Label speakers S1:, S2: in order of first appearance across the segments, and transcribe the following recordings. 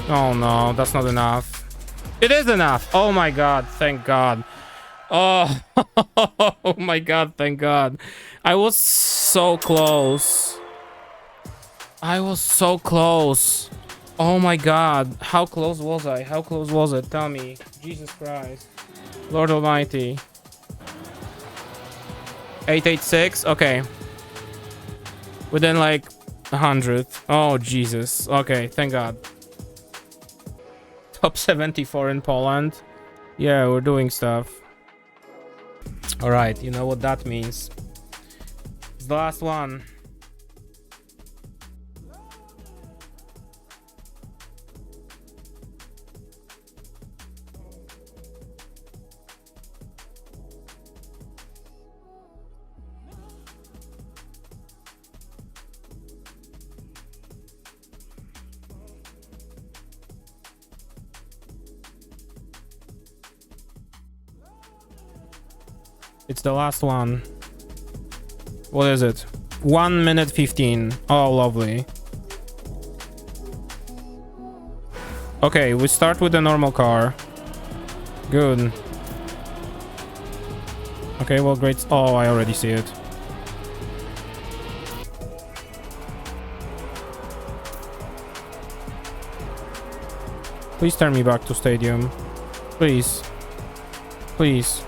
S1: Oh no, that's not enough. It is enough. Oh my god, thank god. Oh, oh my god, thank god. I was so close. I was so close. Oh my god. How close was I? How close was it? Tell me. Jesus Christ. Lord Almighty. 886? Okay. Within like 100. Oh, Jesus. Okay, thank god. Top 74 in Poland. Yeah, we're doing stuff. Alright, you know what that means. It's the last one. It's the last one. What is it? 1 minute 15. Oh, lovely. Okay, we start with the normal car. Good. Okay, well, great. Oh, I already see it. Please turn me back to stadium. Please. Please.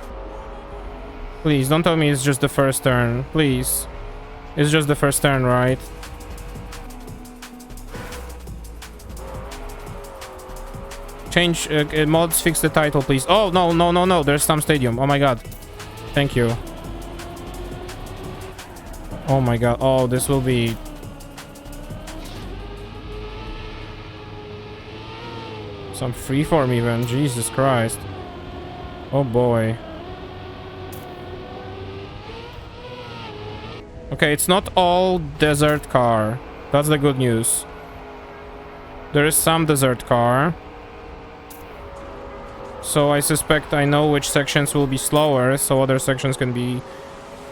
S1: Please, don't tell me it's just the first turn. Please. It's just the first turn, right? Change mods, fix the title, please. Oh, no, no, no, no. There's some stadium. Oh my god. Thank you. Oh my god. Oh, this will be... some freeform even. Jesus Christ. Oh boy. Okay, it's not all desert car. That's the good news. There is some desert car. So I suspect I know which sections will be slower, so other sections can be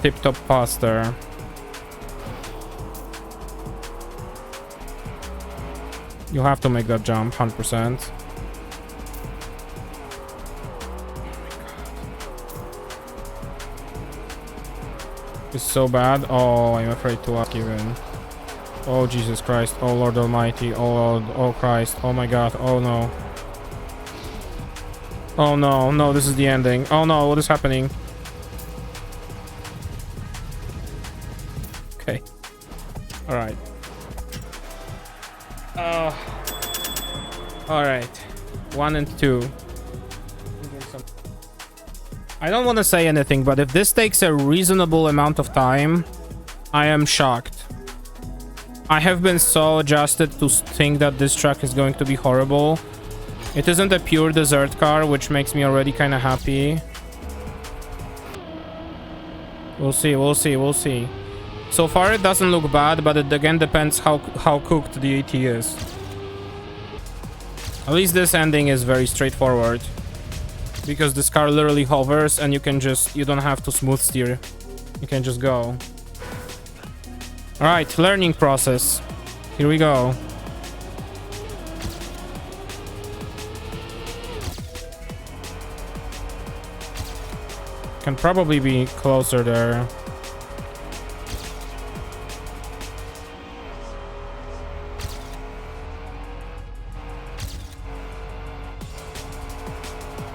S1: tip-top faster. You have to make that jump, 100%. It's so bad. Oh, I'm afraid to ask even. Oh, Jesus Christ. Oh, Lord Almighty. Oh, Lord. Oh, Christ. Oh, my God. Oh, no. Oh, no. No, this is the ending. Oh, no. What is happening? Okay. Alright. Alright. 1 and 2. I don't want to say anything, but if this takes a reasonable amount of time, I am shocked. I have been so adjusted to think that this track is going to be horrible. It isn't a pure desert car, which makes me already kind of happy. We'll see, we'll see, we'll see. So far it doesn't look bad, but it again depends how cooked the AT is. At least this ending is very straightforward. Because this car literally hovers and you don't have to smooth steer. You can just go. Alright, learning process. Here we go. Can probably be closer there.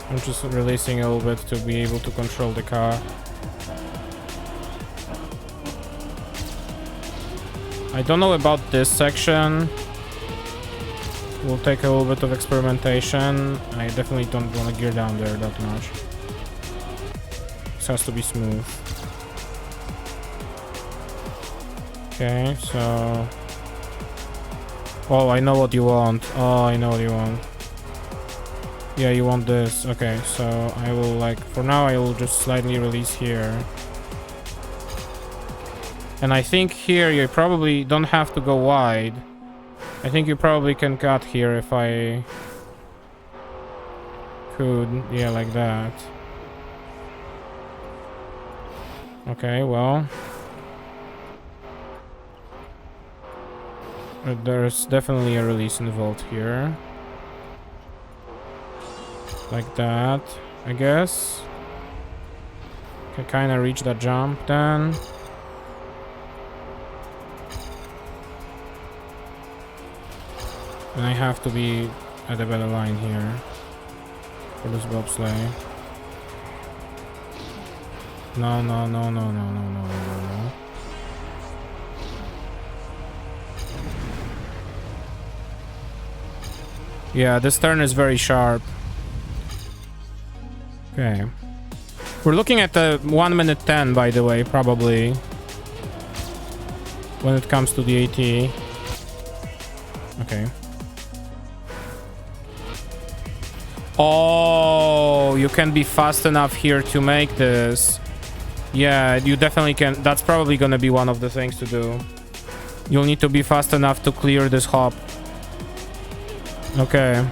S1: I'm just releasing a little bit to be able to control the car. I don't know about this section. We'll take a little bit of experimentation. I definitely don't want to gear down there that much. This has to be smooth. Okay, so... Oh, I know what you want. Oh, I know what you want. Yeah, you want this. Okay, so I will for now I will just slightly release here. And I think here you probably don't have to go wide. I think you probably can cut here if I could. Yeah, like that. Okay, well. There's definitely a release involved here. Like that, I guess. Can kind of reach that jump then. And I have to be at a better line here for this bobsleigh. No, no, no, no, no, no, no, no, no. Yeah, this turn is very sharp. Okay. We're looking at the 1 minute 10, by the way, probably. When it comes to the AT. Okay. Oh, you can be fast enough here to make this. Yeah, you definitely can. That's probably gonna be one of the things to do. You'll need to be fast enough to clear this hop. Okay.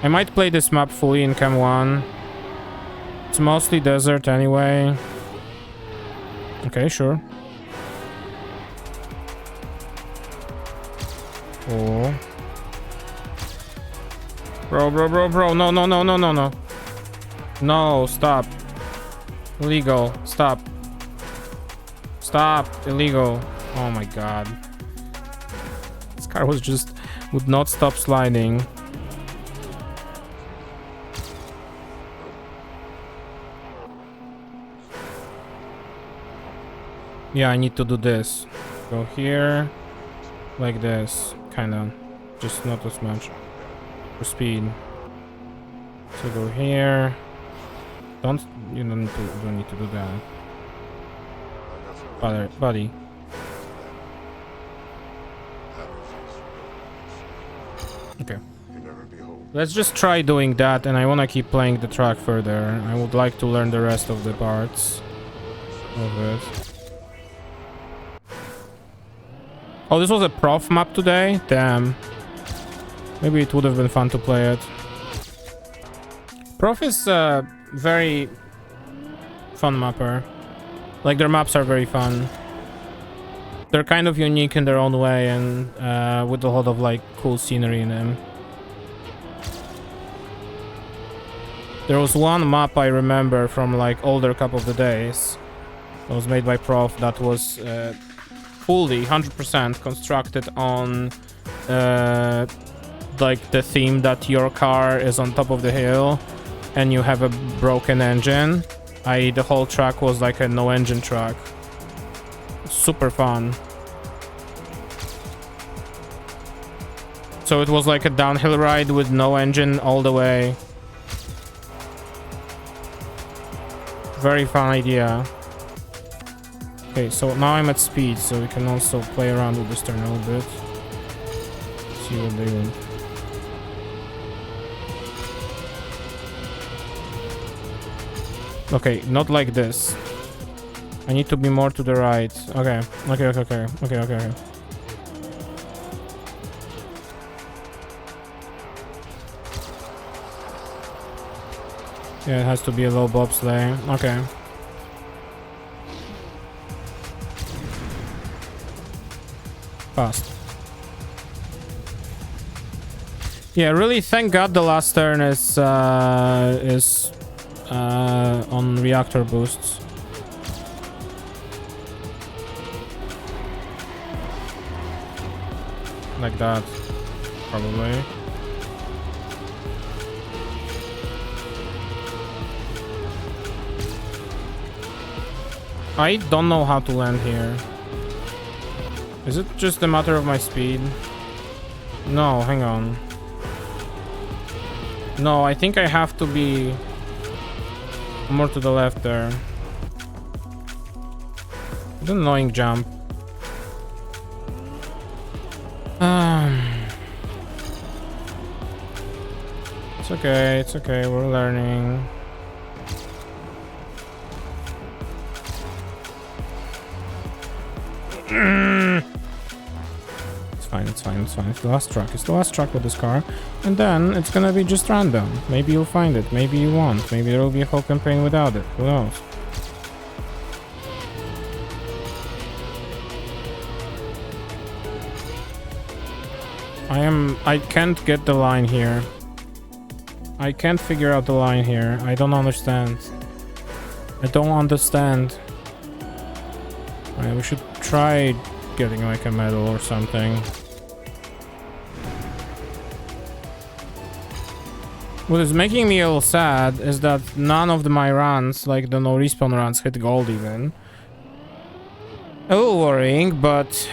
S1: I might play this map fully in Cam 1. It's mostly desert anyway. Okay, sure. Oh. Bro. No, no, no, no, no, no. No, stop. Illegal. Stop. Stop. Illegal. Oh my god. This car would not stop sliding. Yeah, I need to do this. Go here. Like this. Kinda. Just not as much. For speed. So go here. You don't need to do that. Buddy. Okay. Let's just try doing that, and I want to keep playing the track further. I would like to learn the rest of the parts of it. Oh, this was a prof map today? Damn. Maybe it would have been fun to play it. Prof is a very fun mapper. Like, their maps are very fun. They're kind of unique in their own way, and with a lot of like cool scenery in them. There was one map I remember from like older couple of the days. It was made by Prof that was fully 100% constructed on like the theme that your car is on top of the hill and you have a broken engine. The whole track was like a no engine track. Super fun. So it was like a downhill ride with no engine all the way. Very fun idea. Okay, so now I'm at speed, so we can also play around with this turn a little bit. See what they want. Okay, not like this. I need to be more to the right. Okay. Yeah, it has to be a low bobsleigh. Okay. Fast. Yeah, really thank God the last turn is on reactor boosts. Like that, probably. I don't know how to land here. Is it just a matter of my speed? No, hang on. No, I think I have to be more to the left there. It's an annoying jump. It's okay, we're learning. It's fine. It's the last track. It's the last track with this car. And then it's gonna be just random. Maybe you'll find it. Maybe you won't. Maybe there will be a whole campaign without it. Who knows? I can't get the line here. I can't figure out the line here. I don't understand. I don't understand. We should try getting like a medal or something. What is making me a little sad is that none of my runs, like the no respawn runs, hit gold even. A little worrying, but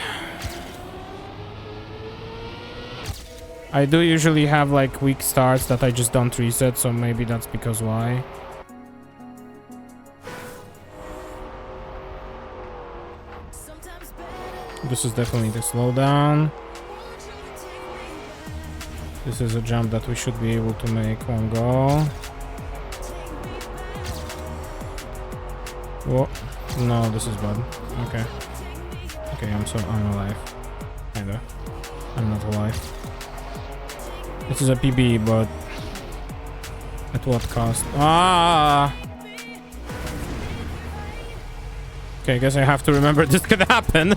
S1: I do usually have like weak starts that I just don't reset, so maybe that's because why. This is definitely the slowdown. This is a jump that we should be able to make one go. Whoa. No, this is bad. Okay. Okay, I'm alive. Kinda. I'm not alive. This is a PB, but at what cost? Ah! Okay, I guess I have to remember this can happen.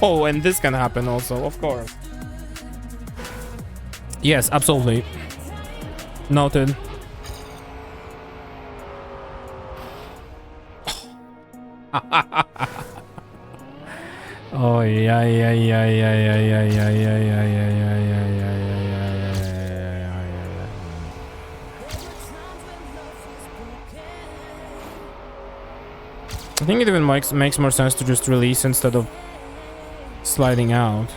S1: Oh, and this can happen also, of course. Yes, absolutely. Noted. Oh yeah, yeah, yeah, yeah, yeah, yeah, yeah, yeah, yeah, yeah, yeah, yeah. I think it even makes more sense to just release instead of sliding out.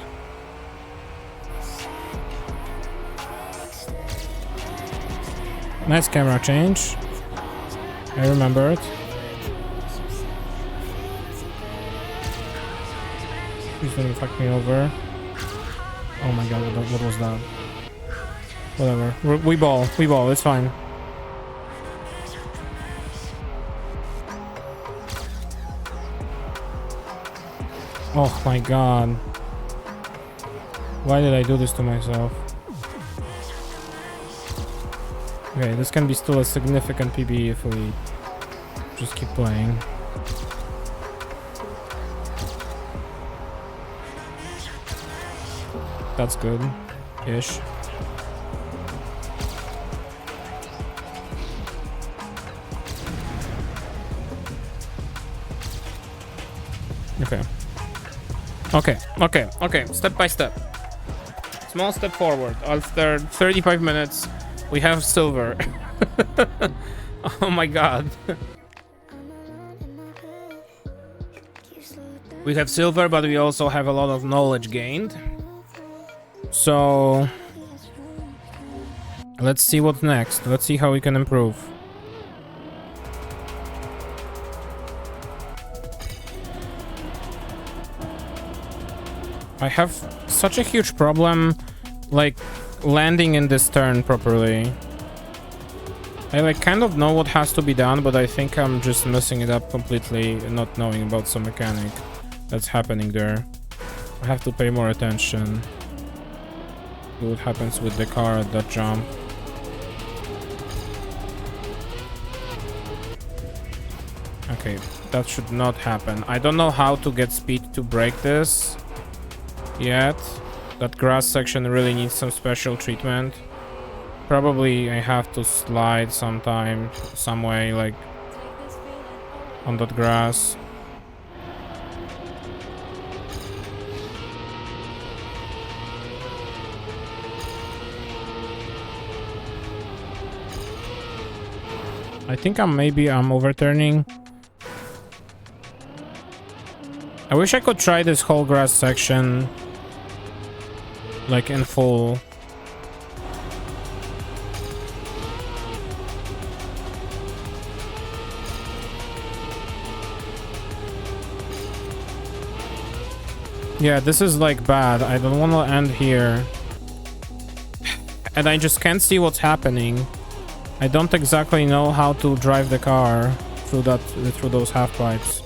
S1: Nice camera change. I remember it. He's gonna fuck me over. Oh my god, what was that? Whatever. We ball, it's fine. Oh my god. Why did I do this to myself? Okay, this can be still a significant PB if we just keep playing. That's good-ish. Okay. Okay. Step by step. Small step forward. After 35 minutes, we have silver. Oh my god. We have silver, but we also have a lot of knowledge gained. So let's see what's next. Let's see how we can improve. I have such a huge problem like landing in this turn properly. I like kind of know what has to be done, but I think I'm just messing it up completely and not knowing about some mechanic that's happening there. I have to pay more attention to what happens with the car at that jump. Okay, that should not happen. I don't know how to get speed to break this yet. That grass section really needs some special treatment. Probably I have to slide sometime, some way, like on that grass. I think I'm overturning. I wish I could try this whole grass section like in full. Yeah, this is like bad. I don't want to end here. And I just can't see what's happening. I don't exactly know how to drive the car through those half pipes.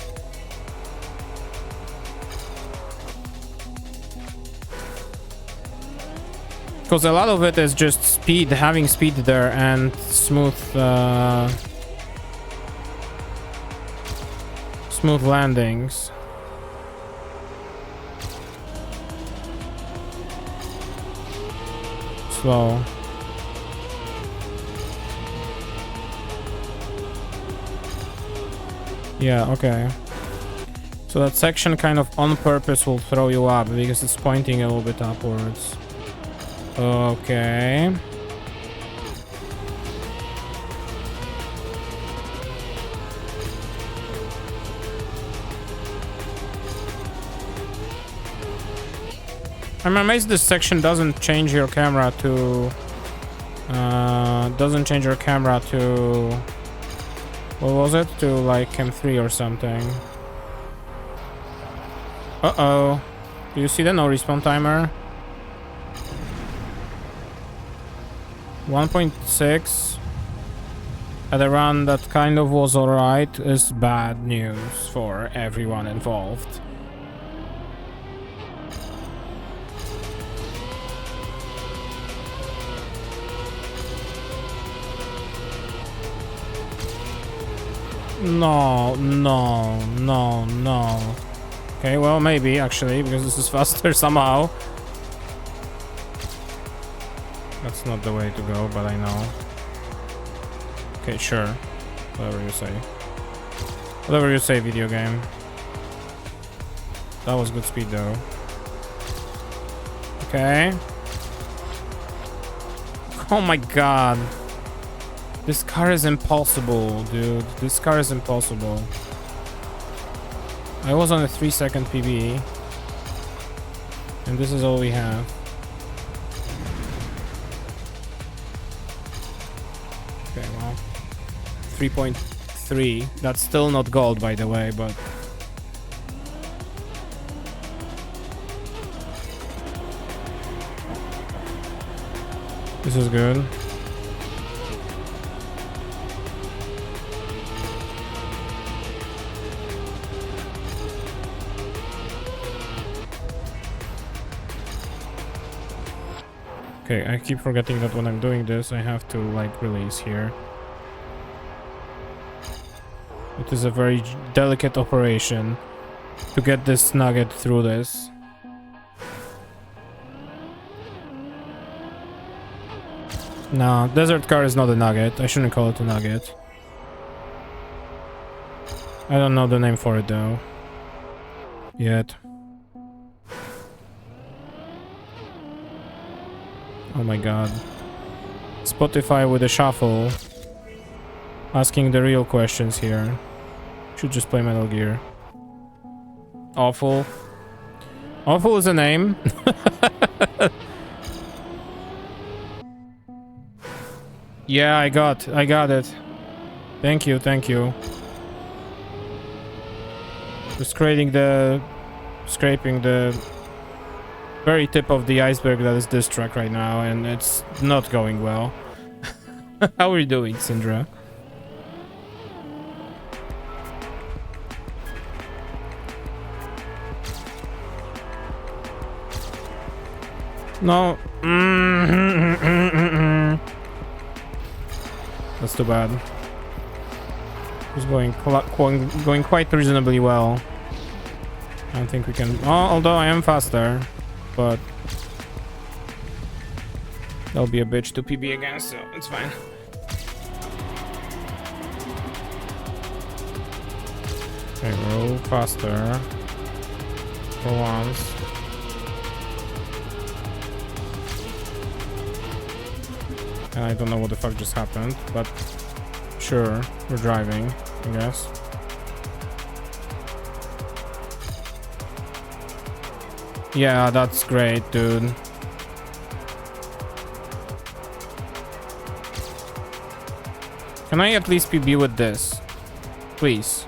S1: Because a lot of it is just speed, having speed there and smooth smooth landings. slow. Yeah, okay. So that section kind of on purpose will throw you up because it's pointing a little bit upwards. Okay. I'm amazed this section doesn't change your camera to... doesn't change your camera to... What was it? To like M3 or something. Uh-oh. Do you see the no respawn timer? 1.6 at a run that kind of was alright is bad news for everyone involved. No, no, no, no. Okay, well, maybe, actually, because this is faster somehow. That's not the way to go, but I know. Okay, sure. Whatever you say. Whatever you say, video game. That was good speed, though. Okay. Oh my god. This car is impossible, dude. This car is impossible. I was on a 3-second PB. And this is all we have. Okay, well. 3.3. That's still not gold, by the way, but... This is good. Okay, I keep forgetting that when I'm doing this, I have to, like, release here. It is a very delicate operation to get this nugget through this. No, desert car is not a nugget. I shouldn't call it a nugget. I don't know the name for it, though. Yet. Oh my god. Spotify with a shuffle. Asking the real questions here. Should just play Metal Gear. Awful. Awful is a name. Yeah, I got it. Thank you, thank you. Just scraping the very tip of the iceberg that is this track right now, and it's not going well. How are you doing, Syndra? No. That's too bad. It's going quite reasonably well. I don't think we can... Oh, although I am faster. But... That'll be a bitch to PB against, so it's fine. Okay, roll faster. For once. And I don't know what the fuck just happened, but sure, we're driving, I guess. Yeah, that's great, dude. Can I at least PB with this? Please.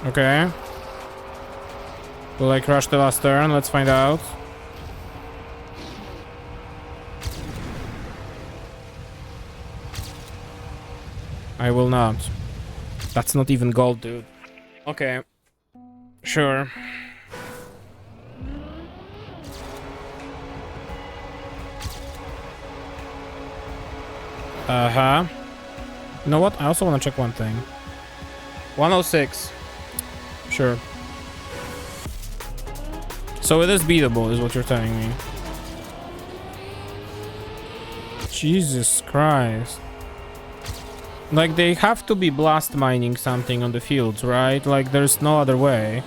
S1: Okay. Will I crush the last turn? Let's find out. I will not. That's not even gold, dude. Okay. Sure. Uh-huh. You know what? I also want to check one thing. 106. Sure. So it is beatable, is what you're telling me. Jesus Christ. Like, they have to be blast mining something on the fields, right? Like, there's no other way.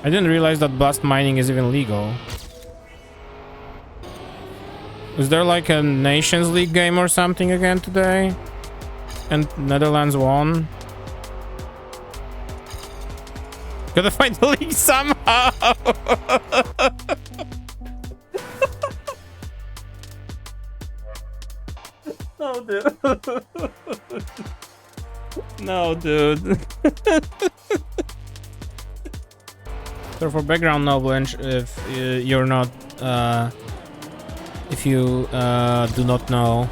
S1: I didn't realize that blast mining is even legal. Is there like a Nations League game or something again today? And Netherlands won? Gotta find the league somehow! No, dude. No, dude. So for background knowledge, if you're not, if you do not know,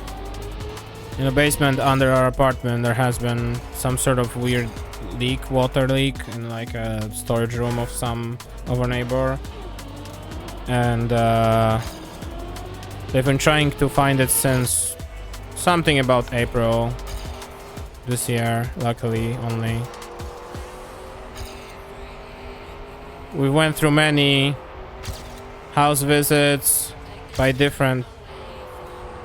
S1: in the basement under our apartment there has been some sort of weird leak, water leak, in like a storage room of our neighbor, and they've been trying to find it since something about April this year, luckily only. We went through many house visits by different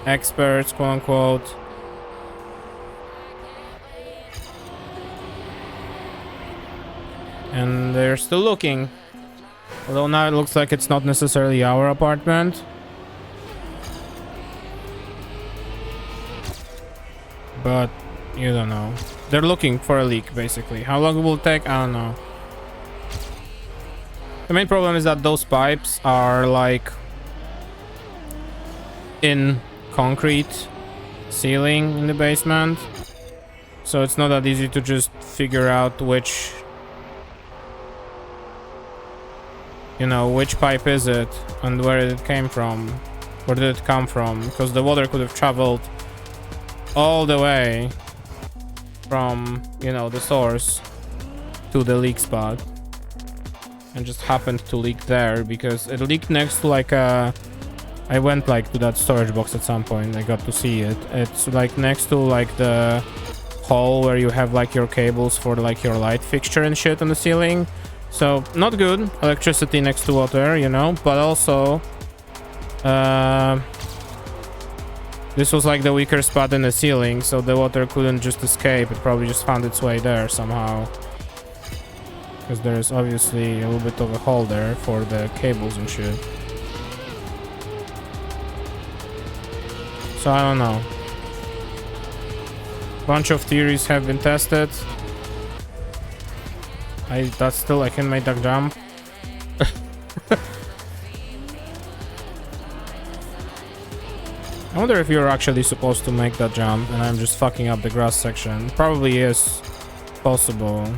S1: experts, quote unquote. And they're still looking. Although now it looks like it's not necessarily our apartment. But you don't know. They're looking for a leak, basically. How long it will take, I don't know. The main problem is that those pipes are like in concrete ceiling in the basement, so it's not that easy to just figure out which, you know, which pipe is it and where it came from, where did it come from, because the water could have traveled all the way from, you know, the source to the leak spot and just happened to leak there because it leaked next to like a, I went like to that storage box at some point. I got to see it. It's like next to like the hole where you have like your cables for like your light fixture and shit on the ceiling. So not good. Electricity next to water, you know, but also this was like the weaker spot in the ceiling, so the water couldn't just escape. It probably just found its way there somehow. Because there's obviously a little bit of a hole there for the cables and shit. So I don't know. Bunch of theories have been tested. I can make that jump. I wonder if you're actually supposed to make that jump and I'm just fucking up the grass section. Probably is possible.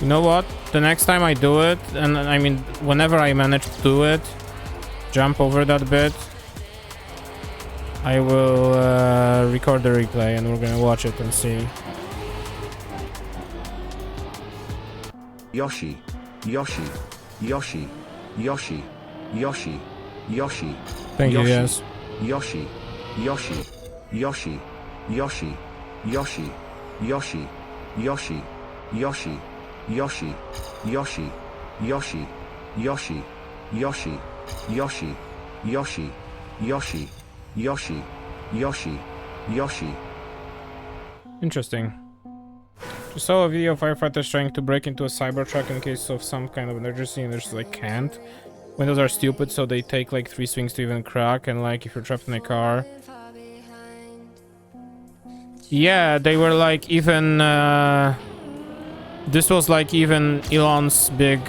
S1: You know what? The next time I do it, and I mean, whenever I manage to do it, jump over that bit, I will record the replay and we're gonna watch it and see.
S2: Yoshi, Yoshi, Yoshi, Yoshi, Yoshi, Yoshi.
S1: Thank you, yes.
S2: Yoshi, Yoshi, Yoshi, Yoshi, Yoshi, Yoshi, Yoshi, Yoshi, Yoshi, Yoshi, Yoshi, Yoshi, Yoshi, Yoshi, Yoshi, Yoshi, Yoshi, Yoshi, Yoshi.
S1: Interesting. Just saw a video of firefighters trying to break into a cyber truck in case of some kind of emergency and they just like can't. Windows are stupid, so they take like 3 swings to even crack, and like if you're trapped in a car. Yeah, they were like even this was like even Elon's big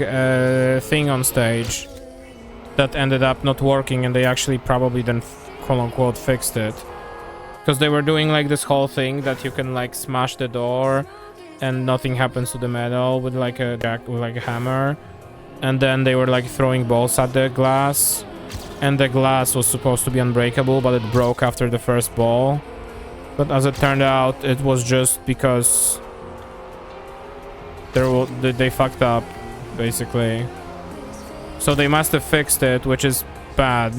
S1: thing on stage that ended up not working, and they actually probably then quote unquote fixed it. Because they were doing like this whole thing that you can like smash the door and nothing happens to the metal with like a jack, with like a hammer. And then they were like throwing balls at the glass, and the glass was supposed to be unbreakable, but it broke after the first ball. But as it turned out, it was just because they fucked up, basically. So they must have fixed it, which is bad.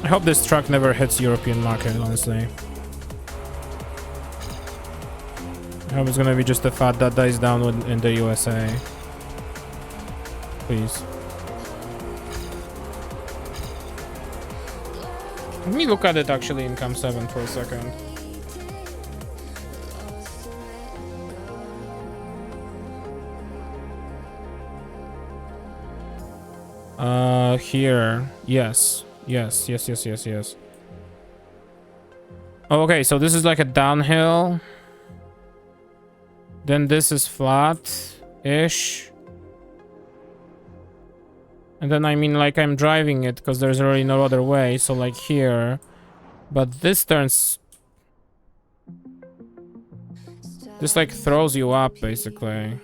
S1: I hope this truck never hits European market, honestly. I hope it's gonna be just a fat that dies down in the USA. Please. Let me look at it actually in Cam 7 for a second. Here. Yes. Yes. Oh, okay, so this is like a downhill. Then this is flat-ish. And then I mean like I'm driving it because there's really no other way. So like here. But this turns... This like throws you up basically.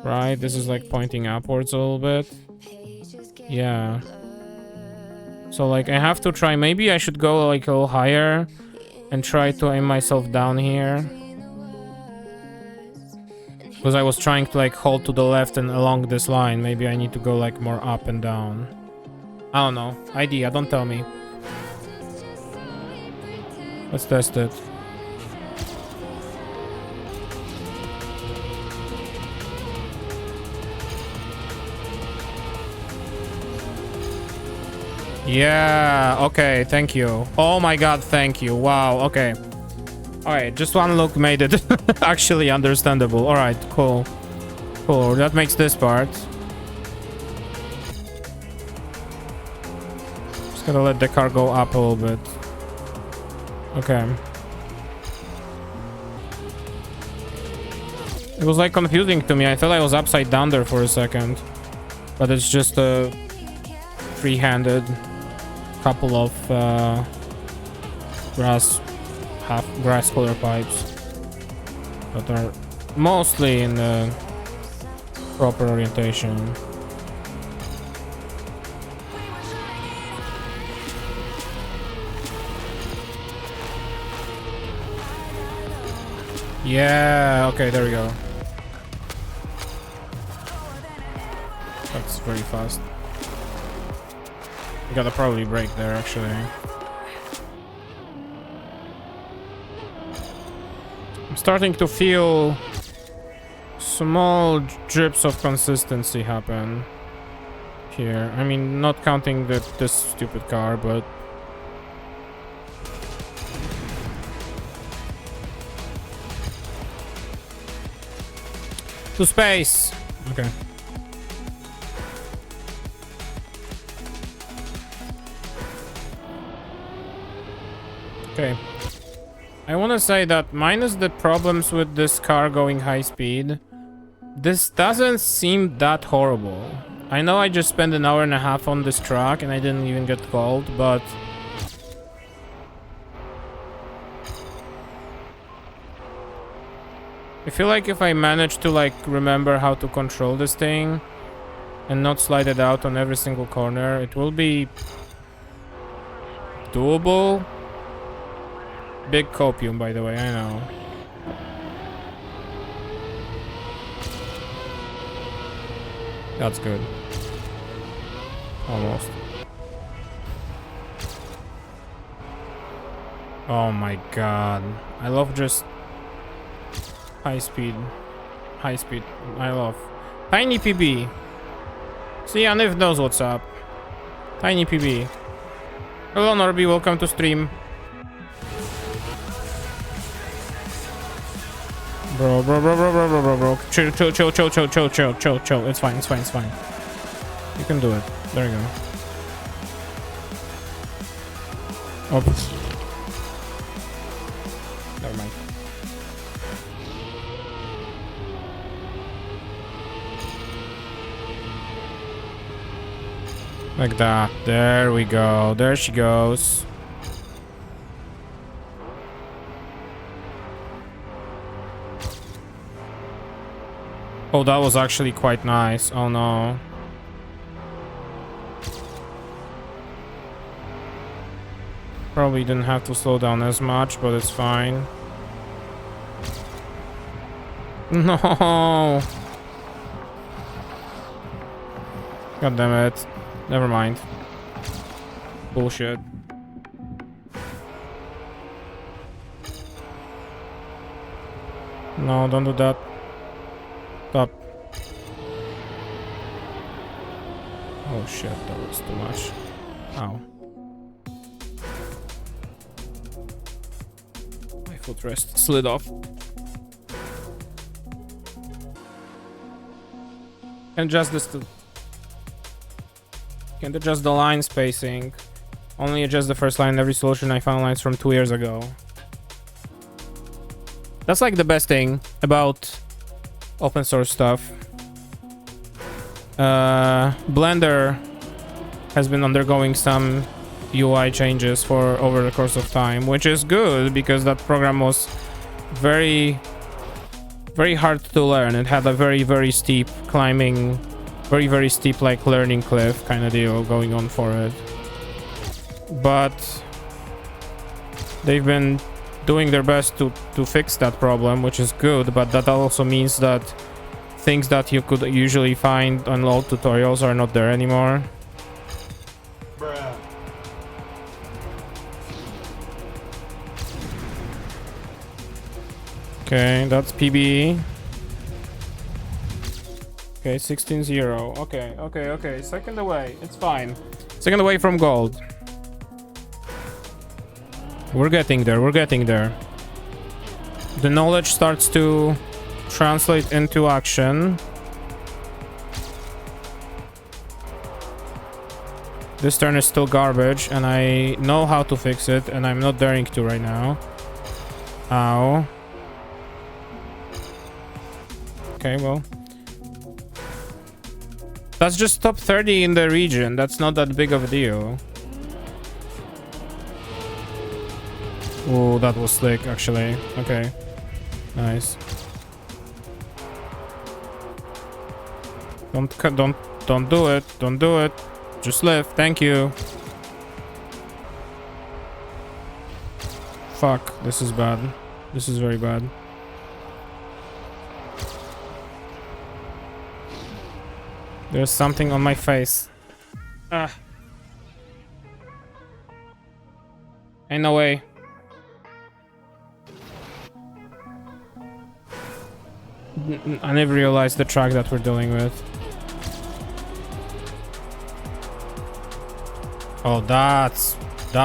S1: Right? This is like pointing upwards a little bit. Yeah. So like I have to try... Maybe I should go like a little higher. And try to aim myself down here. Because I was trying to like hold to the left and along this line. Maybe I need to go like more up and down. I don't know. Idea, don't tell me. Let's test it. Yeah, okay, thank you. Oh my god, thank you. Wow, okay. Alright, just one look made it actually understandable. Alright, cool. Cool, that makes this part. Just gotta let the car go up a little bit. Okay. It was like confusing to me. I thought I was upside down there for a second. But it's just a free-handed couple of grass color pipes that are mostly in the proper orientation. Yeah, okay, there we go. That's very fast. You gotta probably brake there, actually. I'm starting to feel small drips of consistency happen here. I mean, not counting this stupid car, but... To space! Okay. Okay. I want to say that minus the problems with this car going high speed, this doesn't seem that horrible. I know I just spent an hour and a half on this track and I didn't even get called, but... I feel like if I manage to like remember how to control this thing and not slide it out on every single corner, it will be doable. Big copium, by the way, I know. That's good. Almost. Oh my god. I love just high speed. High speed. I love. Tiny PB. See, Aniv knows what's up. Tiny PB. Hello, Norby, welcome to stream. Bro. Chill. It's fine. You can do it. There you go. Oh. Never mind. Like that. There we go. There she goes. Oh, that was actually quite nice. Oh no. Probably didn't have to slow down as much, but it's fine. No. God damn it. Never mind. No, don't do that. Stop. Oh shit, that was too much. Ow. My footrest slid off. Can adjust this to... Can't adjust the line spacing. Only adjust the first line in every solution. I found lines from 2 years ago. That's like the best thing about open source stuff. Blender has been undergoing some UI changes for over the course of time, which is good because that program was very hard to learn. It had a very steep climbing, very steep like learning cliff kind of deal going on for it. But they've been doing their best to fix that problem, which is good, but that also means that things that you could usually find on old tutorials are not there anymore.
S3: Bruh.
S1: Okay, that's PB. Okay, 16-0. Okay. Second away. It's fine. Second away from gold. We're getting there. The knowledge starts to translate into action. This turn is still garbage, and I know how to fix it, and I'm not daring to right now. Ow. Okay, well. That's just top 30 in the region. That's not that big of a deal. Oh, that was slick, actually. Okay. Nice. Don't do it. Don't do it. Just live. Thank you. Fuck. This is bad. This is very bad. There's something on my face. Ah. Ain't no way. I never realized the track that we're dealing with. Oh, that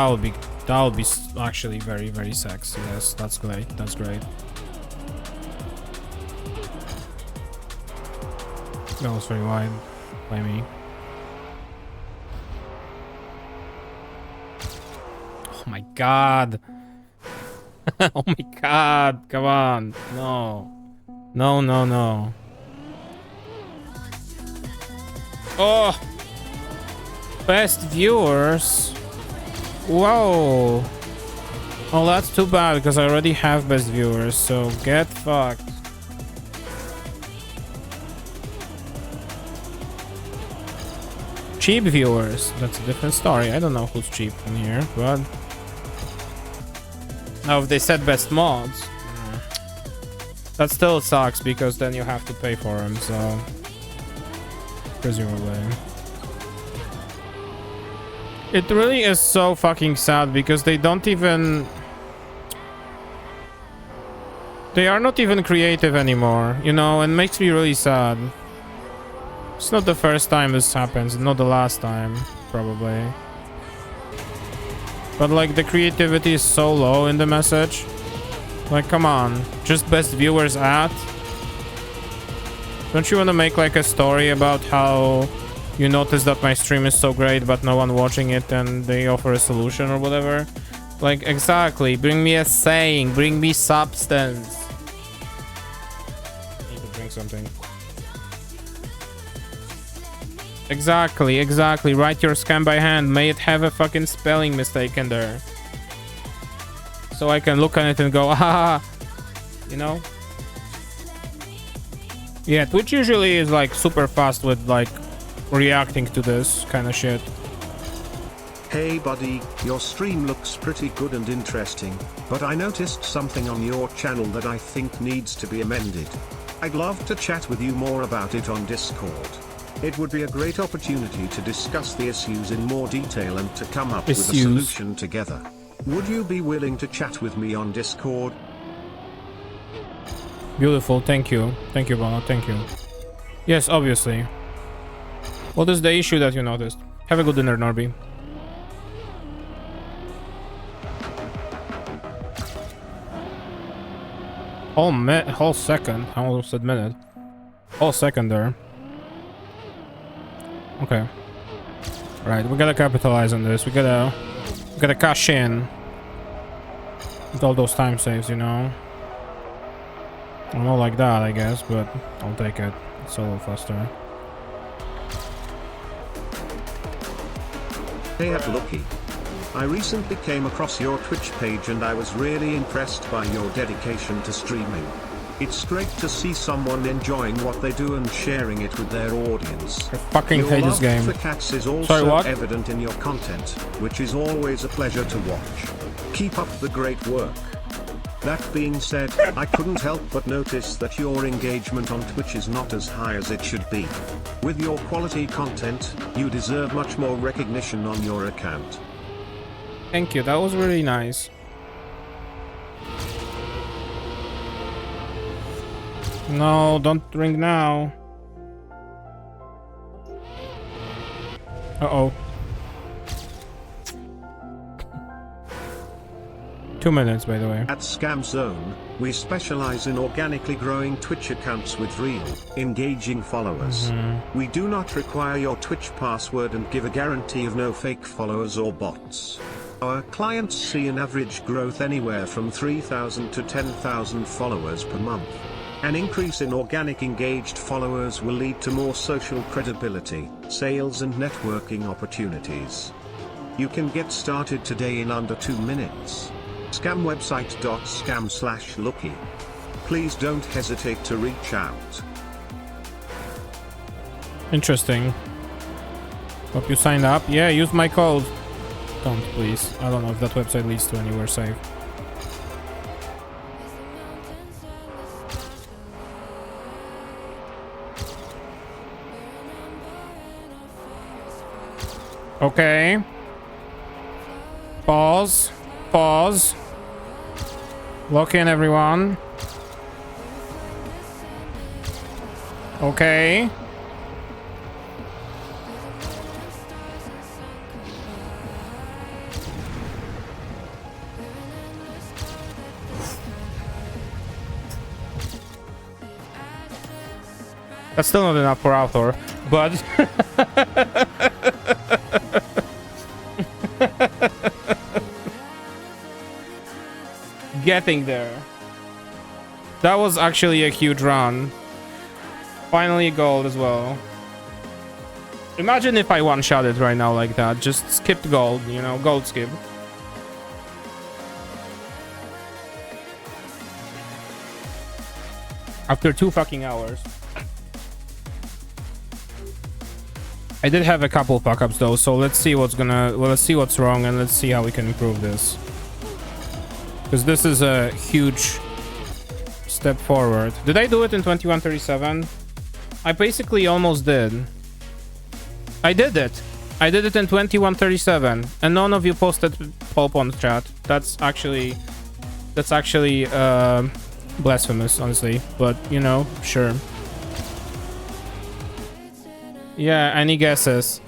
S1: would be actually very sexy. Yes, that's great. That's great. That was very wide by me. Oh my god. Oh my god. Come on. No. No. Oh. Best viewers. Whoa. Oh, that's too bad because I already have best viewers. So get fucked. Cheap viewers. That's a different story. I don't know who's cheap in here, but now if they said best mods, that still sucks because then you have to pay for them. So presumably. It really is so fucking sad because they don't even... They are not even creative anymore, you know, and makes me really sad. It's not the first time this happens, not the last time, probably. But like the creativity is so low in the message. Like, come on, just best viewers at? Don't you want to make like a story about how you notice that my stream is so great but no one watching it and they offer a solution or whatever? Like, exactly, bring me a saying, bring me substance. I need to drink something. Exactly. Write your scam by hand. May it have a fucking spelling mistake in there. So I can look at it and go, ah, you know? Yeah, Twitch usually is like super fast with like reacting to this kind of shit.
S2: Hey buddy, your stream looks pretty good and interesting, but I noticed something on your channel that I think needs to be amended. I'd love to chat with you more about it on Discord. It would be a great opportunity to discuss the issues in more detail and to come up with a solution together. Would you be willing to chat with me on Discord?
S1: Beautiful, thank you. Thank you, Bono, thank you. Yes, obviously. What is the issue that you noticed? Have a good dinner, Norby. Whole second. I almost said minute. Whole second there. Okay. Right, we gotta capitalize on this. We gotta cash in with all those time saves, you know. Well, not like that, I guess, but I'll take it. It's a little faster.
S2: Hey up Lucky. I recently came across your Twitch page and I was really impressed by your dedication to streaming. It's great to see someone enjoying what they do and sharing it with their audience.
S1: I fucking
S2: Your
S1: hate this
S2: love
S1: game.
S2: for cats is also
S1: Sorry, what?
S2: evident in your content, which is always a pleasure to watch. Keep up the great work. That being said, I couldn't help but notice that your engagement on Twitch is not as high as it should be. With your quality content, you deserve much more recognition on your account.
S1: Thank you, that was really nice. No, don't ring now. Uh-oh. 2 minutes, by the way.
S2: At Scam Zone, we specialize in organically growing Twitch accounts with real, engaging followers. We do not require your Twitch password and give a guarantee of no fake followers or bots. Our clients see an average growth anywhere from 3,000 to 10,000 followers per month. An increase in organic engaged followers will lead to more social credibility, sales and networking opportunities. You can get started today in under 2 minutes. Scamwebsite.scam/lucky. Please don't hesitate to reach out.
S1: Interesting. Hope you signed up. Yeah, use my code. Don't, please. I don't know if that website leads to anywhere safe. Okay. Pause. Pause. Lock in, everyone. Okay. That's still not enough for Author, but getting there. That was actually a huge run. Finally gold as well. Imagine if I one-shot it right now like that. Just skipped gold, you know, gold skip. After 2 fucking hours. I did have a couple fuck-ups though, so let's see what's wrong and let's see how we can improve this. Because this is a huge step forward. Did I do it in 2137? I basically almost did. I did it. I did it in 2137, and none of you posted pulp on the chat. That's actually blasphemous, honestly. But you know, sure. Yeah, any guesses?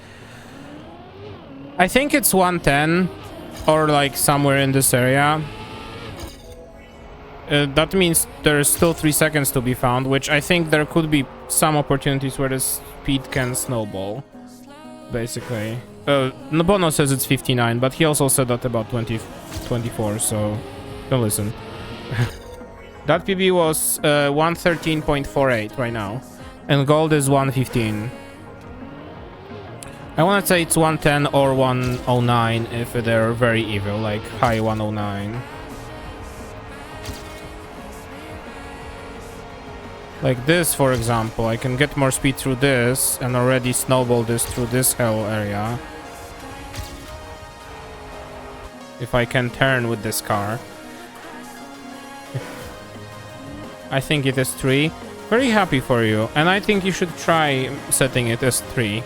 S1: I think it's 110 or like somewhere in this area. That means there's still 3 seconds to be found, which I think there could be some opportunities where the speed can snowball. Basically. Nobono says it's 59, but he also said that about 24, so don't listen. That PB was 113.48 right now, and gold is 115. I want to say it's 110 or 109 if they're very evil, like high 109. Like this, for example, I can get more speed through this and already snowball this through this hell area. If I can turn with this car. I think it is 3. Very happy for you, and I think you should try setting it as 3.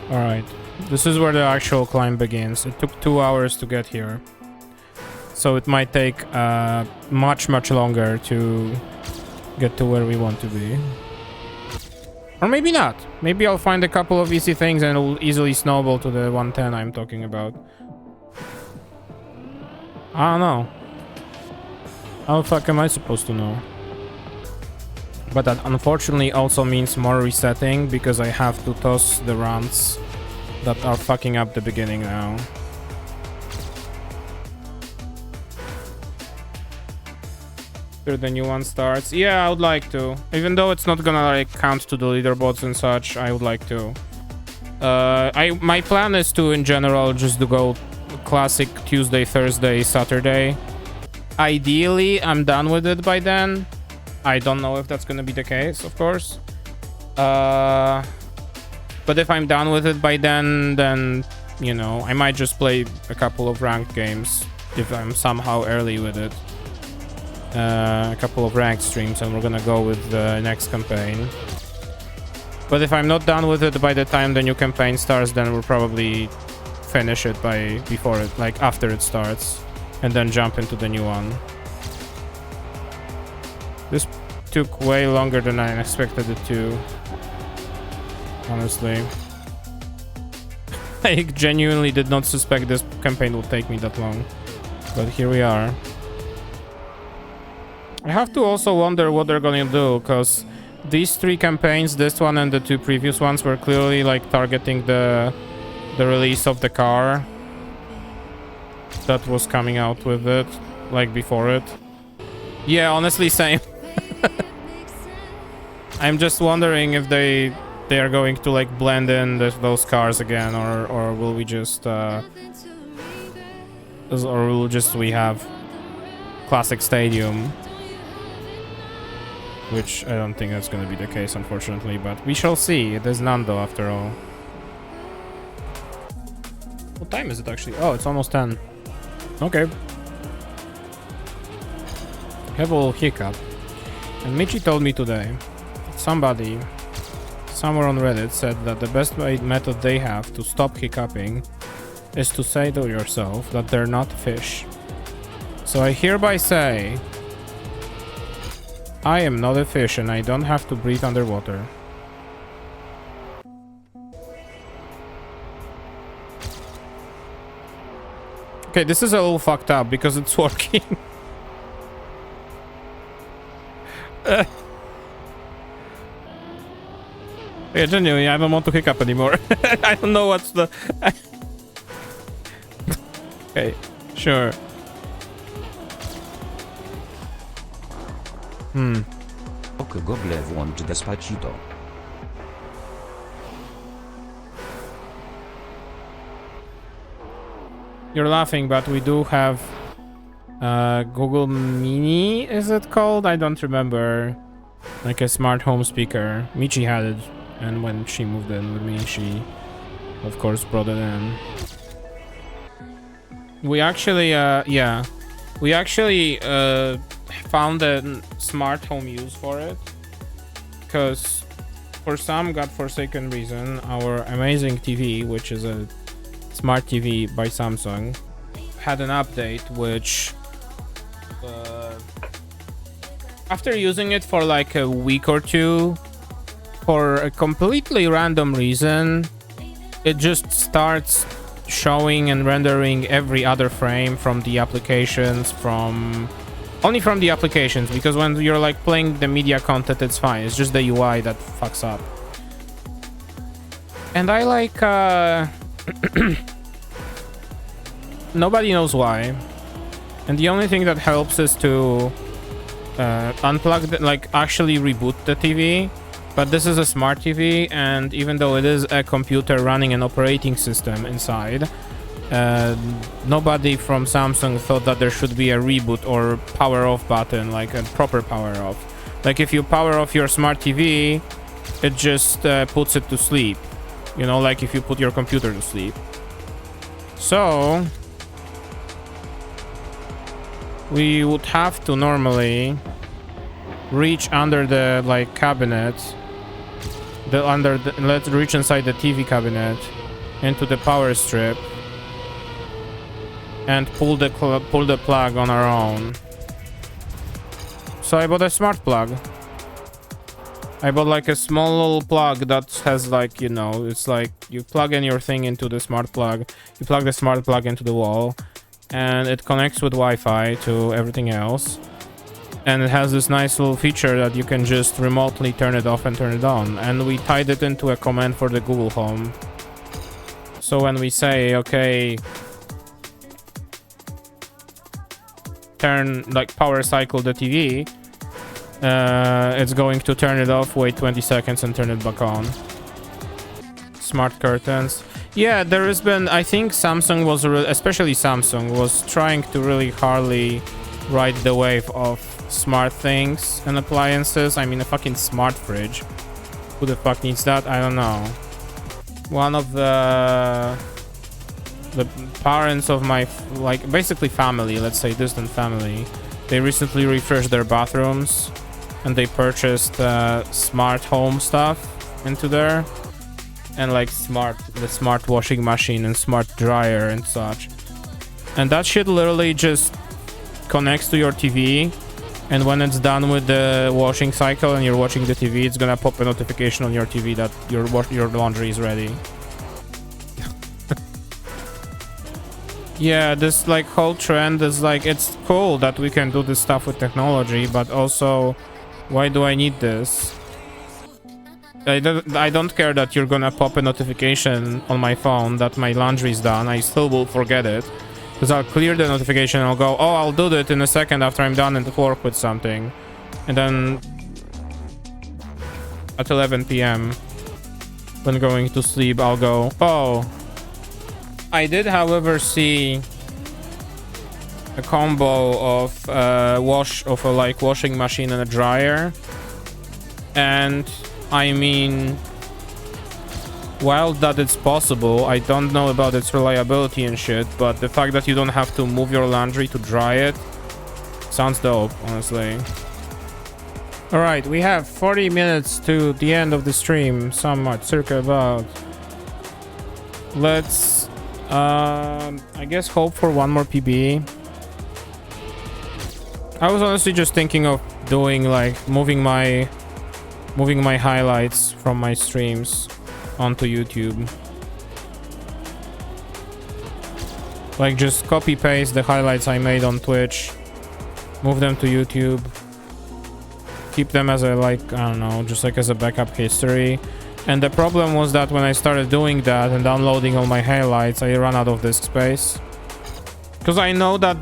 S1: Alright, this is where the actual climb begins. It took 2 hours to get here. So it might take much longer to get to where we want to be. Or maybe not. Maybe I'll find a couple of easy things and it'll easily snowball to the 110 I'm talking about. I don't know. How the fuck am I supposed to know? But that unfortunately also means more resetting because I have to toss the runs that are fucking up the beginning now. After the new one starts. Yeah, I would like to. Even though it's not gonna like count to the leaderboards and such, I would like to. My plan is to in general just to go classic Tuesday, Thursday, Saturday. Ideally, I'm done with it by then. I don't know if that's gonna be the case, of course. But if I'm done with it by then, you know, I might just play a couple of ranked games if I'm somehow early with it. A couple of ranked streams, and we're gonna go with the next campaign. But if I'm not done with it by the time the new campaign starts, then we'll probably finish it before it, like after it starts, and then jump into the new one. This took way longer than I expected it to, honestly. I genuinely did not suspect this campaign would take me that long, but here we are. I have to also wonder what they're gonna do, because these three campaigns, this one and the two previous ones, were clearly like targeting the release of the car that was coming out with it, like before it. Yeah, honestly, same. I'm just wondering if they are going to like blend in those cars again, or will we just we have classic stadium, which I don't think that's going to be the case, unfortunately, but we shall see. It is Nando after all. What time is it actually? Oh, it's almost 10. Okay. Have a little hiccup. And Michi told me today that somebody somewhere on Reddit said that the best method they have to stop hiccuping is to say to yourself that they're not fish. So I hereby say, I am not a fish and I don't have to breathe underwater. Okay, this is a little fucked up because it's working. Yeah, genuinely, I don't want to hiccup anymore. I don't know what's the... Okay, sure.
S4: Ok, Google włącz Despacito.
S1: You're laughing, but we do have Google Mini, is it called? I don't remember. Like a smart home speaker. Michi had it, and when she moved in with me, she of course brought it in. We actually found a smart home use for it, because for some godforsaken reason our amazing TV, which is a smart TV by Samsung, had an update which after using it for like a week or two, for a completely random reason, it just starts showing and rendering every other frame from the applications, only from the applications, because when you're like playing the media content, it's fine. It's just the UI that fucks up. And I like nobody knows why, and the only thing that helps is to unplug like actually reboot the TV. But this is a smart TV, and even though it is a computer running an operating system inside, nobody from Samsung thought that there should be a reboot or power off button, like a proper power off. Like if you power off your smart TV, it just puts it to sleep, you know, like if you put your computer to sleep. So we would have to normally reach under the like cabinet, let's reach inside the TV cabinet into the power strip, and pull the plug on our own. So I bought a smart plug. I bought like a small little plug that has like, you know, it's like you plug in your thing into the smart plug, you plug the smart plug into the wall, and it connects with Wi-Fi to everything else. And it has this nice little feature that you can just remotely turn it off and turn it on. And we tied it into a command for the Google Home. So when we say, okay, turn, like, power cycle the TV, it's going to turn it off, wait 20 seconds and turn it back on. Smart curtains. Yeah, there has been, I think Samsung was, especially Samsung, was trying to really hardly ride the wave of smart things and appliances. I mean, a fucking smart fridge. Who the fuck needs that? I don't know. One of the parents of my, like, basically family, let's say distant family, they recently refreshed their bathrooms and they purchased smart home stuff into there, and like the smart washing machine and smart dryer and such. And that shit literally just connects to your TV, and when it's done with the washing cycle and you're watching the TV, it's gonna pop a notification on your TV that your laundry is ready. Yeah, this like whole trend is like, it's cool that we can do this stuff with technology, but also, why do I need this? I don't care that you're gonna pop a notification on my phone that my laundry is done. I still will forget it, because I'll clear the notification and I'll go, oh, I'll do that in a second after I'm done and work with something. And then at 11 p.m. when going to sleep, I'll go, oh. I did, however, see a combo of a washing machine and a dryer, and I mean, while that it's possible, I don't know about its reliability and shit, but the fact that you don't have to move your laundry to dry it sounds dope, honestly. All right, we have 40 minutes to the end of the stream, somewhat, circa about. Let's I guess hope for one more PB. I was honestly just thinking of doing like moving my highlights from my streams onto YouTube. Like just copy paste the highlights I made on Twitch, move them to YouTube, keep them as a, like, I don't know, just like as a backup history. And the problem was that when I started doing that and downloading all my highlights, I ran out of disk space. Because I know that,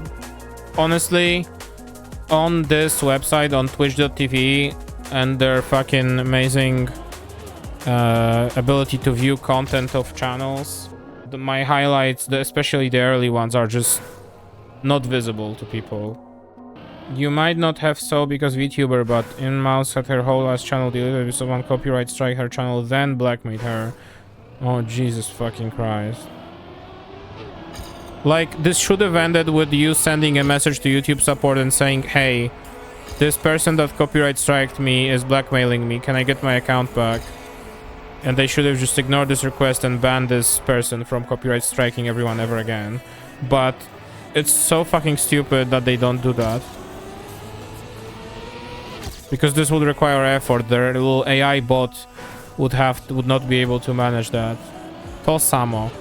S1: honestly, on this website, on twitch.tv, and their fucking amazing ability to view content of channels, my highlights, especially the early ones, are just not visible to people. You might not have so because VTuber, but InMouse had her whole last channel deleted with someone copyright strike her channel, then blackmailed her. Oh, Jesus fucking Christ. Like, this should have ended with you sending a message to YouTube support and saying, hey, this person that copyright striked me is blackmailing me, can I get my account back? And they should have just ignored this request and banned this person from copyright striking everyone ever again. But it's so fucking stupid that they don't do that. Because this would require effort. Their little AI bot would not be able to manage that. To samo.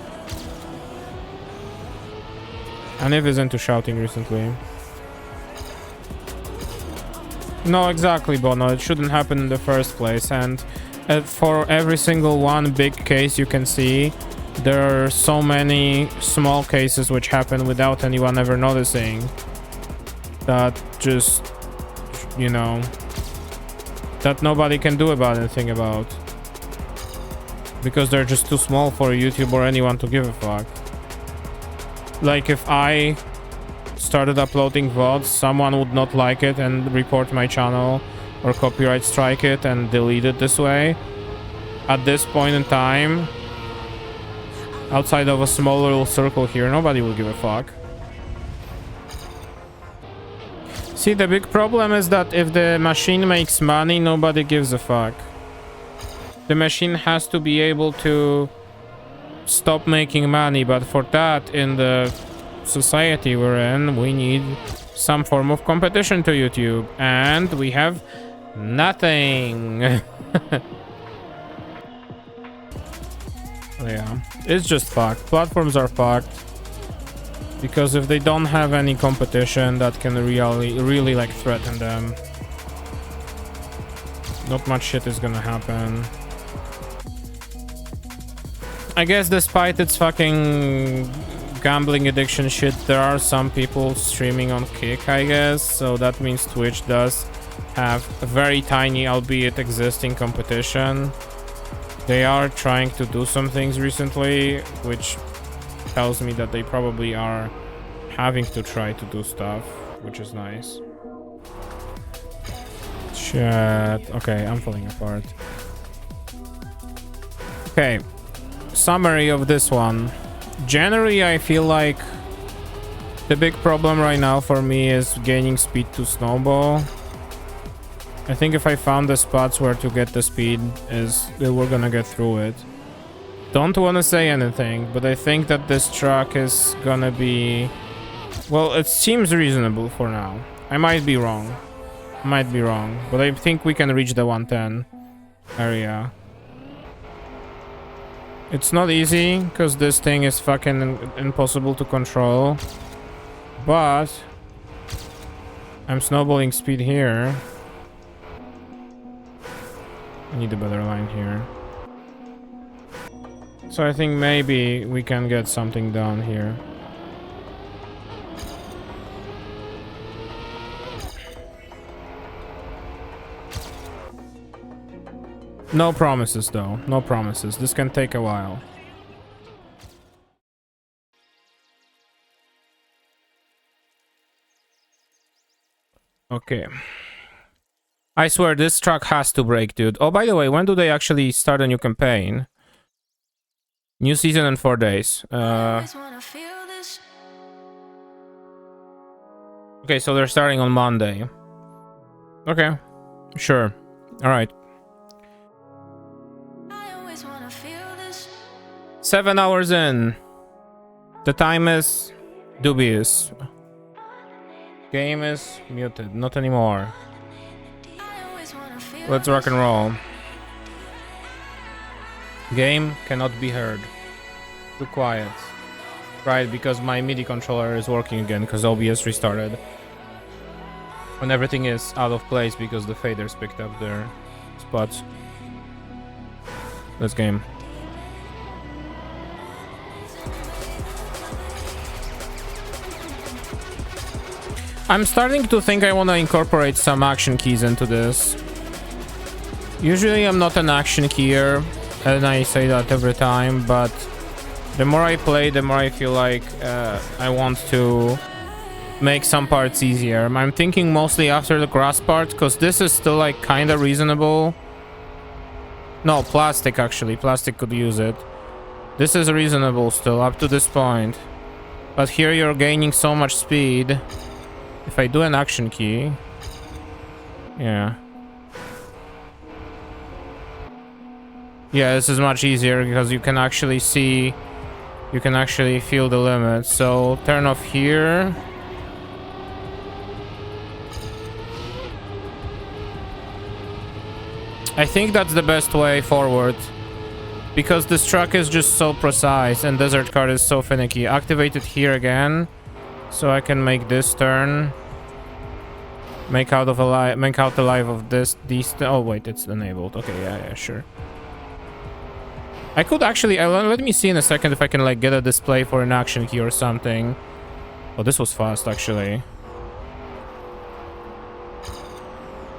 S1: Aniv is into shouting recently. No, exactly, Bono. It shouldn't happen in the first place. And for every single one big case you can see, there are so many small cases which happen without anyone ever noticing. That just, you know, that nobody can do anything about. Because they're just too small for YouTube or anyone to give a fuck. Like, if I started uploading VODs, someone would not like it and report my channel or copyright strike it and delete it this way. At this point in time, outside of a small little circle here, nobody will give a fuck. See, the big problem is that if the machine makes money, nobody gives a fuck. The machine has to be able to stop making money, but for that, in the society we're in, we need some form of competition to YouTube, and we have nothing. Yeah, it's just fucked. Platforms are fucked because if they don't have any competition that can really like threaten them, not much shit is gonna happen. I guess despite its fucking gambling addiction shit, there are some people streaming on Kick, I guess, so that means Twitch does have a very tiny, albeit existing competition. They are trying to do some things recently, which tells me that they probably are having to try to do stuff, which is nice. Shit. Okay, I'm falling apart. Okay. Summary of this one. Generally, I feel like the big problem right now for me is gaining speed to snowball. I think if I found the spots where to get the speed, we're gonna get through it. Don't want to say anything, but I think that this truck is gonna be... Well, it seems reasonable for now. I might be wrong. But I think we can reach the 110 area. It's not easy, because this thing is fucking impossible to control. But I'm snowballing speed here. I need a better line here. So I think maybe we can get something done here. No promises though, no promises. This can take a while. Okay. I swear this truck has to break, dude. Oh, by the way, when do they actually start a new campaign? New season in 4 days. Okay, so they're starting on Monday. Okay, sure. All right. 7 hours in. The time is dubious. Game is muted. Not anymore. Let's rock and roll. Game cannot be heard. Too quiet. Right, because my MIDI controller is working again because OBS restarted. When everything is out of place because the faders picked up their spots. Let's game. I'm starting to think I want to incorporate some action keys into this. Usually I'm not an action keyer, and I say that every time, but the more I play, the more I feel like I want to make some parts easier. I'm thinking mostly after the grass part, because this is still like kind of reasonable. No, plastic actually. Plastic could use it. This is reasonable still up to this point. But here you're gaining so much speed. If I do an action key... Yeah. Yeah, this is much easier because you can actually see... You can actually feel the limit. So, turn off here. I think that's the best way forward. Because this truck is just so precise and Desert Card is so finicky. Activate it here again. So I can make this turn. Make out the life of these. Oh wait, it's enabled. Okay, yeah, sure. I could actually let me see in a second if I can like get a display for an action key or something. Oh, this was fast actually.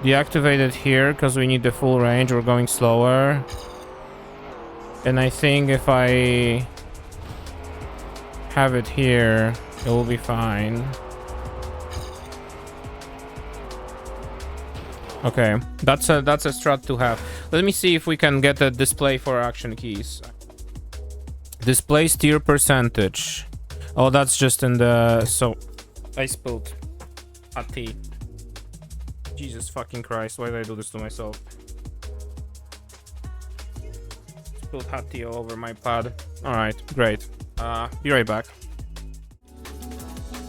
S1: Deactivate it here because we need the full range. We're going slower. And I think if I have it here, it will be fine. Okay, that's a strat to have. Let me see if we can get a display for action keys. Display steer percentage. Oh, that's just in the... So, I spilled hot tea. Jesus fucking Christ, why did I do this to myself? Spilled hot tea all over my pad. Alright, great. Be right back.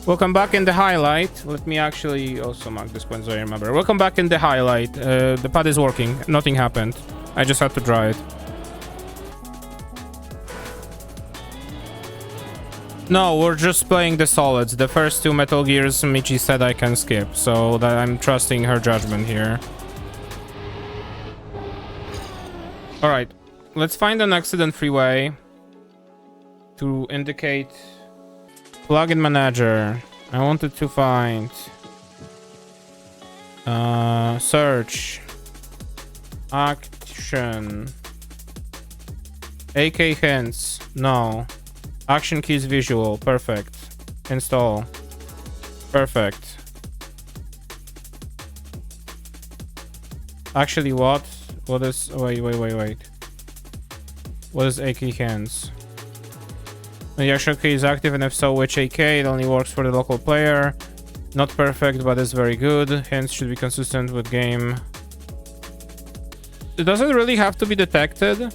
S1: Welcome back in the highlight. Let me actually also mark this point so I remember. Welcome back in the highlight. The pad is working. Nothing happened. I just had to draw it. No, we're just playing the solids. The first two Metal Gears, Michi said I can skip, so that I'm trusting her judgment here. Alright, let's find an accident-free way to indicate plugin manager. I wanted to find search action AK hints. No. Action keys visual. Perfect. Install. Perfect. Actually, what is wait. What is AK hands? The action key is active, and if so, which AK? It only works for the local player. Not perfect, but it's very good. Hints should be consistent with game. It doesn't really have to be detected.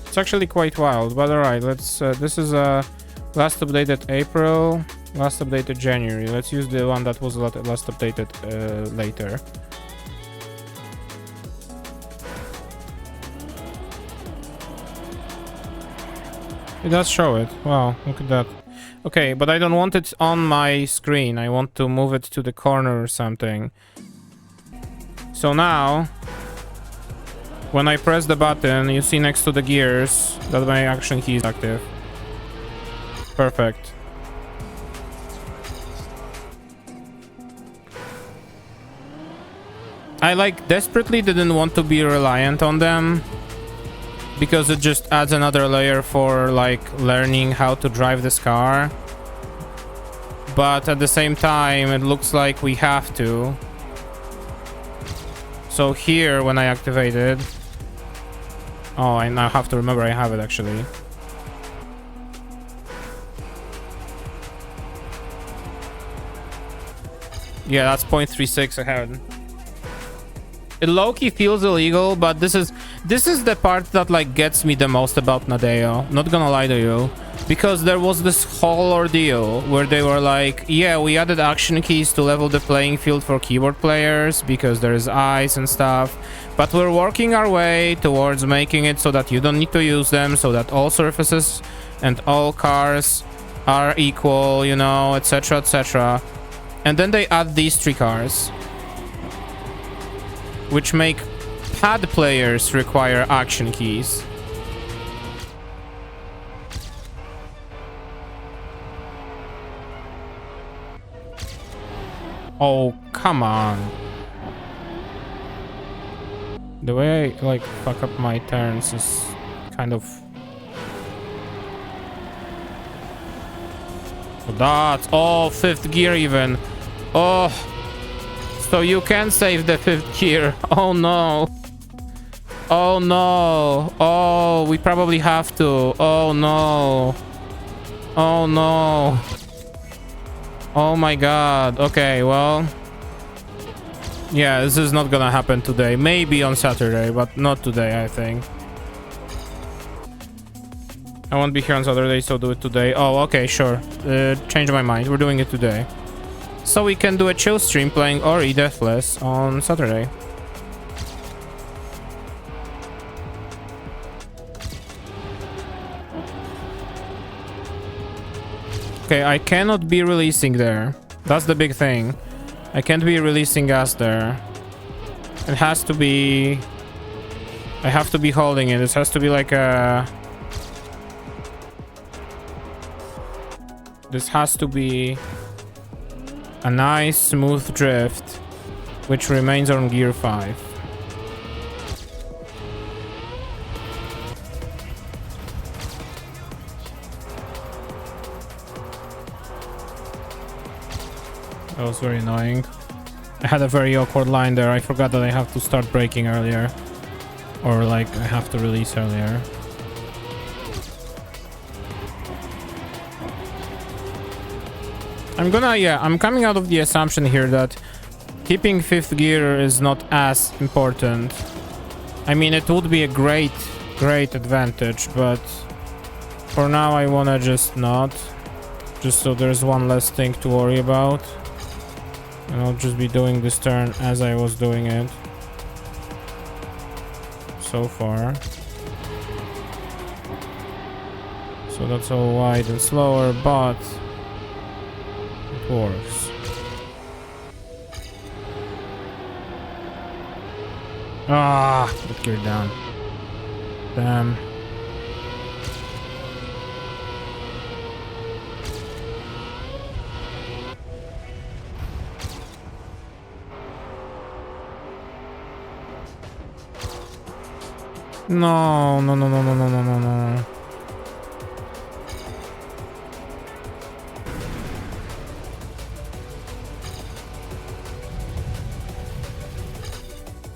S1: It's actually quite wild, but alright, let's this is last updated April, last updated January. Let's use the one that was last updated later. It does show it. Wow, look at that. Okay, but I don't want it on my screen. I want to move it to the corner or something. So now, when I press the button, you see next to the gears that my action key is active. Perfect. I like desperately didn't want to be reliant on them, because it just adds another layer for like learning how to drive this car. But at the same time, it looks like we have to. So here, when I activate it, oh, I now have to remember I have it actually. Yeah, that's 0.36 ahead. It low-key feels illegal, but this is the part that like gets me the most about Nadeo. Not gonna lie to you, because there was this whole ordeal where they were like, yeah, we added action keys to level the playing field for keyboard players because there is eyes and stuff, but we're working our way towards making it so that you don't need to use them, so that all surfaces and all cars are equal, you know, etc, etc. And then they add these three cars, which make pad players require action keys. Oh, come on. The way I like fuck up my turns is kind of... That's... Oh, fifth gear even. Oh... So you can save the fifth gear. Oh no. Oh no. Oh, we probably have to. Oh no. Oh no. Oh my god. Okay, well. Yeah, this is not gonna happen today. Maybe on Saturday, but not today, I think. I won't be here on Saturday, so do it today. Oh, okay, sure. Change my mind. We're doing it today. So we can do a chill stream playing Ori Deathless on Saturday. Okay, I cannot be releasing there. That's the big thing. I can't be releasing gas there. It has to be... I have to be holding it. This has to be like a... This has to be... a nice smooth drift, which remains on gear 5. That was very annoying. I had a very awkward line there. I forgot that I have to start braking earlier. Or like I have to release earlier. I'm coming out of the assumption here that keeping fifth gear is not as important. I mean, it would be a great advantage, but for now I wanna just not. Just so there's one less thing to worry about. And I'll just be doing this turn as I was doing it so far. So that's all wide and slower, but it works. Ah, put gear down. Damn. No, no, no, no, no, no, no, no, no.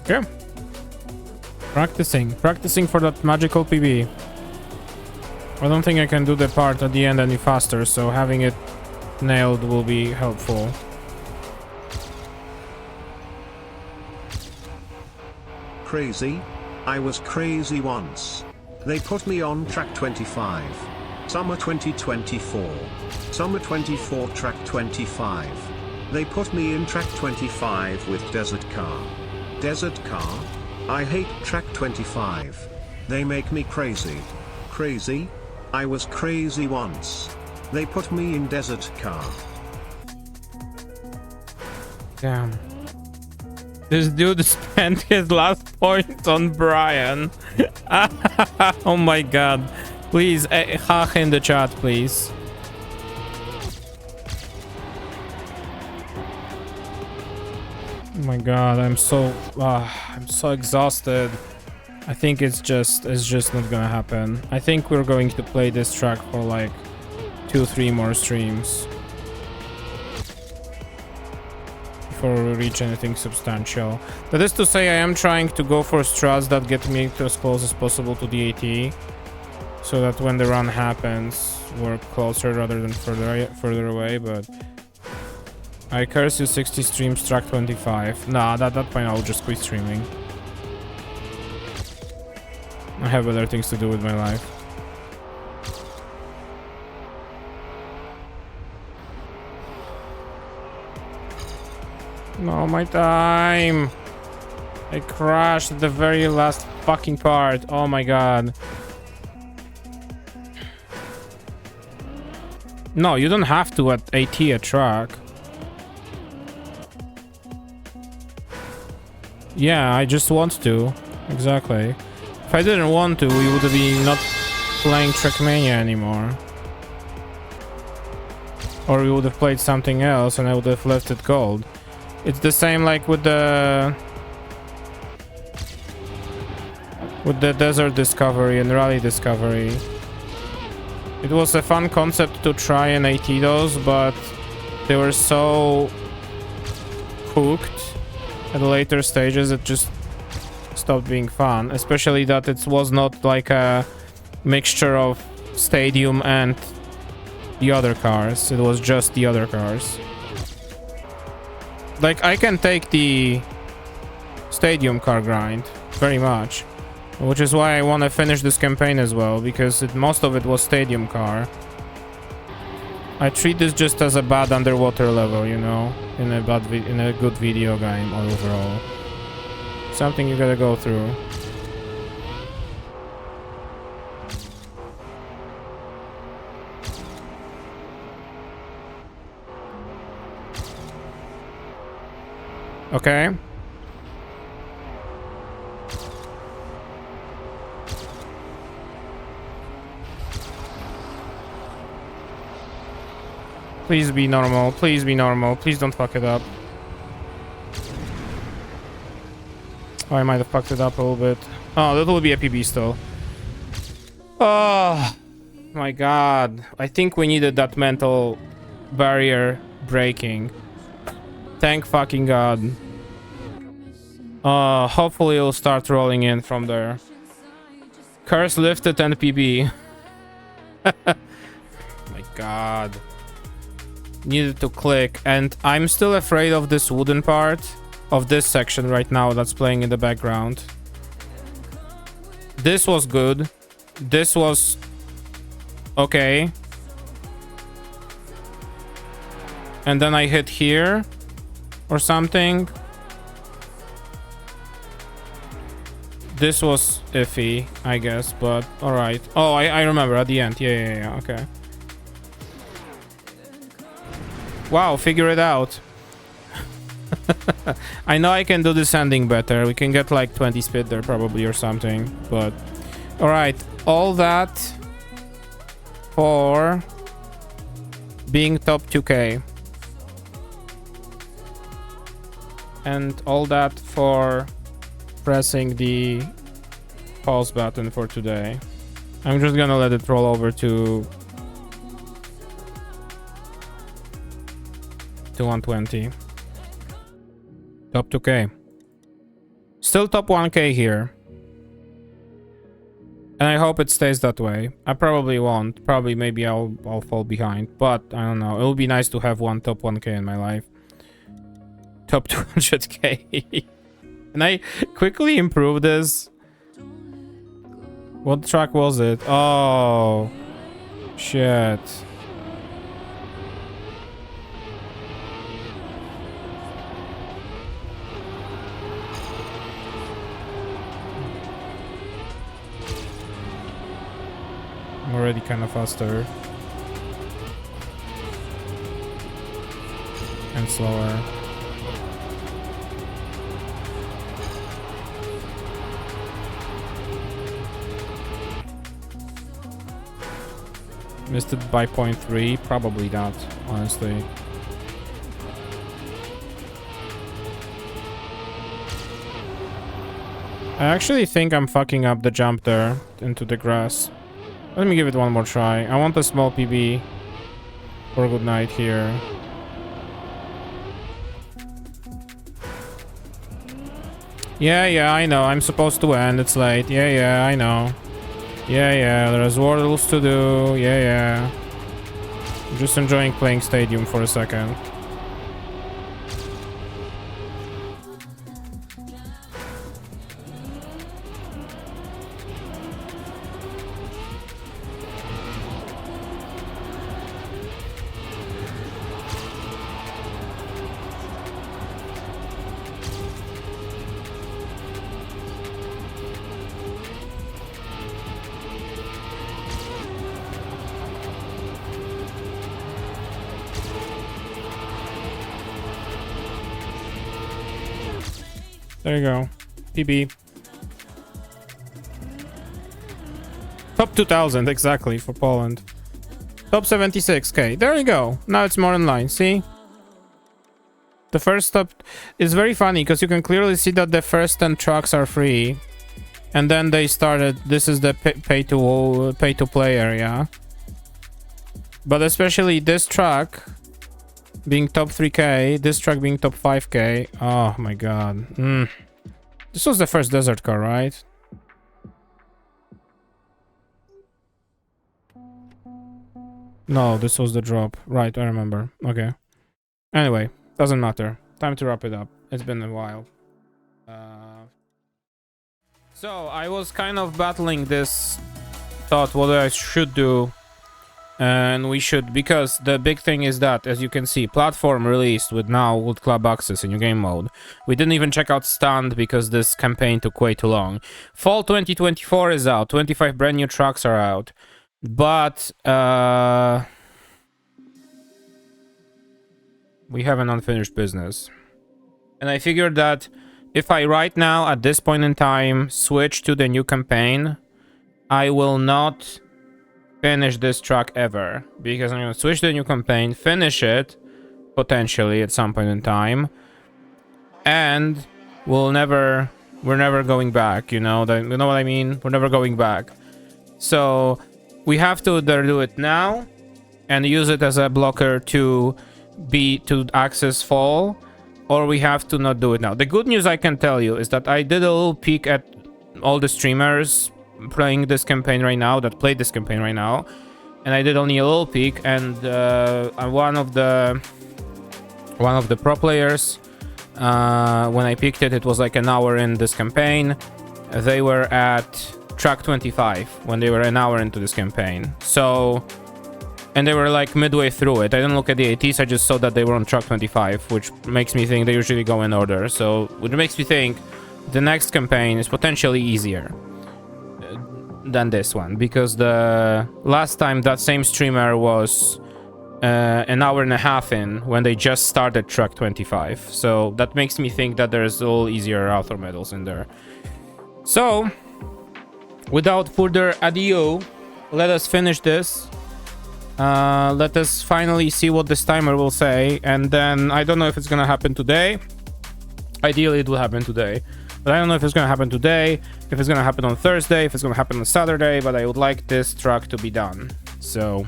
S1: Okay. Practicing for that magical PB. I don't think I can do the part at the end any faster, so having it nailed will be helpful.
S2: Crazy? I was crazy once. They put me on track 25. Summer 2024. Summer 24 track 25. They put me in track 25 with desert car. Desert car? I hate track 25. They make me crazy. Crazy? I was crazy once. They put me in desert car.
S1: Damn. This dude spent his last point on Brian. Oh my god. Please, hack in the chat, please. Oh my god, I'm so exhausted. I think it's just not gonna happen. I think we're going to play this track for like 2-3 more streams before we reach anything substantial. That is to say, I am trying to go for strats that get me to as close as possible to the AT, so that when the run happens, we're closer rather than further away. But I curse you 60 streams, track 25. Nah, at that point I'll just quit streaming. I have other things to do with my life. No, my time! I crashed at the very last fucking part. Oh my god. No, you don't have to at AT a track. Yeah, I just want to. Exactly. If I didn't want to, we would be not playing Trackmania anymore. Or we would have played something else and I would have left it gold. It's the same like with the desert discovery and rally discovery. It was a fun concept to try and AT those, but they were so cooked at the later stages it just stopped being fun, especially that it was not like a mixture of stadium and the other cars. It was just the other cars. Like, I can take the stadium car grind very much, which is why I want to finish this campaign as well, because most of it was stadium car. I treat this just as a bad underwater level, you know, in a good video game overall. Something you gotta go through. Okay. Please be normal. Please be normal. Please don't fuck it up. Oh, I might have fucked it up a little bit. Oh, that will be a PB still. Oh my god. I think we needed that mental barrier breaking. Thank fucking god. Hopefully it'll start rolling in from there. Curse lifted and PB. My god. Needed to click, and I'm still afraid of this wooden part of this section right now that's playing in the background. This was good. This was okay. and then I hit here or something. This was iffy, I guess, but all right. Oh, I remember at the end. Yeah, okay. Wow, figure it out. I know I can do descending better. We can get like 20 speed there probably or something, but all right. All that for being top 2k. And all that for pressing the pause button for today. I'm just gonna let it roll over to 120. Top 2k. Still top 1k here. And I hope it stays that way. I probably won't. Probably maybe I'll fall behind. But I don't know. It would be nice to have one top 1k in my life. Top 200k. Can I quickly improve this? What track was it? Oh. Shit. I'm already kind of faster. And slower. Missed it by 0.3? Probably not, honestly. I actually think I'm fucking up the jump there into the grass. Let me give it one more try. I want a small PB for good night here. Yeah, I know. I'm supposed to end. It's late. Yeah, I know. Yeah, there's worlds to do. Yeah. I'm just enjoying playing Stadium for a second. There you go. PB. Top 2000, exactly, for Poland. Top 76k. There you go. Now it's more in line. See? The first stop is very funny because you can clearly see that the first 10 trucks are free. And then they started... This is the pay to play area. But especially this truck being top 3k, this truck being top 5k. Oh my god. This was the first desert car, right? No, this was the drop. Right, I remember. Okay. Anyway, doesn't matter. Time to wrap it up. It's been a while. So, I was kind of battling this thought what I should do. And we should, because the big thing is that, as you can see, platform released with club access in your game mode. We didn't even check out stand because this campaign took way too long. Fall 2024 is out. 25 brand new trucks are out. But we have an unfinished business. And I figured that if I right now, at this point in time, switch to the new campaign, I will not finish this track ever, because I'm gonna switch to the new campaign, finish it potentially at some point in time, and we're never going back. You know what I mean? We're never going back. So we have to either do it now and use it as a blocker to access fall, or we have to not do it now. The good news I can tell you is that I did a little peek at all the streamers playing this campaign right now, and I did only a little peek, and one of the pro players, when I picked it was like an hour in this campaign. They were at track 25 when they were an hour into this campaign. So and they were like midway through it. I didn't look at the ATs, I just saw that they were on truck 25, which makes me think they usually go in order. So, which makes me think the next campaign is potentially easier than this one, because the last time that same streamer was an hour and a half in when they just started truck 25. So that makes me think that there's all easier author medals in there. So, without further ado, let us finish this. Let us finally see what this timer will say, and then I don't know if it's gonna happen today. Ideally it will happen today, but I don't know if it's gonna happen today, if it's gonna happen on Thursday, if it's gonna happen on Saturday, but I would like this truck to be done. So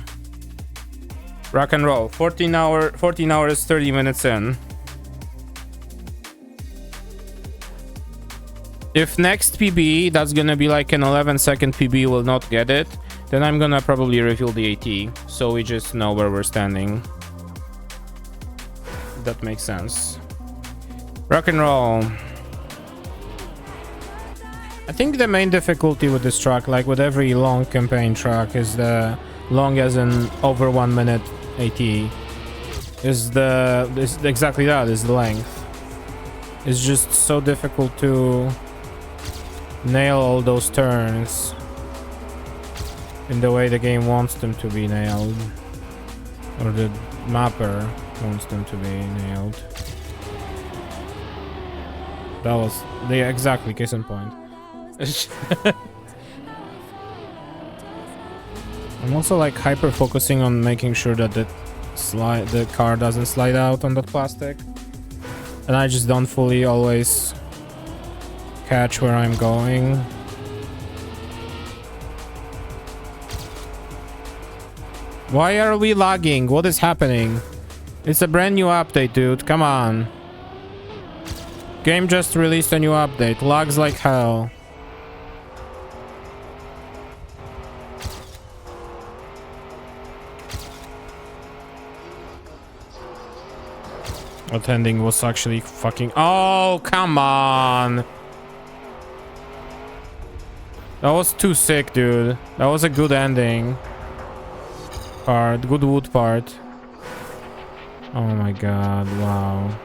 S1: rock and roll. 14 hours 30 minutes in. If next PB, that's gonna be like an 11-second PB, will not get it, then I'm gonna probably reveal the AT, so we just know where we're standing. That makes sense. Rock and roll. I think the main difficulty with this truck, like with every long campaign truck, is the long as in over 1 minute AT. Is exactly that, is the length. It's just so difficult to nail all those turns in the way the game wants them to be nailed, or the mapper wants them to be nailed. That was exactly case in point. I'm also like hyper focusing on making sure that the car doesn't slide out on that plastic, and I just don't fully always catch where I'm going. Why are we lagging? What is happening? It's a brand new update, dude. Come on. Game just released a new update. Lags like hell. Attending was actually fucking... Oh, come on. That was too sick, dude. That was a good ending. Good wood part. Oh my god, wow.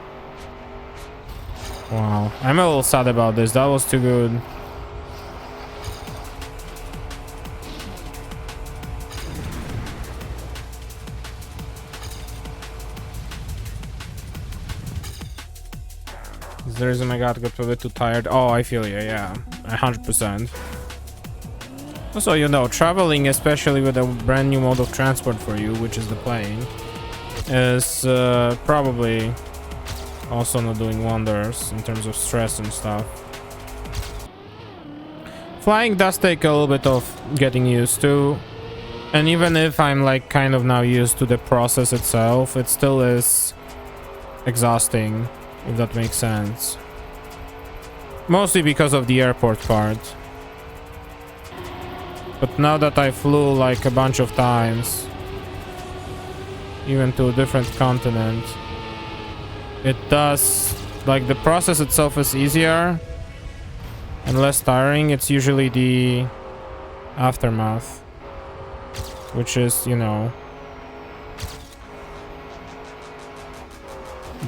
S1: Wow. I'm a little sad about this. That was too good. Is the reason I got a bit too tired? Oh, I feel you, yeah. 100%. Also, you know, traveling, especially with a brand new mode of transport for you, which is the plane, is probably also not doing wonders in terms of stress and stuff. Flying does take a little bit of getting used to, and even if I'm like kind of now used to the process itself, it still is exhausting, if that makes sense. Mostly because of the airport part. But now that I flew like a bunch of times, even to a different continent, it does, like, the process itself is easier and less tiring. It's usually the aftermath, which is, you know,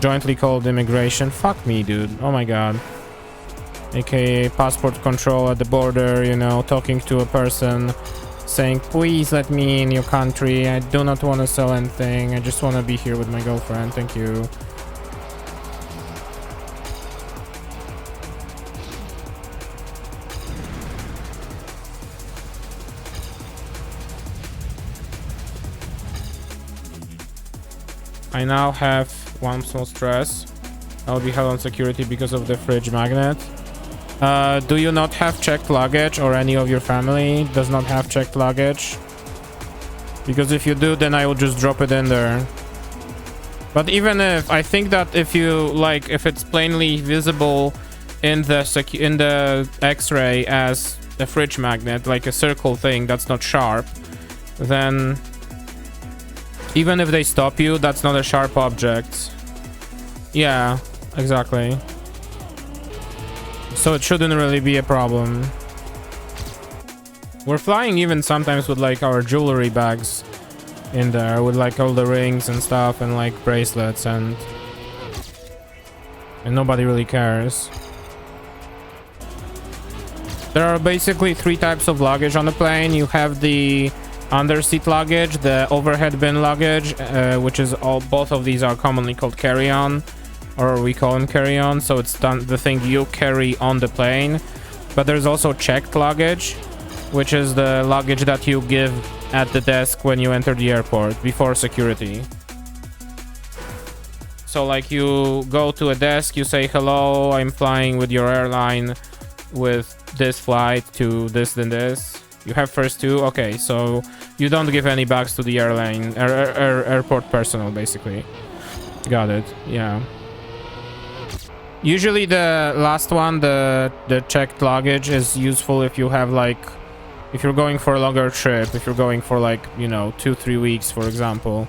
S1: jointly called immigration. Fuck me, dude. Oh my god. AKA passport control at the border, you know, talking to a person saying, please let me in your country. I do not want to sell anything. I just want to be here with my girlfriend. Thank you. I now have one small stress. I'll be held on security because of the fridge magnet. Do you not have checked luggage, or any of your family does not have checked luggage? Because if you do, then I will just drop it in there. But even if, I think that if you, like, if it's plainly visible in the X-ray as a fridge magnet, like a circle thing that's not sharp, then even if they stop you, that's not a sharp object. Yeah, exactly. So it shouldn't really be a problem. We're flying even sometimes with like our jewelry bags in there with like all the rings and stuff and like bracelets and nobody really cares. There are basically 3 types of luggage on the plane. You have the underseat luggage, the overhead bin luggage, which is both of these are commonly called carry-on, or we call them carry-on, so it's the thing you carry on the plane. But there's also checked luggage, which is the luggage that you give at the desk when you enter the airport before security. So like you go to a desk, you say, hello, I'm flying with your airline with this flight to this and this. You have first 2. Okay, so you don't give any bags to the airline airport personnel, basically. Got it. Yeah. Usually the last one, the checked luggage, is useful if you have like, if you're going for a longer trip, if you're going for like, you know, 2-3 weeks, for example.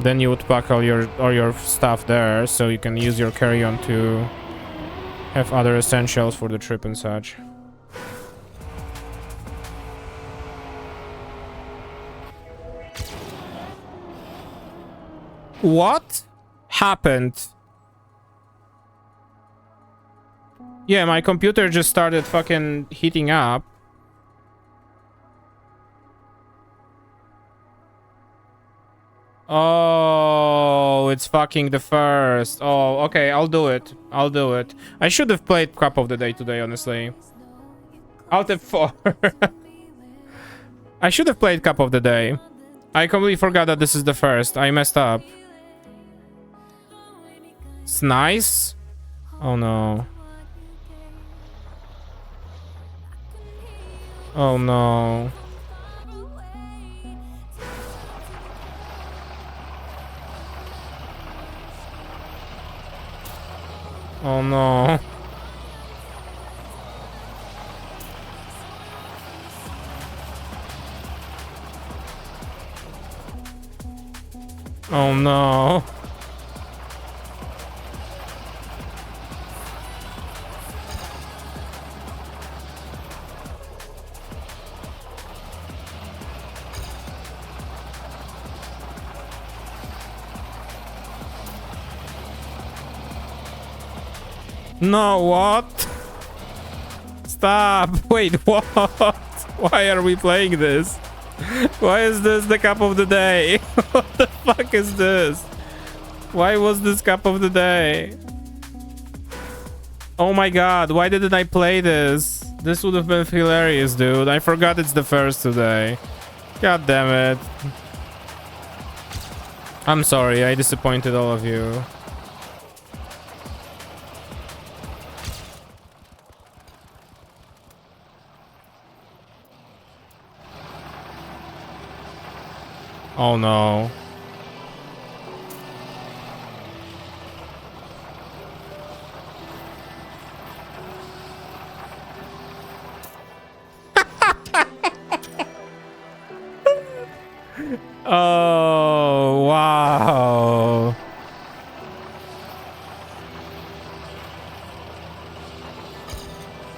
S1: Then you would pack all your stuff there, so you can use your carry-on to have other essentials for the trip and such. What happened? Yeah, my computer just started fucking heating up. Oh, it's fucking the first. Oh, okay, I'll do it. I'll do it. I should have played Cup of the Day today, honestly. Alt F4. I should have played Cup of the Day. I completely forgot that this is the first. I messed up. It's nice. Oh no. Oh no. Oh no. Oh no. No, what? Stop. Wait, what? Why are we playing this? Why is this the cup of the day? What the fuck is this? Why was this cup of the day? Oh my god, why didn't I play this? This would have been hilarious, dude. I forgot it's the first today. God damn it. I'm sorry, I disappointed all of you. Oh no. Oh, wow.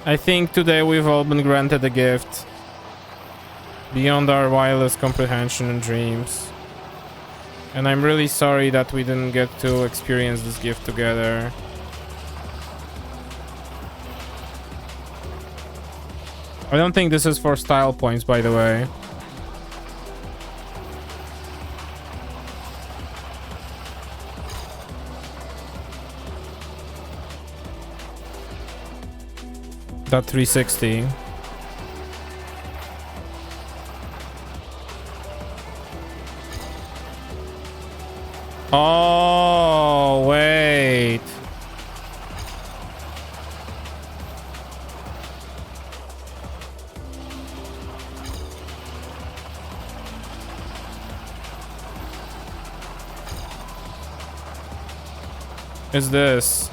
S1: I think today we've all been granted a gift beyond our wildest comprehension and dreams. And I'm really sorry that we didn't get to experience this gift together. I don't think this is for style points, by the way. That 360. Oh, wait. Is this?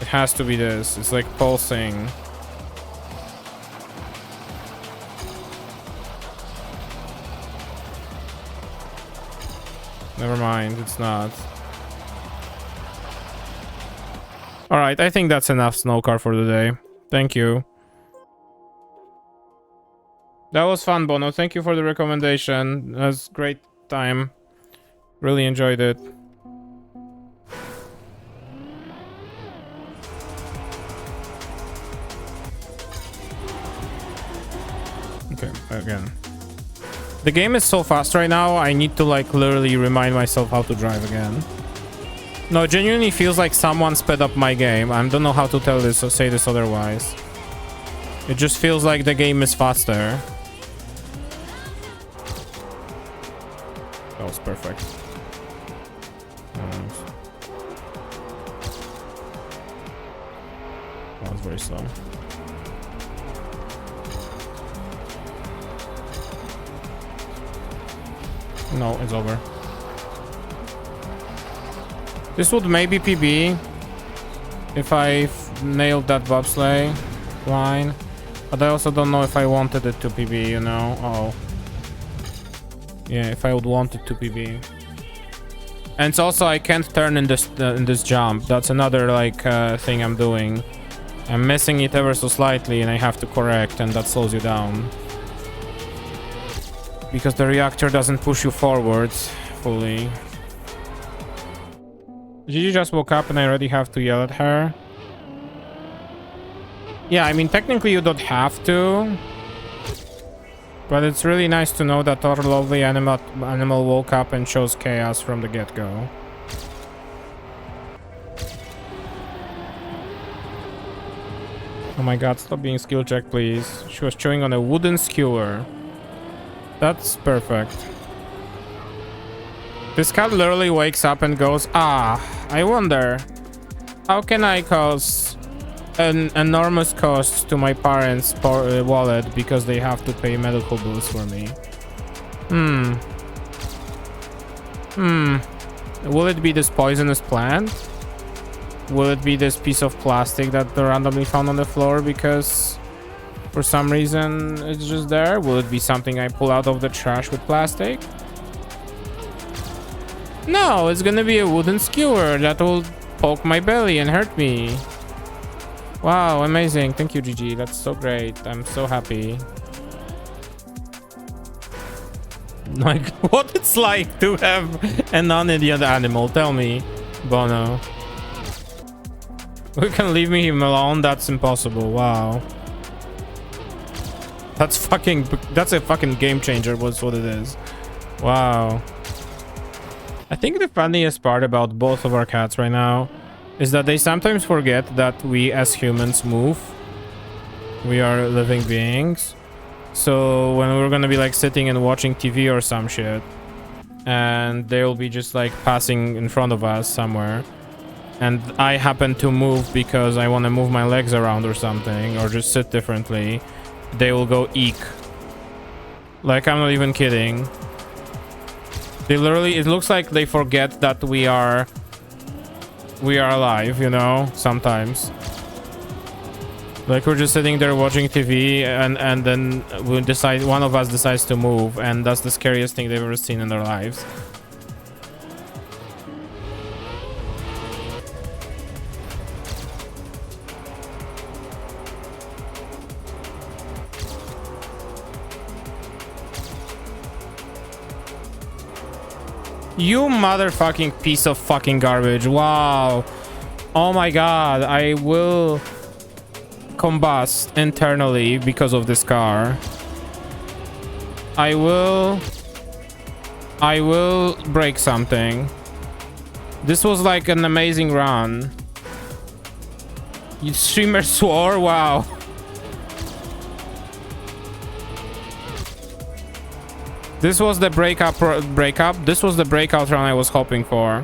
S1: It has to be this. It's like pulsing. Never mind, it's not. Alright, I think that's enough snow car for the day. Thank you. That was fun, Bono. Thank you for the recommendation. That was great time. Really enjoyed it. Okay, again. The game is so fast right now, I need to like literally remind myself how to drive again. No, it genuinely feels like someone sped up my game. I don't know how to tell this or say this otherwise. It just feels like the game is faster. That was perfect. Nice. That was very slow. No, it's over. This would maybe PB if I nailed that bobsleigh line, but I also don't know if I wanted it to PB, you know. Oh, yeah, if I would want it to PB. And it's also I can't turn in this jump. That's another like thing I'm doing. I'm missing it ever so slightly, and I have to correct, and that slows you down. Because the reactor doesn't push you forwards fully. Gigi just woke up and I already have to yell at her. Yeah, I mean, technically you don't have to. But it's really nice to know that our lovely animal woke up and chose chaos from the get-go. Oh my god, stop being skill check, please. She was chewing on a wooden skewer. That's perfect. This cat literally wakes up and goes, ah, I wonder, how can I cause an enormous cost to my parents' wallet because they have to pay medical bills for me? Will it be this poisonous plant? Will it be this piece of plastic that they randomly found on the floor because for some reason it's just there? Will it be something I pull out of the trash with plastic? No, it's gonna be a wooden skewer that will poke my belly and hurt me. Wow, amazing. Thank you, Gigi. That's so great. I'm so happy. Like, what it's like to have a non-idiot animal. Tell me, Bono. We can leave me alone? That's impossible. Wow. That's a fucking game changer was what it is. Wow. I think the funniest part about both of our cats right now is that they sometimes forget that we as humans move. We are living beings. So when we're gonna be like sitting and watching TV or some shit, and they'll be just like passing in front of us somewhere, and I happen to move because I want to move my legs around or something, or just sit differently, they will go eek. Like, I'm not even kidding. They literally, it looks like they forget that we are alive, you know, sometimes. Like, we're just sitting there watching TV and then we decide, one of us decides to move, and that's the scariest thing they've ever seen in their lives. You motherfucking piece of fucking garbage. Wow. Oh my god. I will combust internally because of this car. I will break something. This was like an amazing run. You streamer swore? Wow. This was the breakup. This was the breakout run I was hoping for.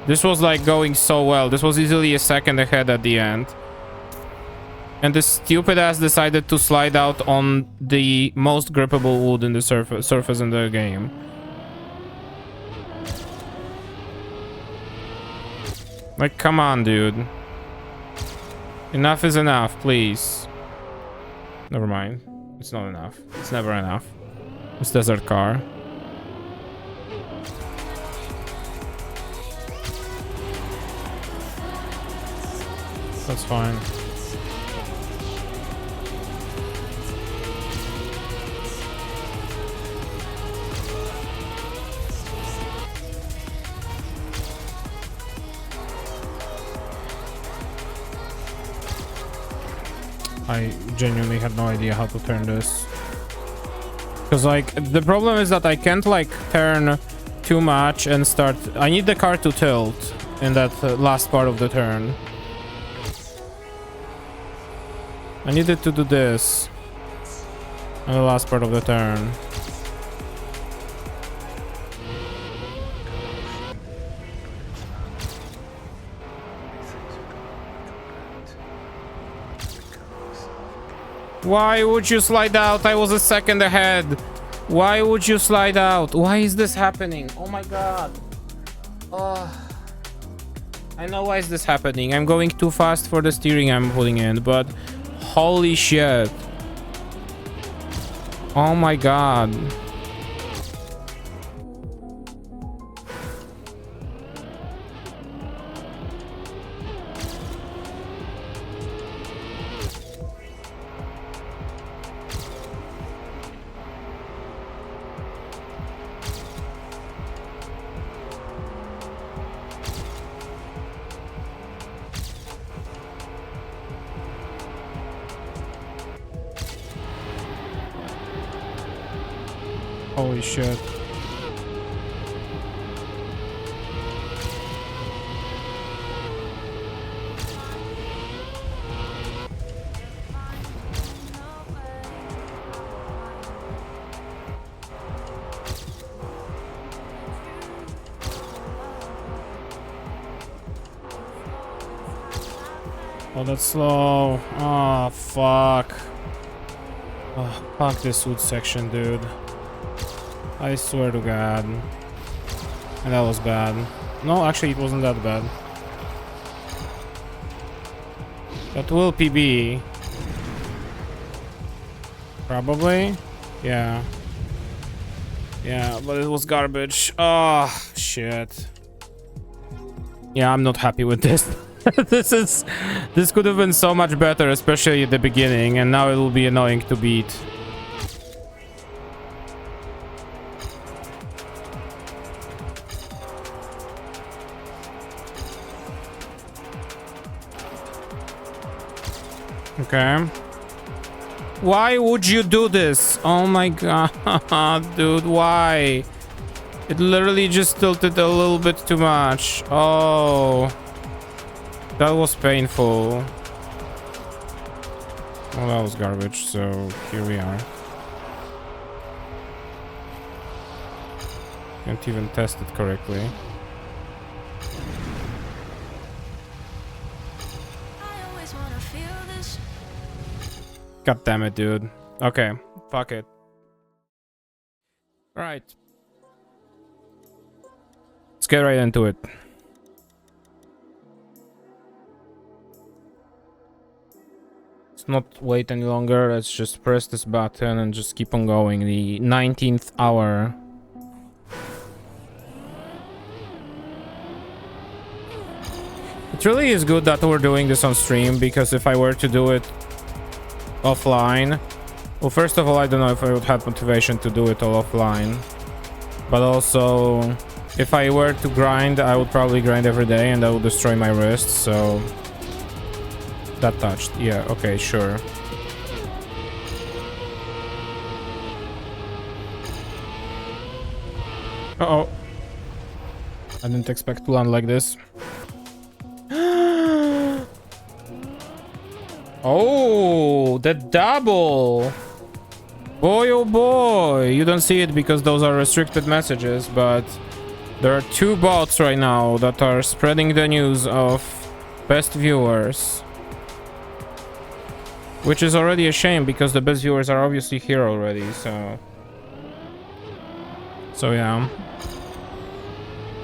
S1: This was like going so well. This was easily a second ahead at the end. And this stupid ass decided to slide out on the most grippable wood in the surface in the game. Like, come on, dude. Enough is enough, please. Never mind. It's not enough. It's never enough. It's desert car. That's fine. I genuinely had no idea how to turn this. Because like the problem is that I can't like turn too much and start. I need the car to tilt in that last part of the turn. I needed to do this in the last part of the turn. Why would you slide out? I was a second ahead. Why would you slide out? Why is this happening? Oh my god. Oh. I know why is this happening. I'm going too fast for the steering I'm putting in, but holy shit. Oh my god. Holy shit. Oh, that's slow. Oh, fuck. Oh, fuck this wood section, dude. I swear to god. And that was bad. No, actually it wasn't that bad. That will PB. Probably. Yeah. Yeah, but it was garbage. Oh, shit. Yeah, I'm not happy with this. This could have been so much better, especially at the beginning, and now it will be annoying to beat. Okay. Why would you do this? Oh my god, dude, why? It literally just tilted a little bit too much. Oh. That was painful. Well, that was garbage, so here we are. Can't even test it correctly. God damn it, dude. Okay, fuck it. Right. Let's get right into it. Let's not wait any longer. Let's just press this button and just keep on going. The 19th hour. It really is good that we're doing this on stream, because if I were to do it offline, well, first of all, I don't know if I would have motivation to do it all offline, but also if I were to grind, I would probably grind every day and that would destroy my wrist. So that touched. Yeah, okay, sure. Uh-oh, I didn't expect to land like this. Oh, the double. Boy, oh boy. You don't see it because those are restricted messages, but there are two bots right now that are spreading the news of best viewers. Which is already a shame, because the best viewers are obviously here already, so... So yeah.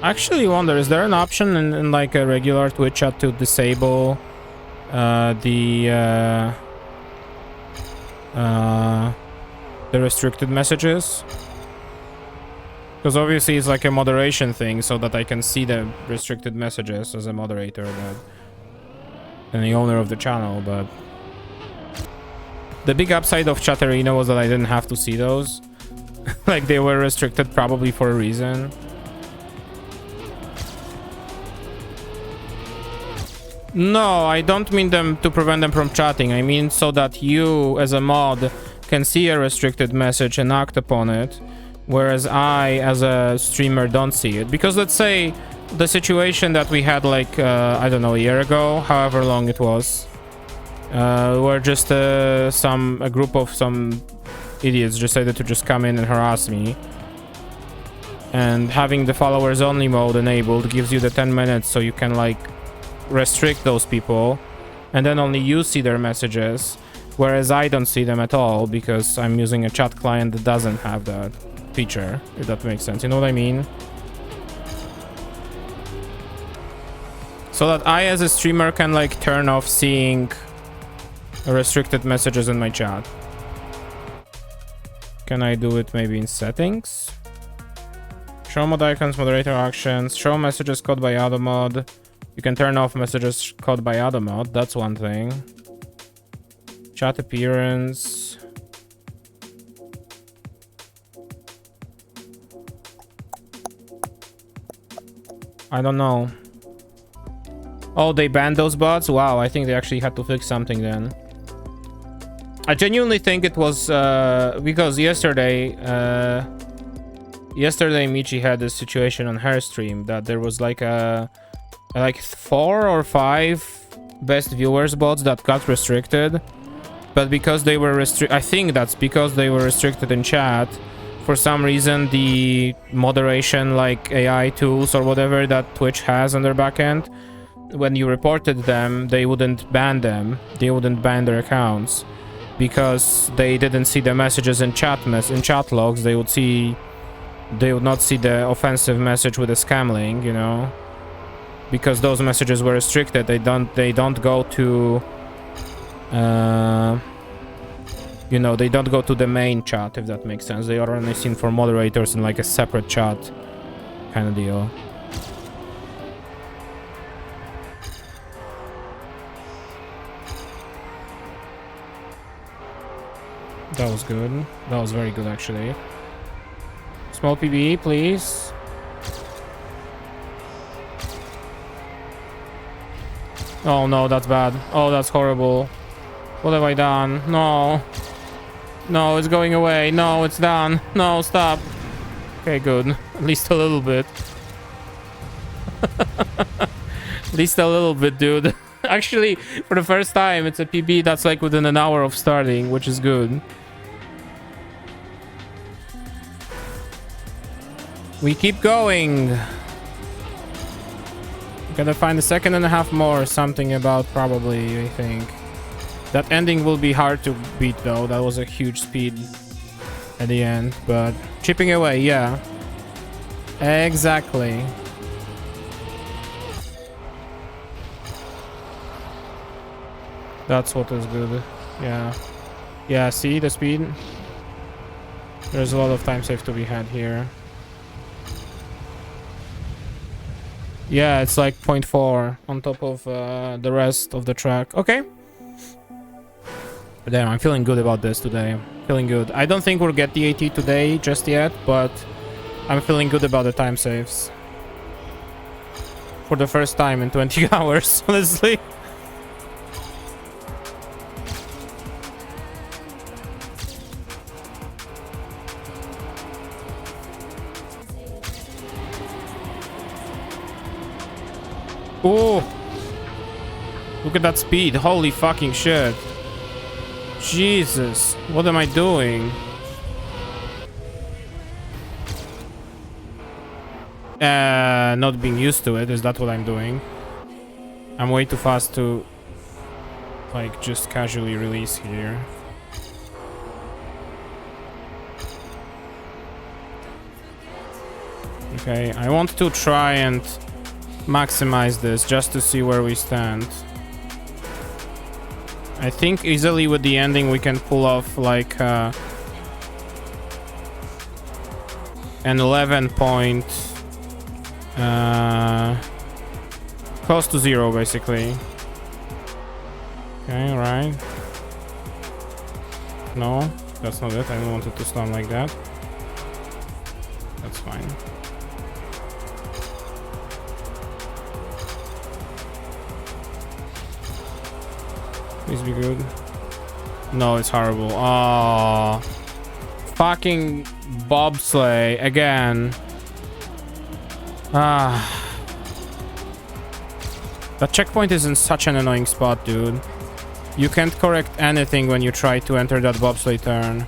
S1: I actually wonder, is there an option in like a regular Twitch chat to disable the restricted messages? Because obviously it's like a moderation thing, so that I can see the restricted messages as a moderator and the owner of the channel. But the big upside of Chat Arena was that I didn't have to see those. Like, they were restricted probably for a reason. No, I don't mean them to prevent them from chatting. I mean so that you, as a mod, can see a restricted message and act upon it, whereas I, as a streamer, don't see it. Because let's say the situation that we had, like, I don't know, a year ago, however long it was, where just a group of some idiots decided to just come in and harass me. And having the followers only mode enabled gives you the 10 minutes so you can, like, restrict those people, and then only you see their messages, whereas I don't see them at all because I'm using a chat client that doesn't have that feature, if that makes sense. You know what I mean? So that I, as a streamer, can, like, turn off seeing restricted messages in my chat. Can I do it maybe in settings? Show mod icons, moderator actions, show messages caught by auto mod. You can turn off messages caught by auto mod. That's one thing. Chat appearance. I don't know. Oh, they banned those bots? Wow, I think they actually had to fix something then. I genuinely think it was because yesterday Michi had this situation on her stream that there was like like 4 or 5 best viewers bots that got restricted, but because they were I think that's because they were restricted in chat. For some reason, the moderation, like AI tools or whatever that Twitch has on their backend, when you reported them, they wouldn't ban them. They wouldn't ban their accounts because they didn't see the messages in chat logs. They would not see the offensive message with a scam link, you know, because those messages were restricted. They don't go to you know, they don't go to the main chat, if that makes sense. They are only seen for moderators in like a separate chat kind of deal. That was good. That was very good, actually. Small PB, please. Oh no, that's bad. Oh, that's horrible. What have I done? No. No, it's going away. No, it's done. No, stop. Okay, good. At least a little bit. At least a little bit, dude. Actually, for the first time, it's a PB that's like within an hour of starting, which is good. We keep going. Gotta find a second and a half more. Something about probably, I think. That ending will be hard to beat though. That was a huge speed at the end. But chipping away, yeah. Exactly. That's what is good. Yeah. Yeah, see the speed? There's a lot of time save to be had here. Yeah, it's like 0.4 on top of the rest of the track. Okay. But damn, I'm feeling good about this today. Feeling good. I don't think we'll get the AT today just yet, but I'm feeling good about the time saves. For the first time in 20 hours, honestly. Oh! Look at that speed. Holy fucking shit. Jesus, what am I doing? Not being used to it. Is that what I'm doing? I'm way too fast to like just casually release here. Okay, I want to try and maximize this just to see where we stand. I think easily with the ending we can pull off like an 11 point close to 0 basically. Okay, right. No, that's not it. I don't want it to stand like that. That's fine. Please be good. No, it's horrible. Oh, fucking bobsleigh again. Ah. That checkpoint is in such an annoying spot, dude. You can't correct anything when you try to enter that bobsleigh turn.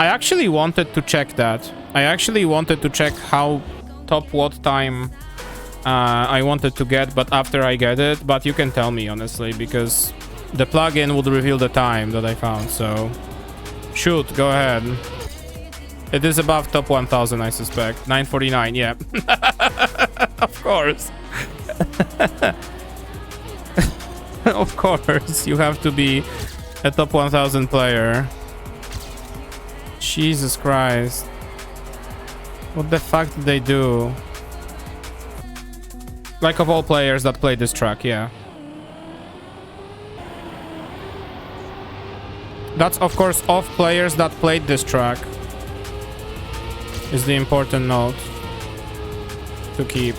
S1: I actually wanted to check that. I actually wanted to check how top watt time I wanted to get, but after I get it, but you can tell me honestly, because the plugin would reveal the time that I found, so shoot, go ahead. It is above top 1000, I suspect. 949, yeah. Of course. Of course, you have to be a top 1000 player. Jesus Christ. What the fuck did they do? Like, of all players that played this track, yeah. That's, of course, of players that played this track. Is the important note to keep.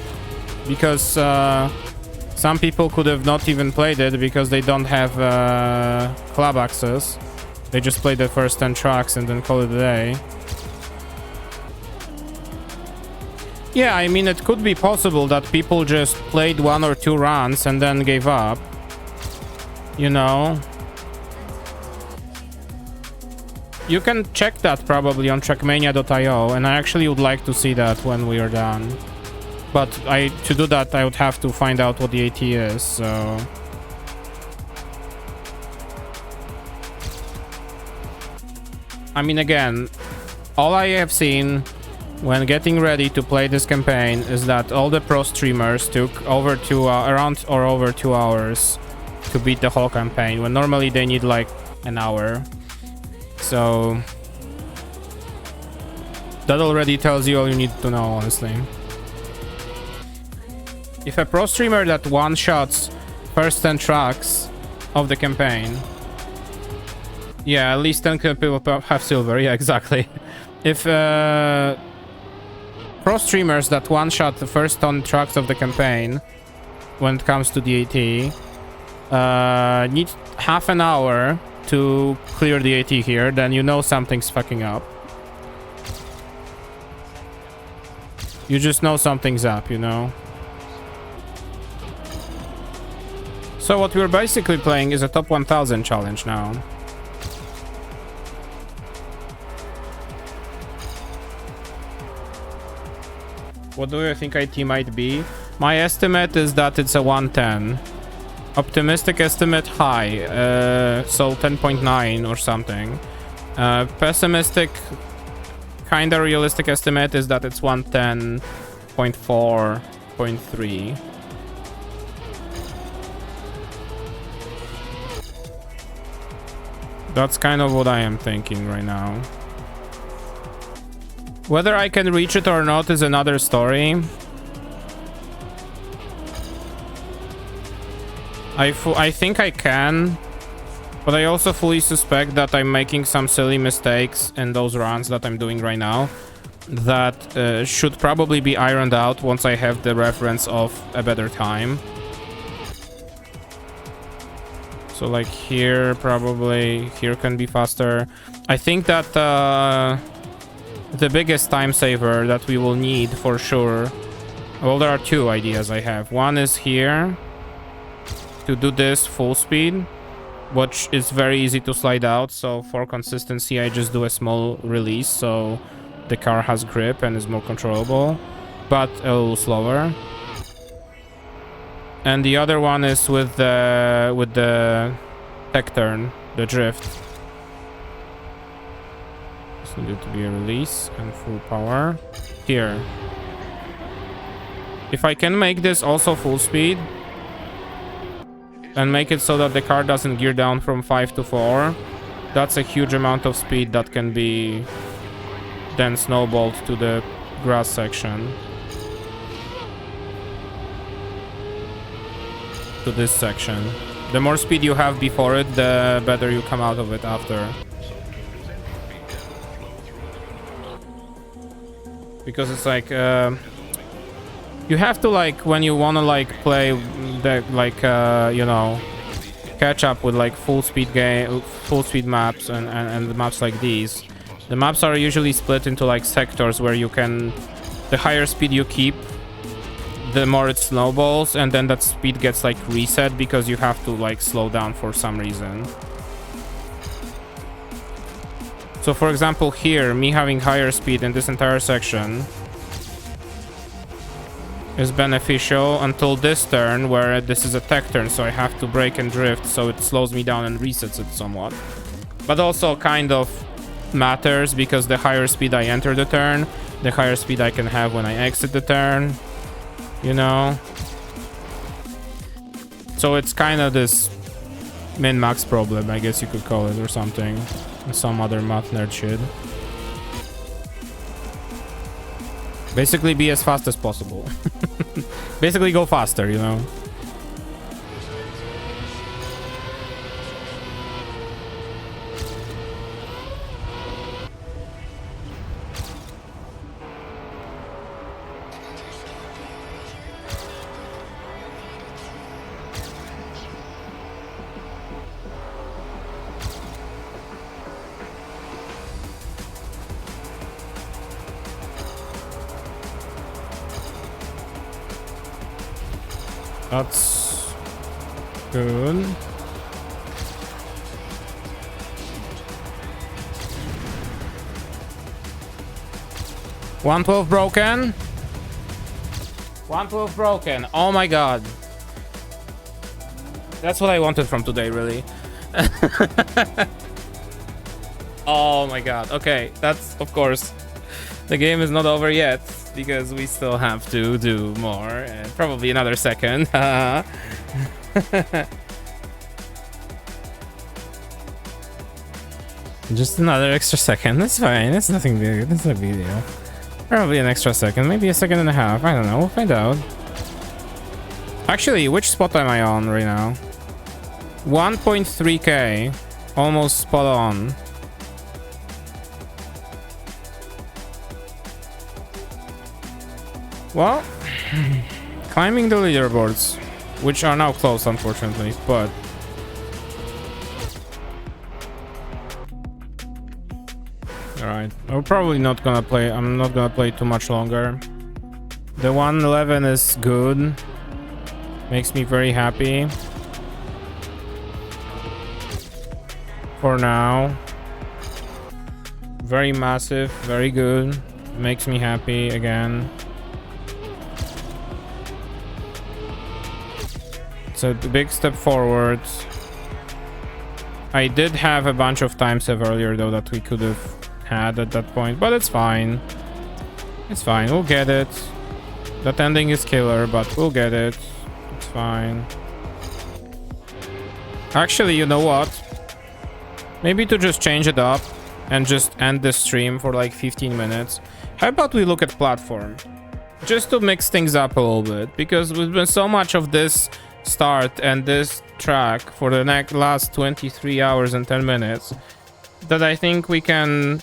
S1: Because some people could have not even played it because they don't have club access. They just played the first 10 tracks and then call it a day. Yeah, I mean, it could be possible that people just played 1 or 2 runs and then gave up. You know? You can check that probably on Trackmania.io, and I actually would like to see that when we are done. But to do that, I would have to find out what the AT is, so... I mean, again, all I have seen when getting ready to play this campaign is that all the pro streamers took over around or over 2 hours to beat the whole campaign, when normally they need like an hour. So that already tells you all you need to know, honestly. If a pro streamer that one-shots first 10 tracks of the campaign, yeah, at least 10 people have silver, yeah, exactly. If pro streamers that one-shot the first 10 tracks of the campaign, when it comes to the AT, need half an hour to clear the AT here, then you know something's fucking up. You just know something's up, you know? So what we're basically playing is a top 1000 challenge now. What do you think IT might be? My estimate is that it's a 110. Optimistic estimate high, so 10.9 or something. Pessimistic, kinda realistic estimate is that it's 110.4, 0.3. That's kind of what I am thinking right now. Whether I can reach it or not is another story. I think I can, but I also fully suspect that I'm making some silly mistakes in those runs that I'm doing right now that should probably be ironed out once I have the reference of a better time. So like here, probably here can be faster. I think that the biggest time saver that we will need for sure, well, there are 2 ideas I have. One is here to do this full speed, which is very easy to slide out, so for consistency I just do a small release so the car has grip and is more controllable, but a little slower. And the other one is with the tech turn, the drift. This needed to be a release and full power. Here. If I can make this also full speed and make it so that the car doesn't gear down from 5 to 4, that's a huge amount of speed that can be then snowballed to the grass section. To this section. The more speed you have before it, the better you come out of it after. Because it's like You have to, like, when you want to, like, play the, like, you know, catch up with, like, full speed maps and the maps like these. The maps are usually split into, like, sectors where you can, the higher speed you keep, the more it snowballs, and then that speed gets, like, reset because you have to, like, slow down for some reason. So, for example, here, me having higher speed in this entire section is beneficial until this turn, where this is a tech turn, so I have to brake and drift, so it slows me down and resets it somewhat. But also kind of matters, because the higher speed I enter the turn, the higher speed I can have when I exit the turn, you know? So it's kind of this min-max problem, I guess you could call it, or something. Some other math nerd shit. Basically be as fast as possible. Basically go faster, you know. That's good. $112 broken. 112 broken. Oh my god. That's what I wanted from today, really. Oh my god. Okay, that's, of course, the game is not over yet, because we still have to do more, and probably another second. Just another extra second. That's fine. That's nothing big. That's no big deal. Probably an extra second, maybe a second and a half. I don't know. We'll find out. Actually, which spot am I on right now? 1.3k, almost spot on. Well, climbing the leaderboards, which are now closed, unfortunately, but all right, we're probably not gonna play. I'm not gonna play too much longer. The 111 is good, makes me very happy for now. Very massive, very good, makes me happy again. It's a big step forward. I did have a bunch of time save earlier though that we could have had at that point, but it's fine. It's fine, we'll get it. That ending is killer, but we'll get it. It's fine. Actually, you know what? Maybe to just change it up and just end the stream for like 15 minutes. How about we look at platform? Just to mix things up a little bit, because there's been so much of this start and this track for the last 23 hours and 10 minutes that I think we can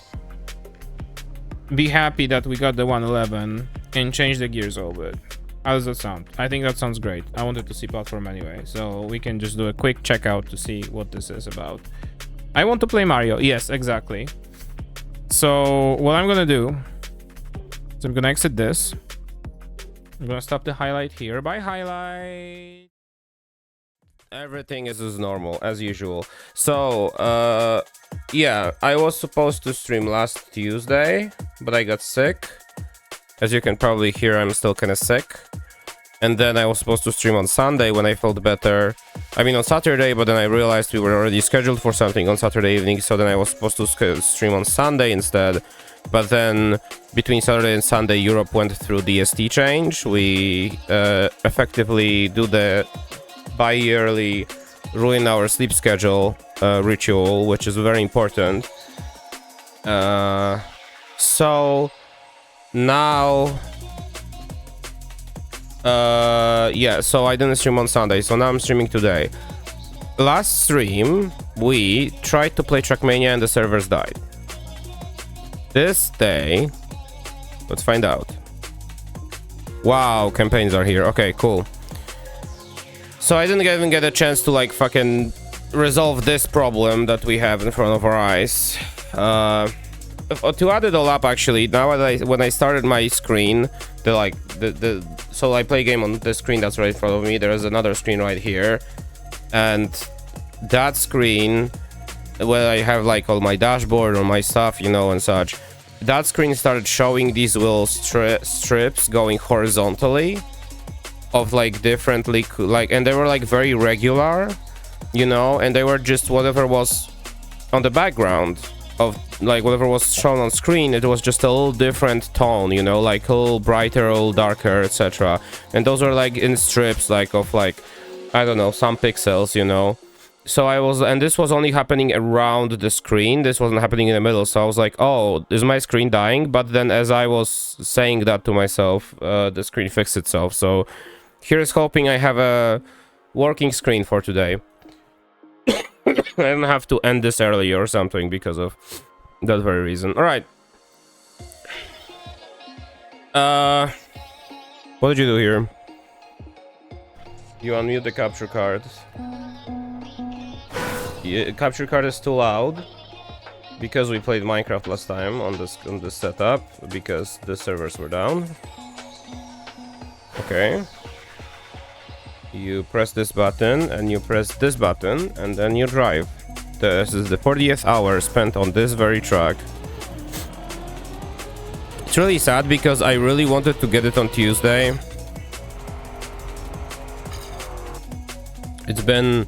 S1: be happy that we got the 111 and change the gears a little bit. How does that sound? I think that sounds great. I wanted to see platform anyway, so we can just do a quick checkout to see what this is about. I want to play Mario. Yes, exactly. So what I'm gonna do is I'm gonna exit this. I'm gonna stop the highlight here. Bye, highlight.
S5: Everything is as normal, as usual. So, yeah, I was supposed to stream last Tuesday, but I got sick. As you can probably hear, I'm still kind of sick. And then I was supposed to stream on Sunday when I felt better. I mean, on Saturday, but then I realized we were already scheduled for something on Saturday evening, so then I was supposed to stream on Sunday instead. But then, between Saturday and Sunday, Europe went through DST change. We effectively do the bi-yearly ruin our sleep schedule ritual, which is very important. So now yeah, so I didn't stream on Sunday, so now I'm streaming today. Last stream we tried to play Trackmania and the servers died. This day, let's find out. Wow, campaigns are here. Okay, cool. So I didn't even get a chance to like fucking resolve this problem that we have in front of our eyes. To add it all up, actually, now when I started my screen, so I play a game on the screen that's right in front of me. There is another screen right here, and that screen, where I have like all my dashboard or my stuff, you know, and such, that screen started showing these little strips going horizontally of like differently, like, and they were like very regular, you know, and they were just whatever was on the background of like whatever was shown on screen. It was just a little different tone, you know, like a little brighter, a little darker, etc. And those are like in strips, like of like, I don't know, some pixels, you know. So and this was only happening around the screen. This wasn't happening in the middle. So I was like, oh, is my screen dying? But then as I was saying that to myself, the screen fixed itself. So here's hoping I have a working screen for today. I don't have to end this early or something because of that very reason. All right. What did you do here? You unmute the capture card. Yeah, capture card is too loud because we played Minecraft last time on this setup because the servers were down. Okay. You press this button and you press this button and then you drive. This is the 40th hour spent on this very track. It's really sad because I really wanted to get it on Tuesday. It's been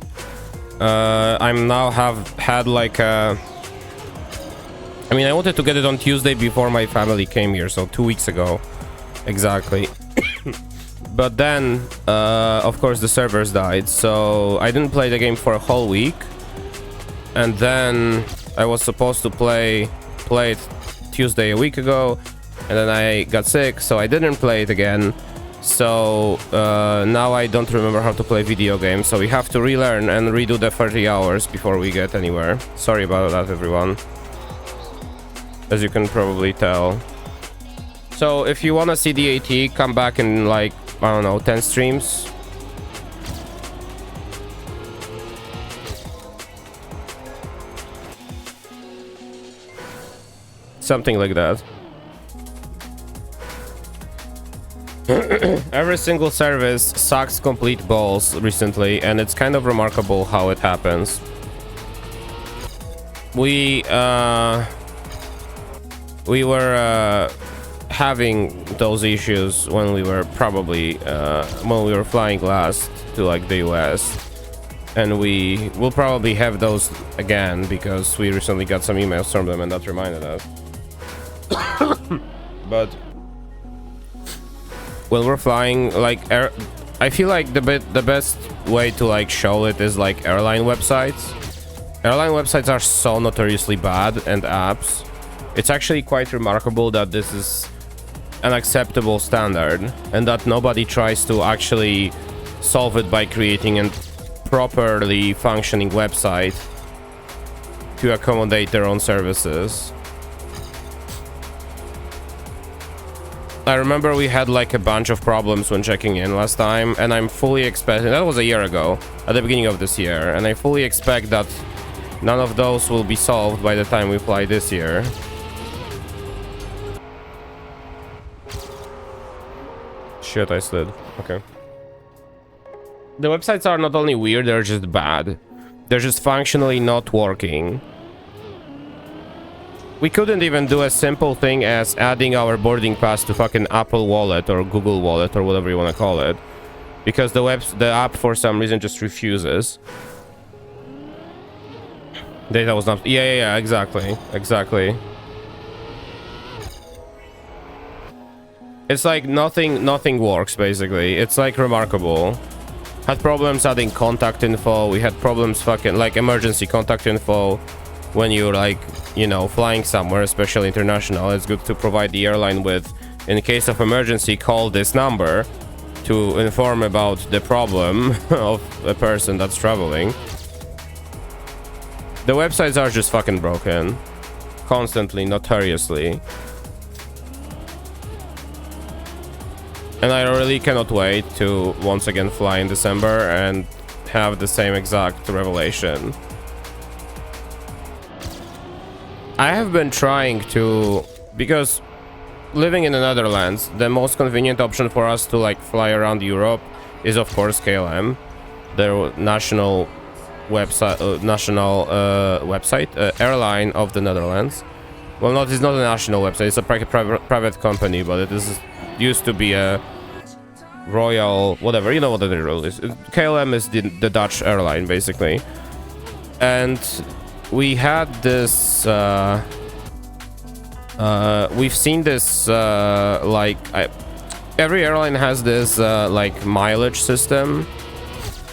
S5: I'm now have had like a, I mean, I wanted to get it on Tuesday before my family came here, so 2 weeks ago exactly. But then of course the servers died, so I didn't play the game for a whole week. And then I was supposed to play it Tuesday a week ago, and then I got sick, so I didn't play it again. So now I don't remember how to play video games, so we have to relearn and redo the 30 hours before we get anywhere. Sorry about that, everyone, as you can probably tell. So if you want to see the AT, come back in like, I don't know, 10 streams. Something like that. Every single service sucks complete balls recently, and it's kind of remarkable how it happens. We were having those issues when we were probably when we were flying last to like the US, and we will probably have those again because we recently got some emails from them and that reminded us. But when we're flying, like, I feel like the best way to like show it is like airline websites. Airline websites are so notoriously bad, and apps. It's actually quite remarkable that this is an acceptable standard and that nobody tries to actually solve it by creating a properly functioning website to accommodate their own services. I remember we had like a bunch of problems when checking in last time, and I'm fully expecting, that was a year ago, at the beginning of this year, and I fully expect that none of those will be solved by the time we fly this year. Shit, I slid. Okay. The websites are not only weird, they're just bad. They're just functionally not working. We couldn't even do a simple thing as adding our boarding pass to fucking Apple Wallet or Google Wallet or whatever you want to call it, because the app for some reason just refuses. Data was not. Yeah, exactly. It's like nothing works basically. It's like remarkable. Had problems adding contact info. We had problems fucking like emergency contact info. When you're like, you know, flying somewhere, especially international, it's good to provide the airline with, in case of emergency, call this number to inform about the problem of a person that's traveling. The websites are just fucking broken. Constantly, notoriously. And I really cannot wait to once again fly in December and have the same exact revelation. I have been trying to, because living in the Netherlands, the most convenient option for us to like fly around Europe is of course KLM, their national website, airline of the Netherlands. Well, it's not a national website, it's a private company, but it is used to be a royal whatever, you know what the rule is. KLM is the Dutch airline basically. And we had this we've seen this every airline has this like mileage system.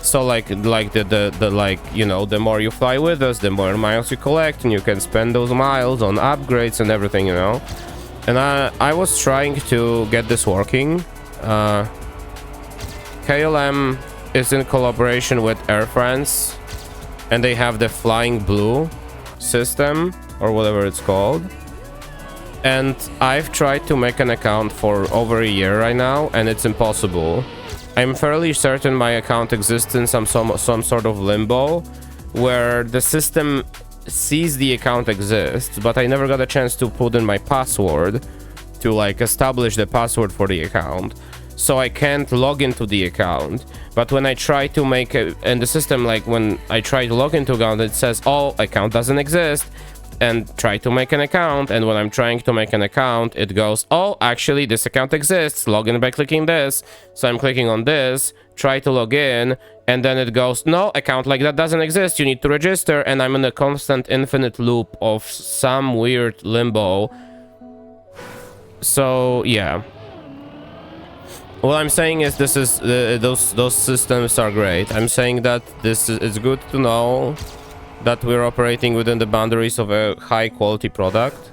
S5: So like the like, you know, the more you fly with us, the more miles you collect, and you can spend those miles on upgrades and everything, you know. And I was trying to get this working. KLM is in collaboration with Air France, and they have the Flying Blue system or whatever it's called. And I've tried to make an account for over a year right now, and it's impossible. I'm fairly certain my account exists in some sort of limbo where the system sees the account exists, but I never got a chance to put in my password to like establish the password for the account. So I can't log into the account. But when I try to make it in the system, like when I try to log into account, it says, oh, account doesn't exist, and try to make an account. And when I'm trying to make an account, it goes, oh, actually this account exists, log in by clicking this. So I'm clicking on this, try to log in, and then it goes, no, account like that doesn't exist, you need to register. And I'm in a constant infinite loop of some weird limbo. So yeah, what I'm saying is this is those systems are great. I'm saying that it's good to know that we're operating within the boundaries of a high quality product.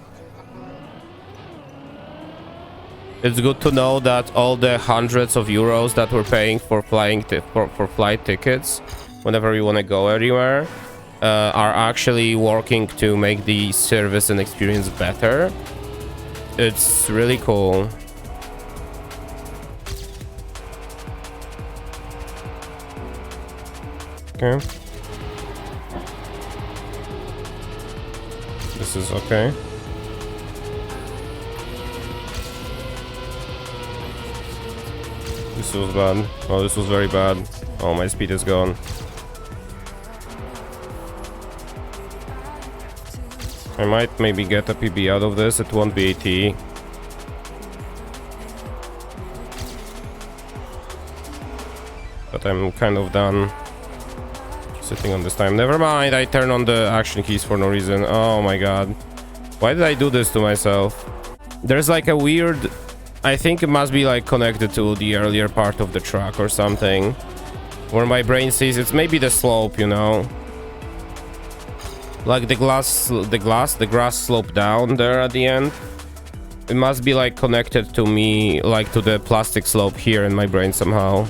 S5: It's good to know that all the hundreds of euros that we're paying for for flight tickets whenever we want to go anywhere are actually working to make the service and experience better. It's really cool. Okay. This is okay. This was bad. Oh, this was very bad. Oh, my speed is gone. I might maybe get a PB out of this. It won't be AT. But I'm kind of done sitting on this time. Never mind, I turn on the action keys for no reason. Oh my god. Why did I do this to myself? There's like a weird... I think it must be like connected to the earlier part of the track or something, where my brain sees it's maybe the slope, you know? Like the grass slope down there at the end. It must be like connected to me, like to the plastic slope here in my brain somehow.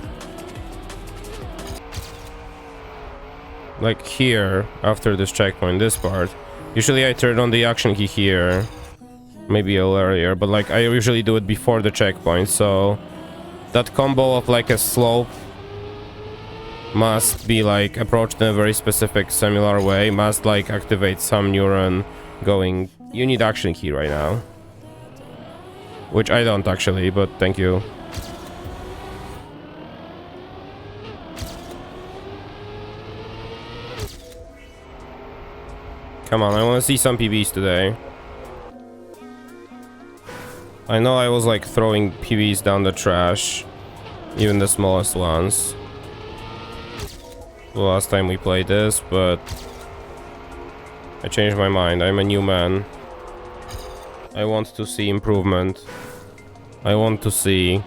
S5: Like here, after this checkpoint, this part. Usually I turn on the action key here. Maybe a little earlier, but like I usually do it before the checkpoint, so... That combo of like a slope must be like approached in a very specific similar way, must like activate some neuron going, you need action key right now. Which I don't actually, but thank you. Come on, I want to see some PBs today. I know I was like throwing PBs down the trash, even the smallest ones, the last time we played this, but I changed my mind. I'm a new man. I want to see improvement. I want to see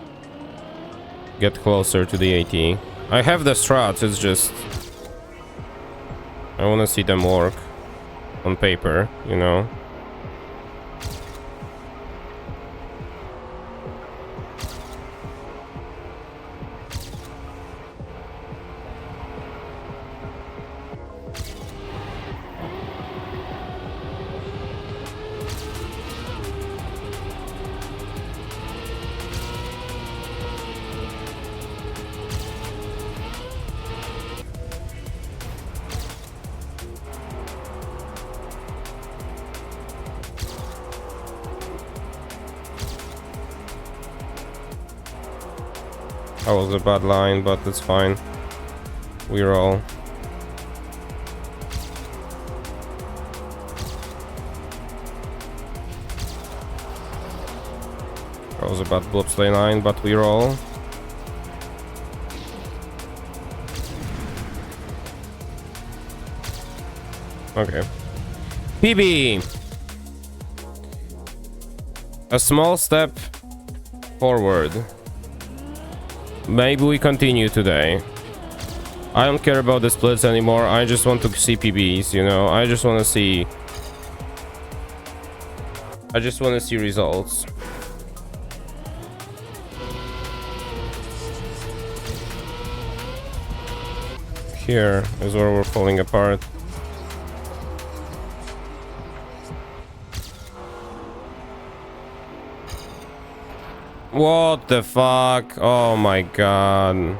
S5: get closer to the 80. I have the strats, it's just I want to see them work on paper, you know. That was a bad line, but it's fine. We roll. That was a bad bobsleigh line, but we roll. Okay. PB! A small step forward. Maybe we continue today. I don't care about the splits anymore. I just want to see PBs, you know? I just want to see results. Here is where we're falling apart. What the fuck? Oh my god.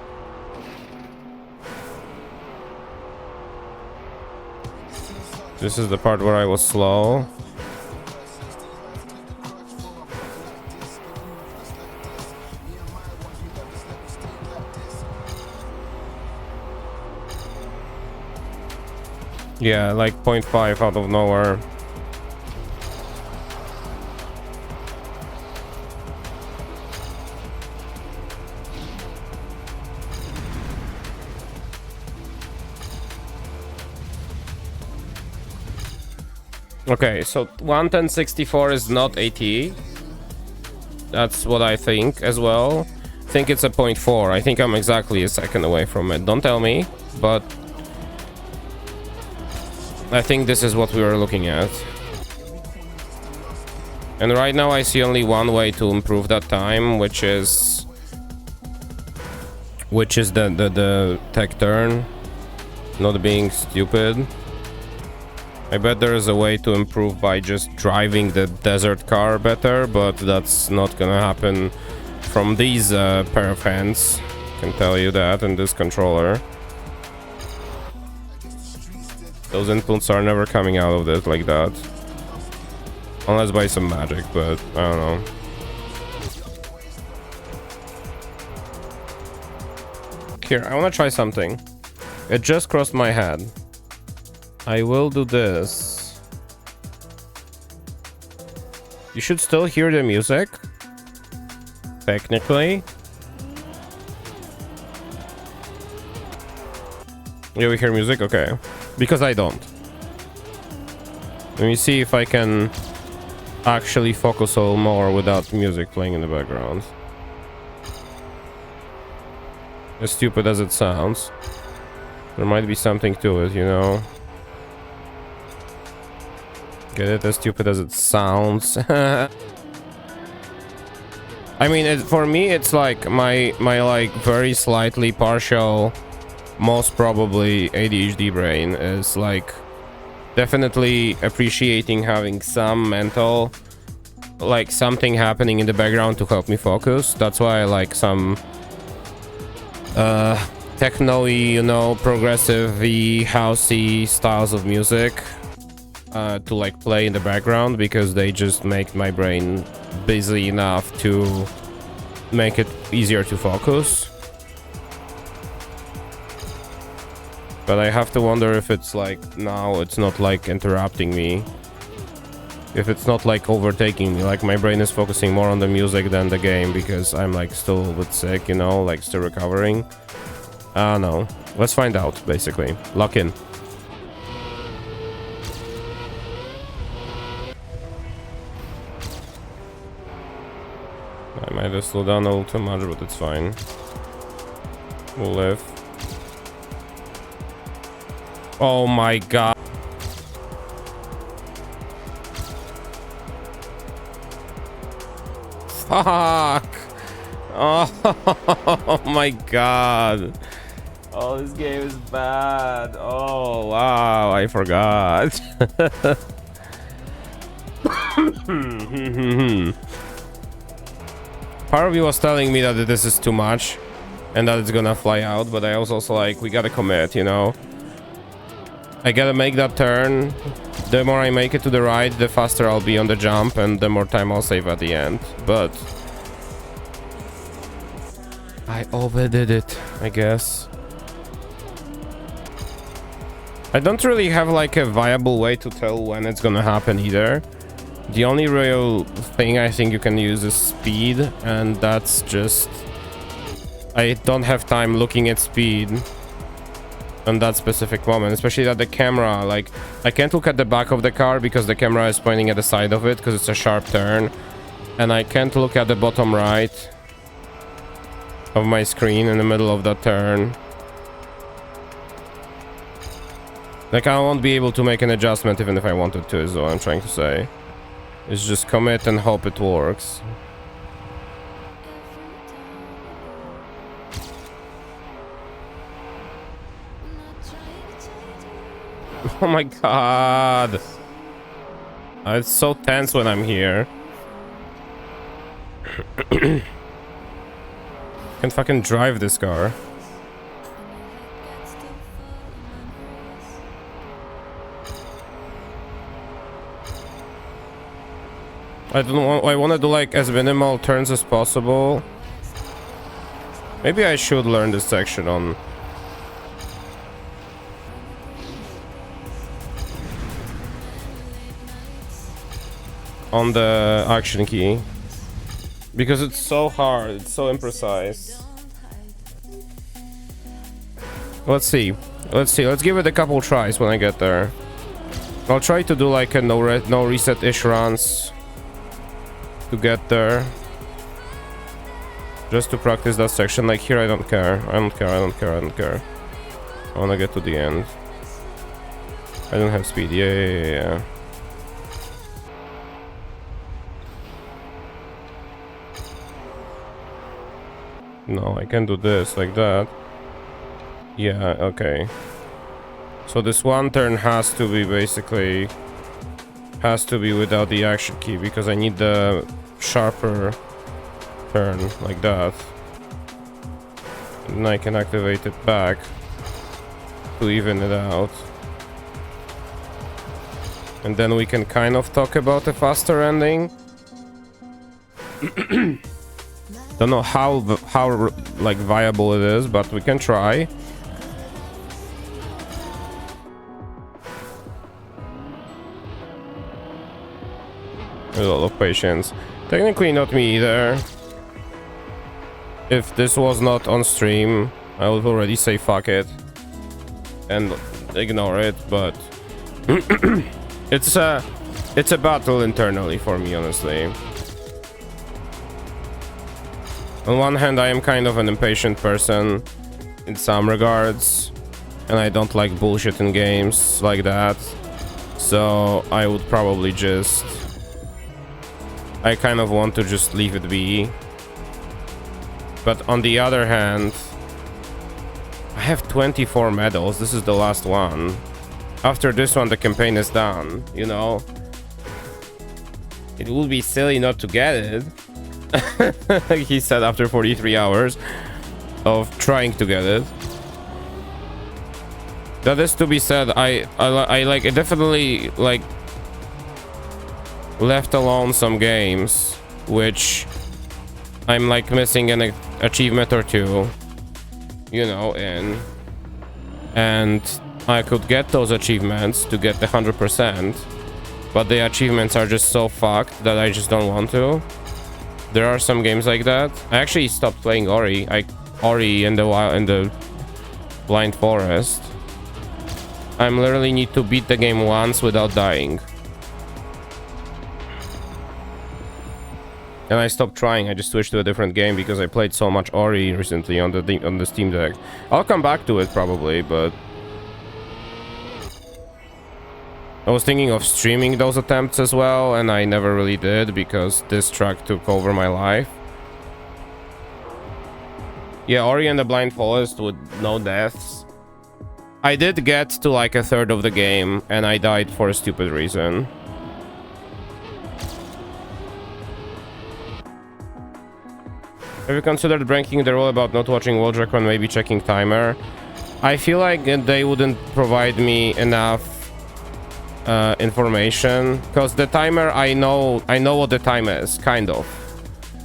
S5: This is the part where I was slow. Yeah, like 0.5 out of nowhere. Okay, so 11064 is not AT. That's what I think as well. I think it's a 0.4. I think I'm exactly a second away from it. Don't tell me, but I think this is what we were looking at. And right now I see only one way to improve that time, which is the tech turn, not being stupid. I bet there is a way to improve by just driving the desert car better, but that's not gonna happen from these pair of hands. I can tell you that, and this controller. Those inputs are never coming out of it like that. Unless by some magic, but I don't know. Here, I wanna try something. It just crossed my head. I will do this. You should still hear the music. Technically. Yeah, we hear music? Okay. Because I don't. Let me see if I can actually focus a little more without music playing in the background. As stupid as it sounds, there might be something to it, you know? Get it? As stupid as it sounds. I mean, for me, it's like my like very slightly partial, most probably ADHD brain is like definitely appreciating having some mental, like something happening in the background to help me focus. That's why I like some techno-y, you know, progressive-y, housey styles of music to like play in the background, because they just make my brain busy enough to make it easier to focus. But I have to wonder if it's like now it's not like interrupting me, if it's not like overtaking me, like my brain is focusing more on the music than the game, because I'm like still a bit sick, you know, like still recovering. I don't know. Let's find out, basically. Lock in. I might have slowed down a little too much, but it's fine. We'll live. Oh my god. Fuck. Oh my god. Oh, this game is bad. Oh wow, I forgot. Part of me was telling me that this is too much and that it's gonna fly out, but I was also like, we gotta commit, you know? I gotta make that turn. The more I make it to the right, the faster I'll be on the jump, and the more time I'll save at the end. But I overdid it, I guess. I don't really have like a viable way to tell when it's gonna happen either. The only real thing I think you can use is speed, and that's just... I don't have time looking at speed on that specific moment, especially that the camera, like, I can't look at the back of the car because the camera is pointing at the side of it because it's a sharp turn, and I can't look at the bottom right of my screen in the middle of that turn. Like, I won't be able to make an adjustment even if I wanted to, is what I'm trying to say. It's just commit and hope it works. Oh my god. It's so tense when I'm here. Can fucking drive this car. I want to do like as minimal turns as possible. Maybe I should learn this section on the action key, because it's so hard, it's so imprecise. Let's see, let's give it a couple tries when I get there. I'll try to do like a no reset-ish runs to get there, just to practice that section. Like here, I don't care. I want to get to the end. I don't have speed. Yeah. No, I can do this like that. Yeah, okay. So this one turn has to be basically... has to be without the action key, because I need the sharper turn like that. And I can activate it back to even it out. And then we can kind of talk about a faster ending. Don't know how like viable it is, but we can try. A lot of patience. Technically not me either. If this was not on stream, I would already say fuck it and ignore it, but it's a battle internally for me, honestly. On one hand, I am kind of an impatient person in some regards, and I don't like bullshit in games like that, so I would probably just... I kind of want to just leave it be. But on the other hand, I have 24 medals. This is the last one. After this one, the campaign is done, you know? It would be silly not to get it. He said after 43 hours of trying to get it. That is to be said. I like it, definitely like left alone some games which I'm like missing an achievement or two, you know, in, and I could get those achievements to get the 100%, but the achievements are just so fucked that I just don't want to. There are some games like that. I actually stopped playing Ori. Ori in the Blind Forest. I literally need to beat the game once without dying. And I stopped trying. I just switched to a different game because I played so much Ori recently on the Steam Deck. I'll come back to it probably, but I was thinking of streaming those attempts as well, and I never really did because this track took over my life. Yeah, Ori and the Blind Forest with no deaths. I did get to like a third of the game, and I died for a stupid reason. Have you considered breaking the rule about not watching Wodrak when maybe checking timer? I feel like they wouldn't provide me enough information, because the timer, I know what the time is, kind of.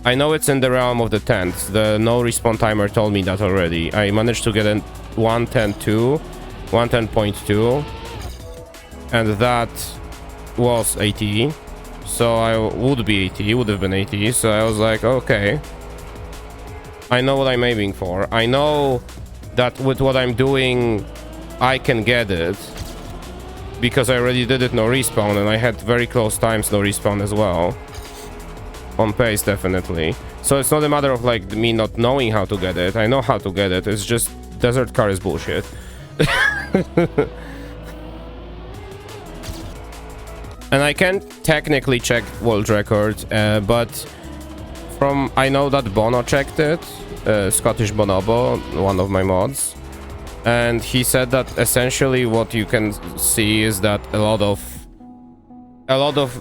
S5: I know it's in the realm of the 10th. The no respawn timer told me that already. I managed to get in 110.2, 110.2, and that was 80. So I would be 80, would have been 80. So I was like, okay, I know what I'm aiming for. I know that with what I'm doing, I can get it, because I already did it no respawn, and I had very close times no respawn as well. On pace, definitely. So it's not a matter of like me not knowing how to get it. I know how to get it. It's just desert car is bullshit. And I can technically check world record, but from I know that Bono checked it, Scottish Bonobo, one of my mods, and he said that essentially what you can see is that a lot of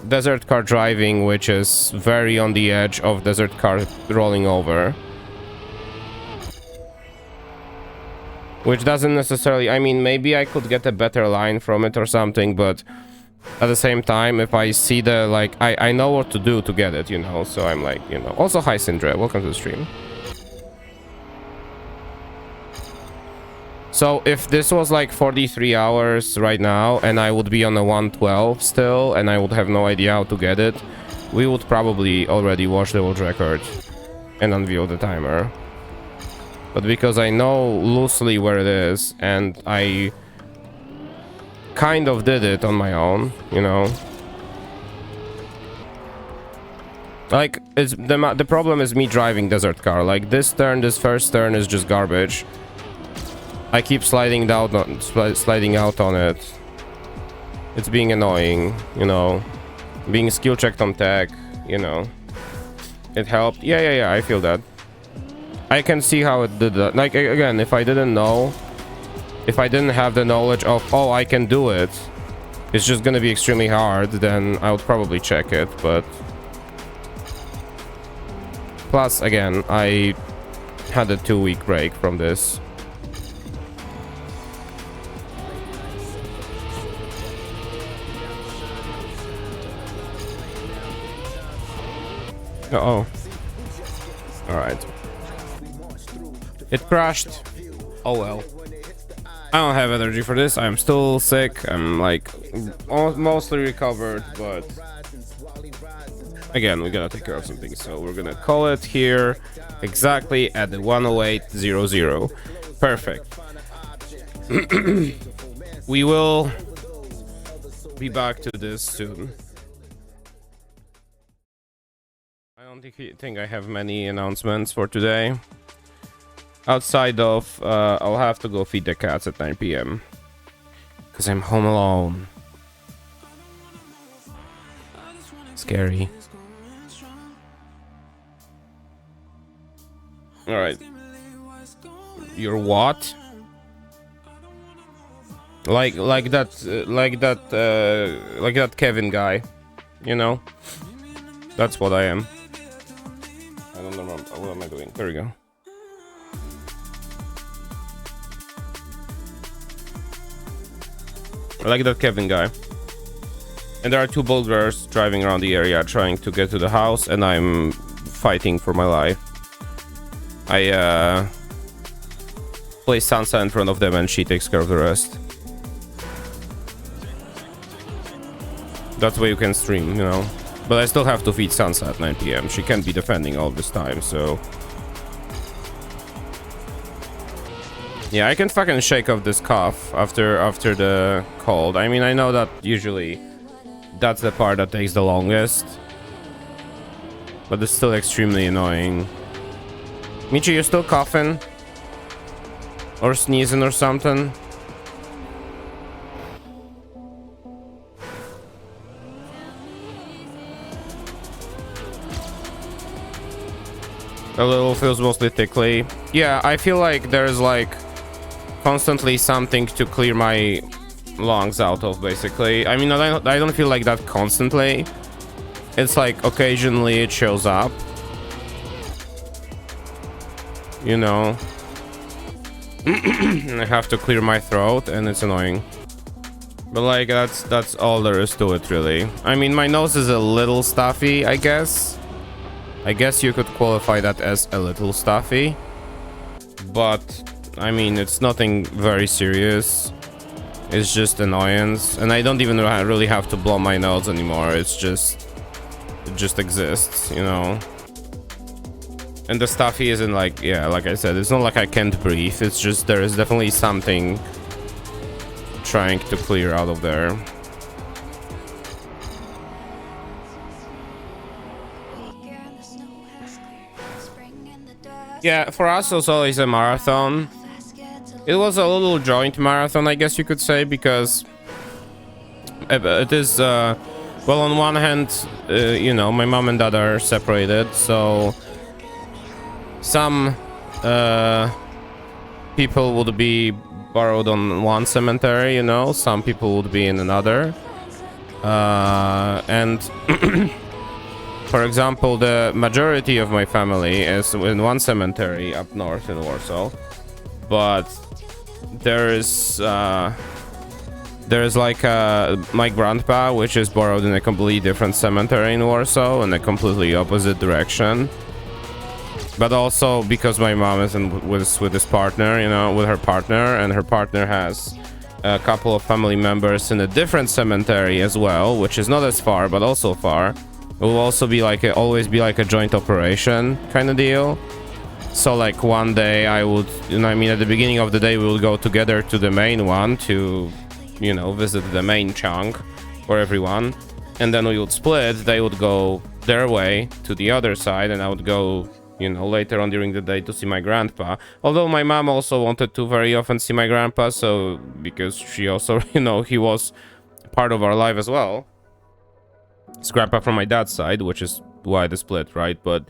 S5: desert car driving, which is very on the edge of desert car rolling over, which doesn't necessarily, I mean, maybe I could get a better line from it or something, but at the same time, if I see the, like, I know what to do to get it, you know, so I'm like, you know. Also, hi Sindre, welcome to the stream. So if this was like 43 hours right now and I would be on a 112 still and I would have no idea how to get it, we would probably already watch the world record and unveil the timer. But because I know loosely where it is and I kind of did it on my own, you know. Like, it's the problem is me driving desert car. Like this first turn is just garbage. I keep sliding out on it. It's being annoying, you know. Being skill checked on tech, you know. It helped. Yeah, I feel that. I can see how it did that. Like, again, if I didn't know, if I didn't have the knowledge of, oh, I can do it, it's just gonna be extremely hard, then I would probably check it, but... Plus, again, I had a 2-week break from this. Uh-oh. Alright. It crashed. Oh well. I don't have energy for this. I'm still sick. I'm like mostly recovered, but again, we gotta take care of some things. So we're gonna call it here exactly at the 108.00. Perfect. We will be back to this soon. I don't think I have many announcements for today. Outside of, I'll have to go feed the cats at 9 PM. Because I'm home alone. Scary. Alright. You're what? Like that Kevin guy. You know? That's what I am. I don't remember. What am I doing? There we go. I like that Kevin guy. And there are 2 Bulgars driving around the area trying to get to the house, and I'm fighting for my life. I place Sansa in front of them and she takes care of the rest. That's why you can stream, you know. But I still have to feed Sansa at 9 PM. She can't be defending all this time, so... Yeah, I can fucking shake off this cough after the cold. I mean, I know that usually that's the part that takes the longest. But it's still extremely annoying. Michi, you still coughing? Or sneezing or something? A little, feels mostly tickly. Yeah, I feel like there's like constantly something to clear my lungs out of, basically. I mean, I don't feel like that constantly. It's like occasionally it shows up. You know. I have to clear my throat and it's annoying. But like that's all there is to it, really. I mean, my nose is a little stuffy, I guess. I guess you could qualify that as a little stuffy, but I mean, it's nothing very serious. It's just annoyance, and I don't even really have to blow my nose anymore. It just exists, you know. And the stuffy isn't like, yeah, like I said, it's not like I can't breathe. It's just there is definitely something trying to clear out of there. Yeah, for us it was always a marathon. It was a little joint marathon, I guess you could say, because it is, well, on one hand, you know, my mom and dad are separated, so some people would be buried on one cemetery, you know, some people would be in another. And for example, the majority of my family is in one cemetery up north in Warsaw, but there is like my grandpa, which is buried in a completely different cemetery in Warsaw in a completely opposite direction. But also because my mom is with his partner, you know, with her partner, and her partner has a couple of family members in a different cemetery as well, which is not as far, but also far. It will also be like always be like a joint operation kind of deal. So like one day I would, you know, I mean, at the beginning of the day we will go together to the main one to, you know, visit the main chunk for everyone, and then we would split. They would go their way to the other side, and I would go, you know, later on during the day to see my grandpa. Although my mom also wanted to very often see my grandpa, so because she also, you know, he was part of our life as well. It's grandpa from my dad's side, which is why the split, right? But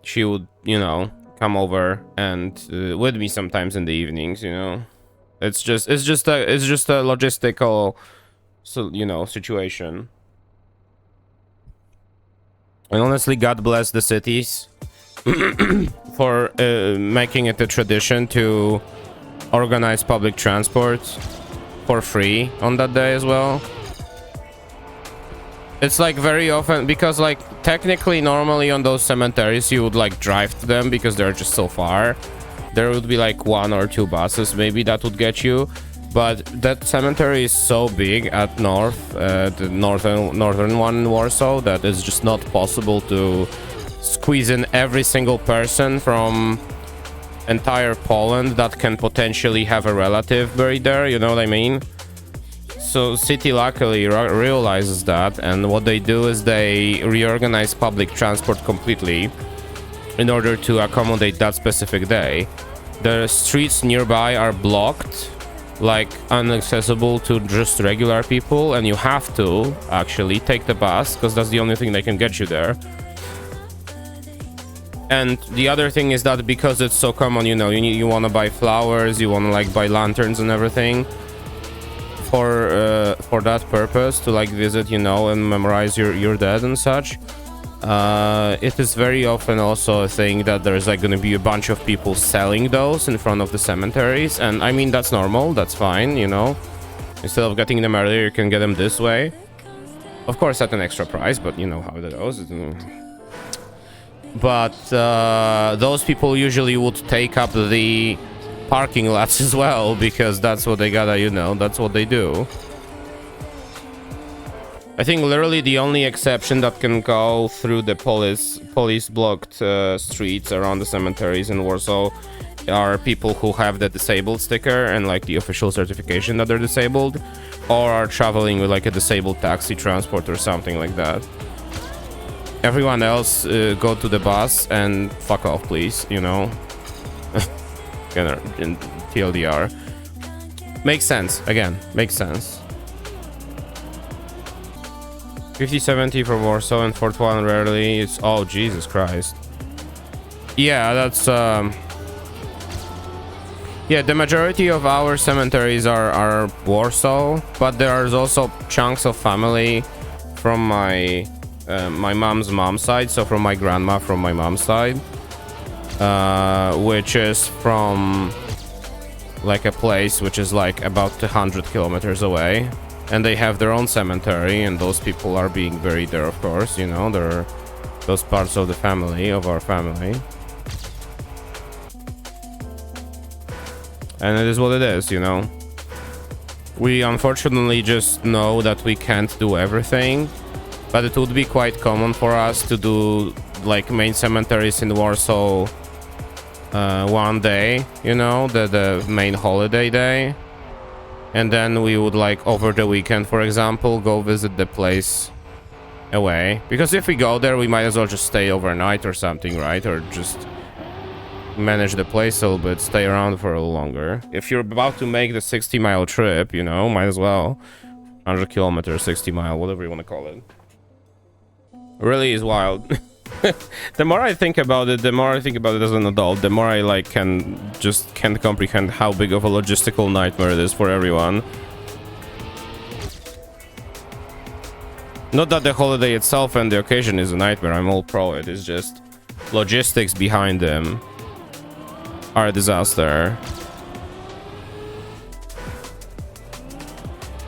S5: she would, you know, come over and with me sometimes in the evenings, you know. It's just a logistical, so, you know, situation. And honestly, God bless the cities for making it a tradition to organize public transport for free on that day as well. It's like very often, because like technically normally on those cemeteries you would like drive to them because they're just so far. There would be like 1 or 2 buses maybe that would get you, but that cemetery is so big at the northern one in Warsaw that it's just not possible to squeeze in every single person from entire Poland that can potentially have a relative buried there, you know what I mean? So city luckily realizes that, and what they do is they reorganize public transport completely in order to accommodate that specific day. The streets nearby are blocked, like inaccessible to just regular people, and you have to actually take the bus because that's the only thing that can get you there. And the other thing is that because it's so common, you know, you want to buy flowers, you want to like buy lanterns and everything for that purpose, to like visit, you know, and memorize your dead and such. It is very often also a thing that there's like going to be a bunch of people selling those in front of the cemeteries, and I mean that's normal, that's fine, you know. Instead of getting them earlier, you can get them this way, of course at an extra price, but you know how it goes. But those people usually would take up the parking lots as well, because that's what they gotta, you know, that's what they do. I think literally the only exception that can go through the police blocked streets around the cemeteries in Warsaw are people who have the disabled sticker and like the official certification that they're disabled, or are traveling with like a disabled taxi transport or something like that. Everyone else go to the bus and fuck off, please, you know. In TLDR. Makes sense, again, makes sense. 50-70 for Warsaw and 4-1 rarely. It's, oh Jesus Christ. Yeah, that's yeah, the majority of our cemeteries are Warsaw, but there's also chunks of family from my mom's side, so from my grandma from my mom's side, which is from like a place which is like about 100 kilometers away, and they have their own cemetery, and those people are being buried there, of course, you know, they're those parts of the family, of our family. And it is what it is, you know. We unfortunately just know that we can't do everything, but it would be quite common for us to do like main cemeteries in Warsaw one day, you know, the main holiday day, and then we would like over the weekend, for example, go visit the place away, because if we go there we might as well just stay overnight or something, right? Or just manage the place a little bit, stay around for a little longer. If you're about to make the 60-mile trip, you know, might as well. 100 kilometers, 60 mile, whatever you want to call it. Really is wild. The more I think about it, as an adult, the more I like can't comprehend how big of a logistical nightmare it is for everyone. Not that the holiday itself and the occasion is a nightmare, I'm all pro it, it's just logistics behind them are a disaster.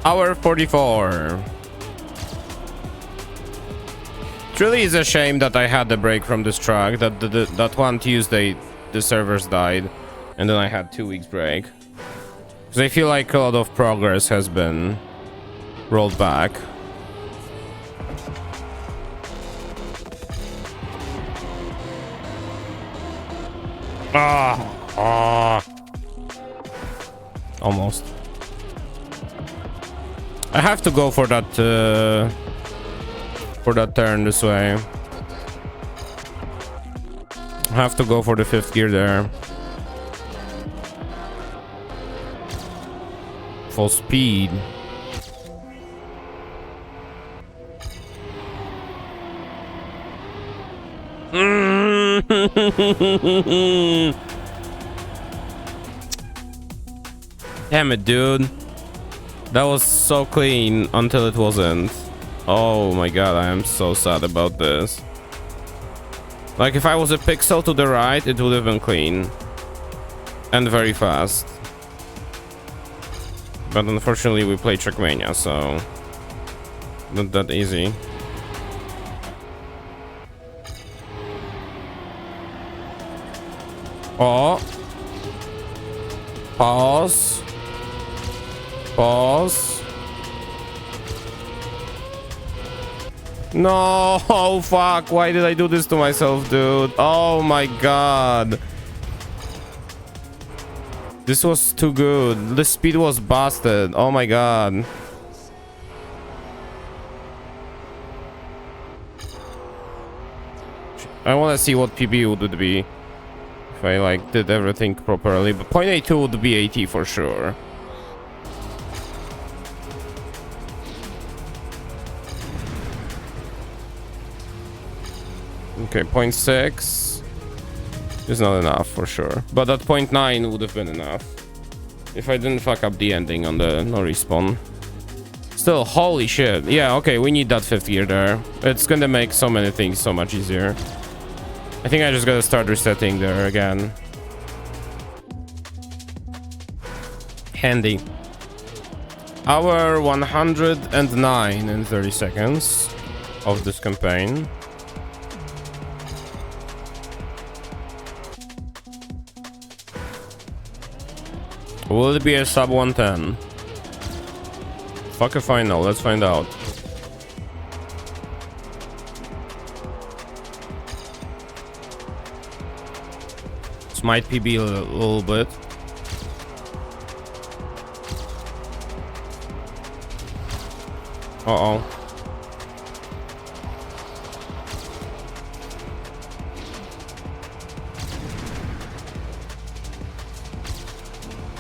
S5: Hour 44. It really is a shame that I had the break from this track, that one Tuesday the servers died, and then I had 2 weeks break. Because I feel like a lot of progress has been rolled back. Almost. I have to go for that turn this way. I have to go for the 5th gear there. Full speed. Damn it, dude. That was so clean until it wasn't. Oh my god, I am so sad about this. Like, if I was a pixel to the right, it would have been clean. And very fast. But unfortunately, we play Trackmania, so... not that easy. Oh. Pause. Pause. No, oh fuck, why did I do this to myself, dude? Oh my god. This was too good. The speed was busted. Oh my god. I want to see what PB would be if I like did everything properly, but 0.82 would be 80 for sure. Okay, 0.6 is not enough for sure, but that 0.9 would have been enough if I didn't fuck up the ending on the no respawn. Still, holy shit. Yeah, okay, we need that 5th gear there. It's gonna make so many things so much easier. I think I just gotta start resetting there again. Handy. Hour 109 in 30 seconds of this campaign. Will it be a sub 110? Fuck if I know, let's find out. This might PB a little bit. Uh-oh.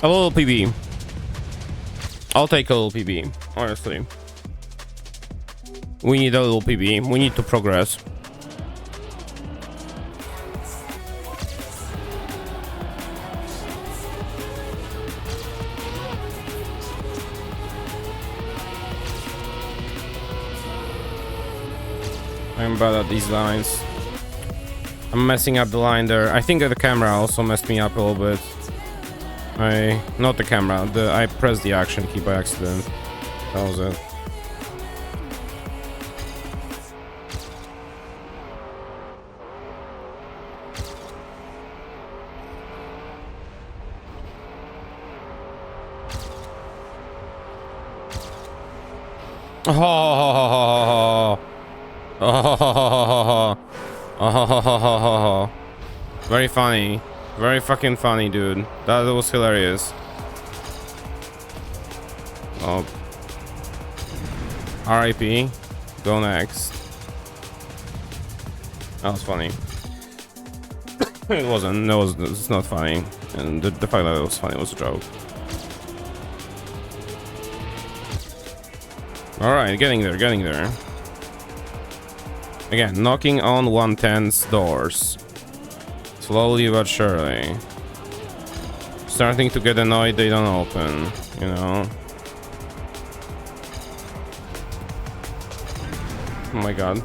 S5: A little PB. I'll take a little PB, honestly. We need a little PB. We need to progress. I'm bad at these lines. I'm messing up the line there. I think that the camera also messed me up a little bit. Not the camera, I pressed the action key by accident. That was it. Oh, oh, oh, very funny, very fucking funny, dude. That was hilarious. Oh, R.I.P. Go next. That was funny. It wasn't. No, it's not funny. And the fact that it was funny was a joke. All right, getting there, getting there. Again, knocking on 110's doors. Slowly but surely. Starting to get annoyed they don't open, you know. Oh my god.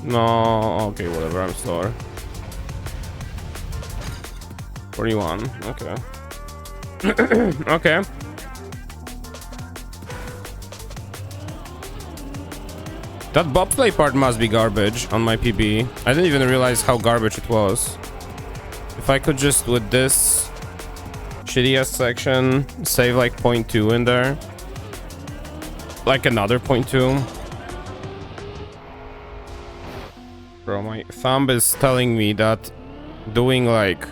S5: No, okay, whatever, I'm slower. 41, okay. Okay. That bobsleigh part must be garbage on my PB. I didn't even realize how garbage it was. If I could just, with this shitty ass section, save like 0.2 in there. Like another 0.2. Bro, my thumb is telling me that doing like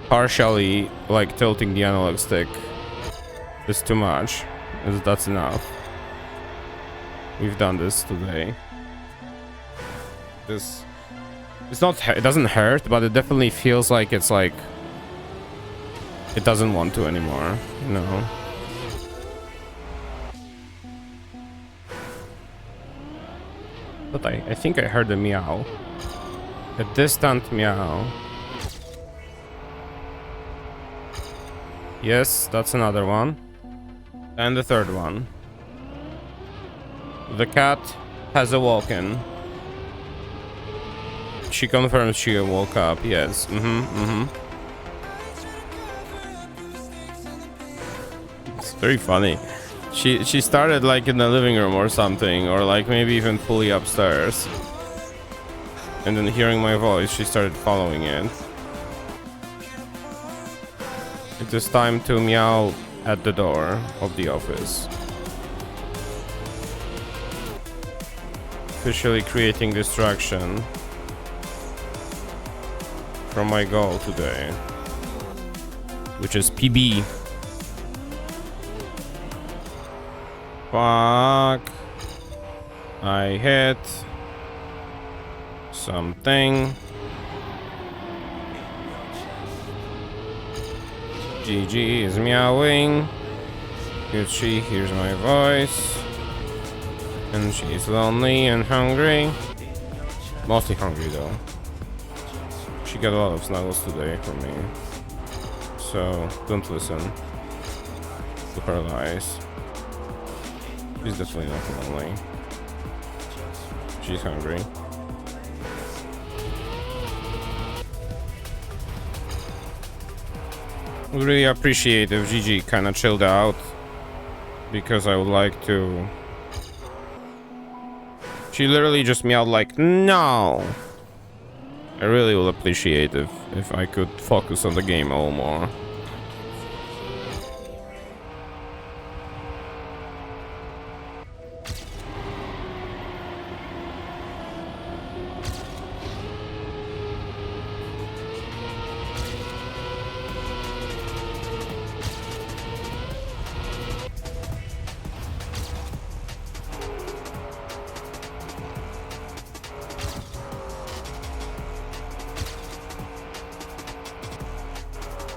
S5: partially like tilting the analog stick is too much. That's enough. We've done this today. This it's not, it doesn't hurt, but it definitely feels like it's like it doesn't want to anymore, you know. But I think I heard a meow. A distant meow. Yes, that's another one. And the third one. The cat has awoken. She confirms she woke up, yes. It's very funny. She started like in the living room or something, or like maybe even fully upstairs. And then hearing my voice, she started following it. It is time to meow at the door of the office. Officially creating distraction from my goal today, which is PB. Fuck. I hit something. GG is meowing. Good, she hears my voice. And she's lonely and hungry. Mostly hungry though. She got a lot of snuggles today from me. So don't listen to her lies. She's definitely not lonely. She's hungry. I would really appreciate if Gigi kind of chilled out, because I would like to. She literally just meowed like no. I really would appreciate if I could focus on the game a little more.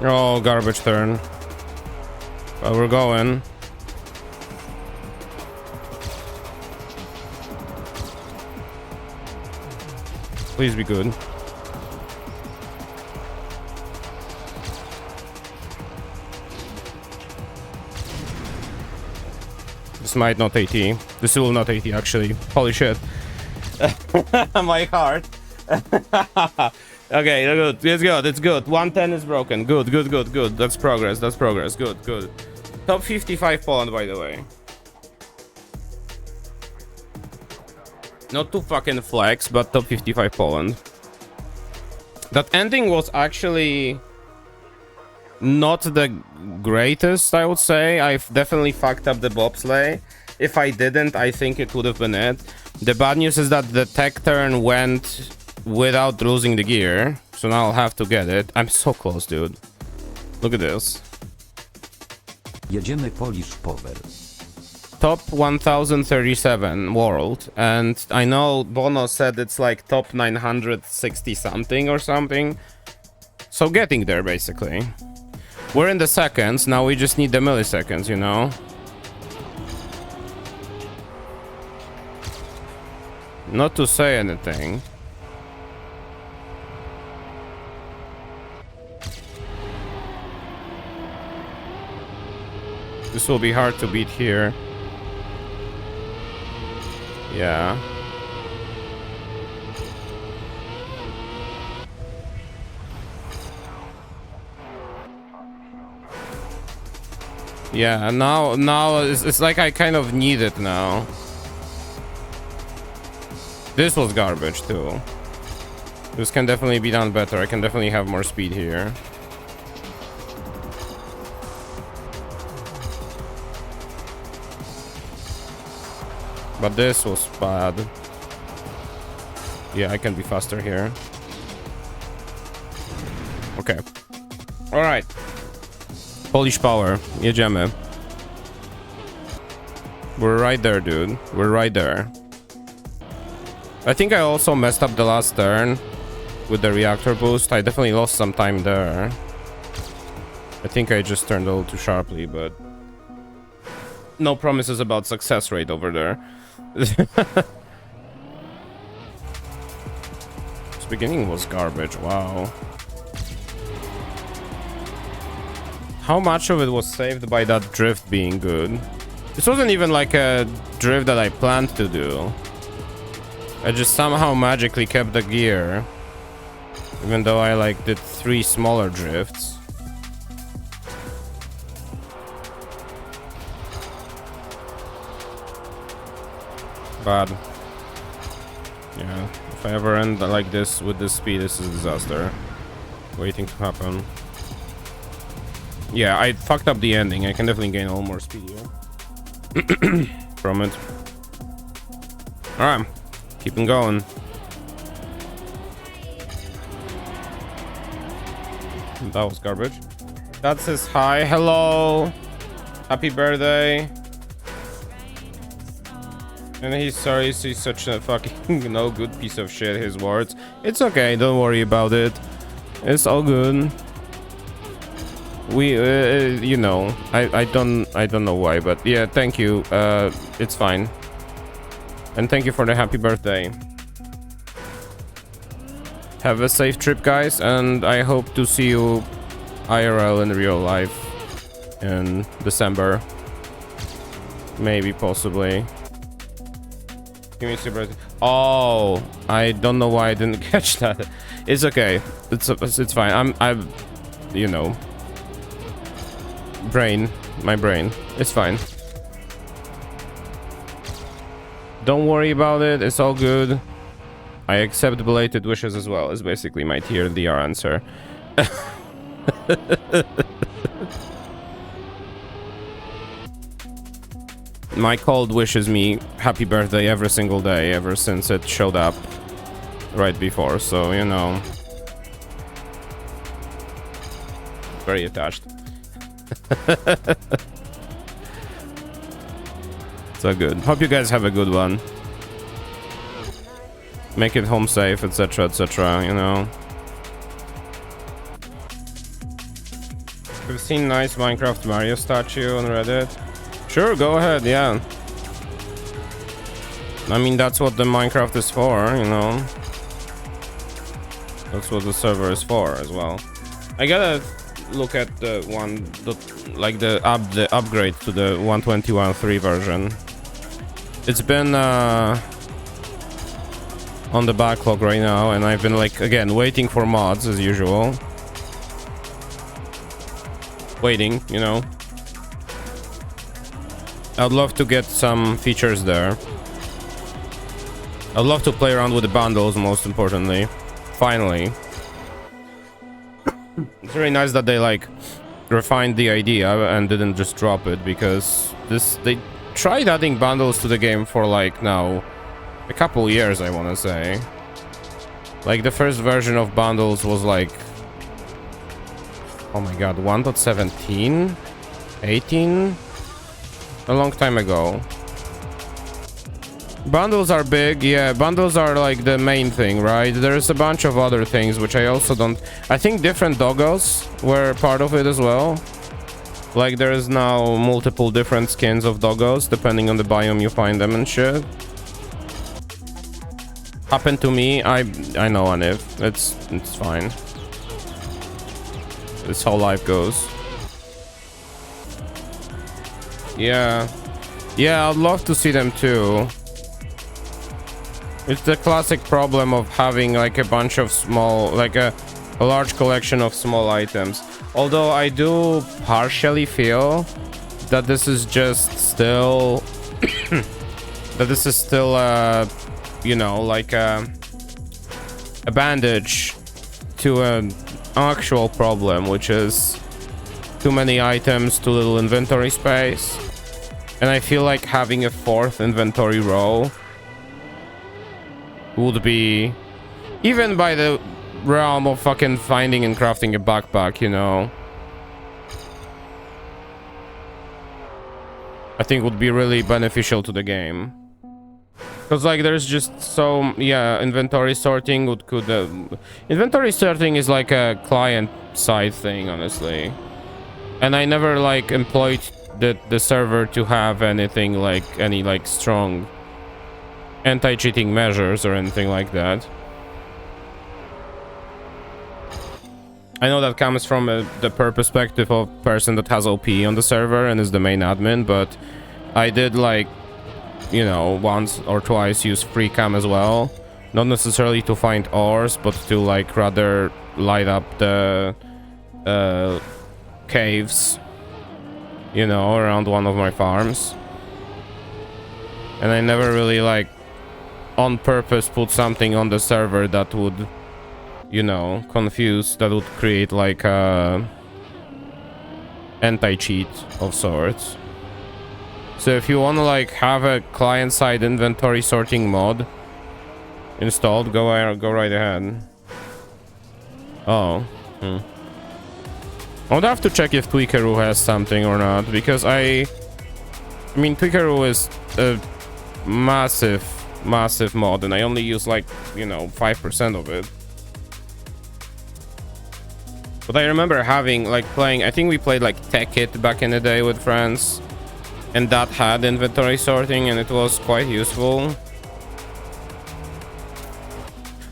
S5: Oh, garbage turn. But we're going. Please be good. This might not AT. This will not AT actually. Holy shit. My heart. Okay, good. It's good. It's good. 110 is broken. Good, good, good, good. That's progress. That's progress. Good, good. Top 55 Poland, by the way. Not to fucking flex, but top 55 Poland. That ending was actually not the greatest, I would say. I've definitely fucked up the bobsleigh. If I didn't, I think it would have been it. The bad news is that the tech turn went without losing the gear, so now I'll have to get it. I'm so close, dude. Look at this.
S4: Jedziemy Polish Power.
S5: Top 1037 world, and I know Bono said it's like top 960 something or something. So getting there, basically. We're in the seconds, now we just need the milliseconds, you know? Not to say anything. This will be hard to beat here. Yeah. Yeah, now it's like I kind of need it now. This was garbage too. This can definitely be done better. I can definitely have more speed here. But this was bad. Yeah, I can be faster here. Okay. Alright. Polish Power. Jedziemy. We're right there, dude. We're right there. I think I also messed up the last turn with the reactor boost. I definitely lost some time there. I think I just turned a little too sharply, but no promises about success rate over there. This beginning was garbage. Wow. How much of it was saved by that drift being good? This wasn't even like a drift that I planned to do. I just somehow magically kept the gear, even though I like did 3 smaller drifts. Bad. Yeah, if I ever end like this with this speed, this is a disaster waiting to happen. Yeah, I fucked up the ending. I can definitely gain a little more speed here from it. Alright, keeping going. That was garbage. That says hi. Hello. Happy birthday. And he's sorry, he's such a fucking no good piece of shit, his words. It's okay, don't worry about it. It's all good. We you know, I don't know why, but yeah, thank you. It's fine. And thank you for the happy birthday. Have a safe trip, guys, and I hope to see you IRL in real life in December. Maybe, possibly. Give me super. Oh, I don't know why I didn't catch that. It's okay. It's fine. I'm you know, my brain. It's fine. Don't worry about it. It's all good. I accept belated wishes as well. Is basically my TLDR answer. My cold wishes me happy birthday every single day ever since it showed up right before, so you know, very attached. So good. Hope you guys have a good one. Make it home safe, etc, etc, you know. We've seen nice Minecraft Mario statue on Reddit. Sure, go ahead, yeah. I mean, that's what the Minecraft is for, you know. That's what the server is for as well. I gotta look at the one, the upgrade to the 121.3 version. It's been on the backlog right now, and I've been like, again, waiting for mods as usual. Waiting, you know. I'd love to get some features there. I'd love to play around with the bundles, most importantly. Finally. It's very nice that they like refined the idea and didn't just drop it, because they tried adding bundles to the game for like now a couple years, I want to say. Like the first version of bundles was like, oh my god, 1.17, 18, a long time ago. Bundles are big, yeah, bundles are like the main thing, right? There's a bunch of other things which I also don't... I think different doggos were part of it as well. Like there's now multiple different skins of doggos depending on the biome you find them and shit. Happened to me, I know, Anif. It's fine. It's how life goes. Yeah. Yeah, I'd love to see them too. It's the classic problem of having like a bunch of small, like a large collection of small items. Although I do partially feel that this is just still that this is still you know, like a bandage to an actual problem, which is too many items, too little inventory space. And I feel like having a fourth inventory row would be, even by the realm of fucking finding and crafting a backpack, you know, I think would be really beneficial to the game. Because like there's just so, yeah, inventory sorting could inventory sorting is like a client side thing, honestly. And I never like employed the server to have anything like any like strong anti-cheating measures or anything like that. I know that comes from the perspective of person that has OP on the server and is the main admin, but I did like, you know, once or twice use free cam as well. Not necessarily to find ores, but to like rather light up the caves, you know, around one of my farms. And I never really like on purpose put something on the server that would, you know, confuse, that would create like a anti-cheat of sorts. So if you want to like have a client-side inventory sorting mod installed, go right ahead. Oh, I would have to check if Tweakeroo has something or not, because I mean Tweakeroo is a massive mod, and I only use like, you know, 5% of it. But I remember having like playing, I think we played like Tech It back in the day with friends, and that had inventory sorting and it was quite useful.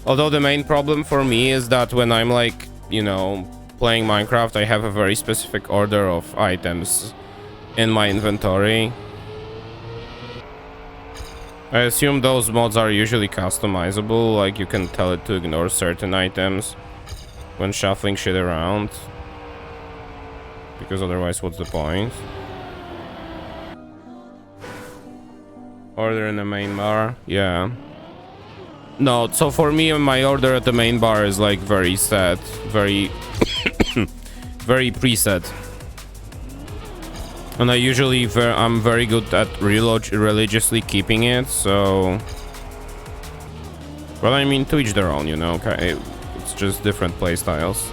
S5: Although the main problem for me is that when I'm like, you know, playing Minecraft, I have a very specific order of items in my inventory. I assume those mods are usually customizable, like you can tell it to ignore certain items when shuffling shit around, because otherwise what's the point? Order in the main bar, yeah. No, so for me, my order at the main bar is like very set, very very preset. And I usually I'm very good at religiously keeping it, so... Well, I mean, to each their own, you know, okay? It's just different play styles.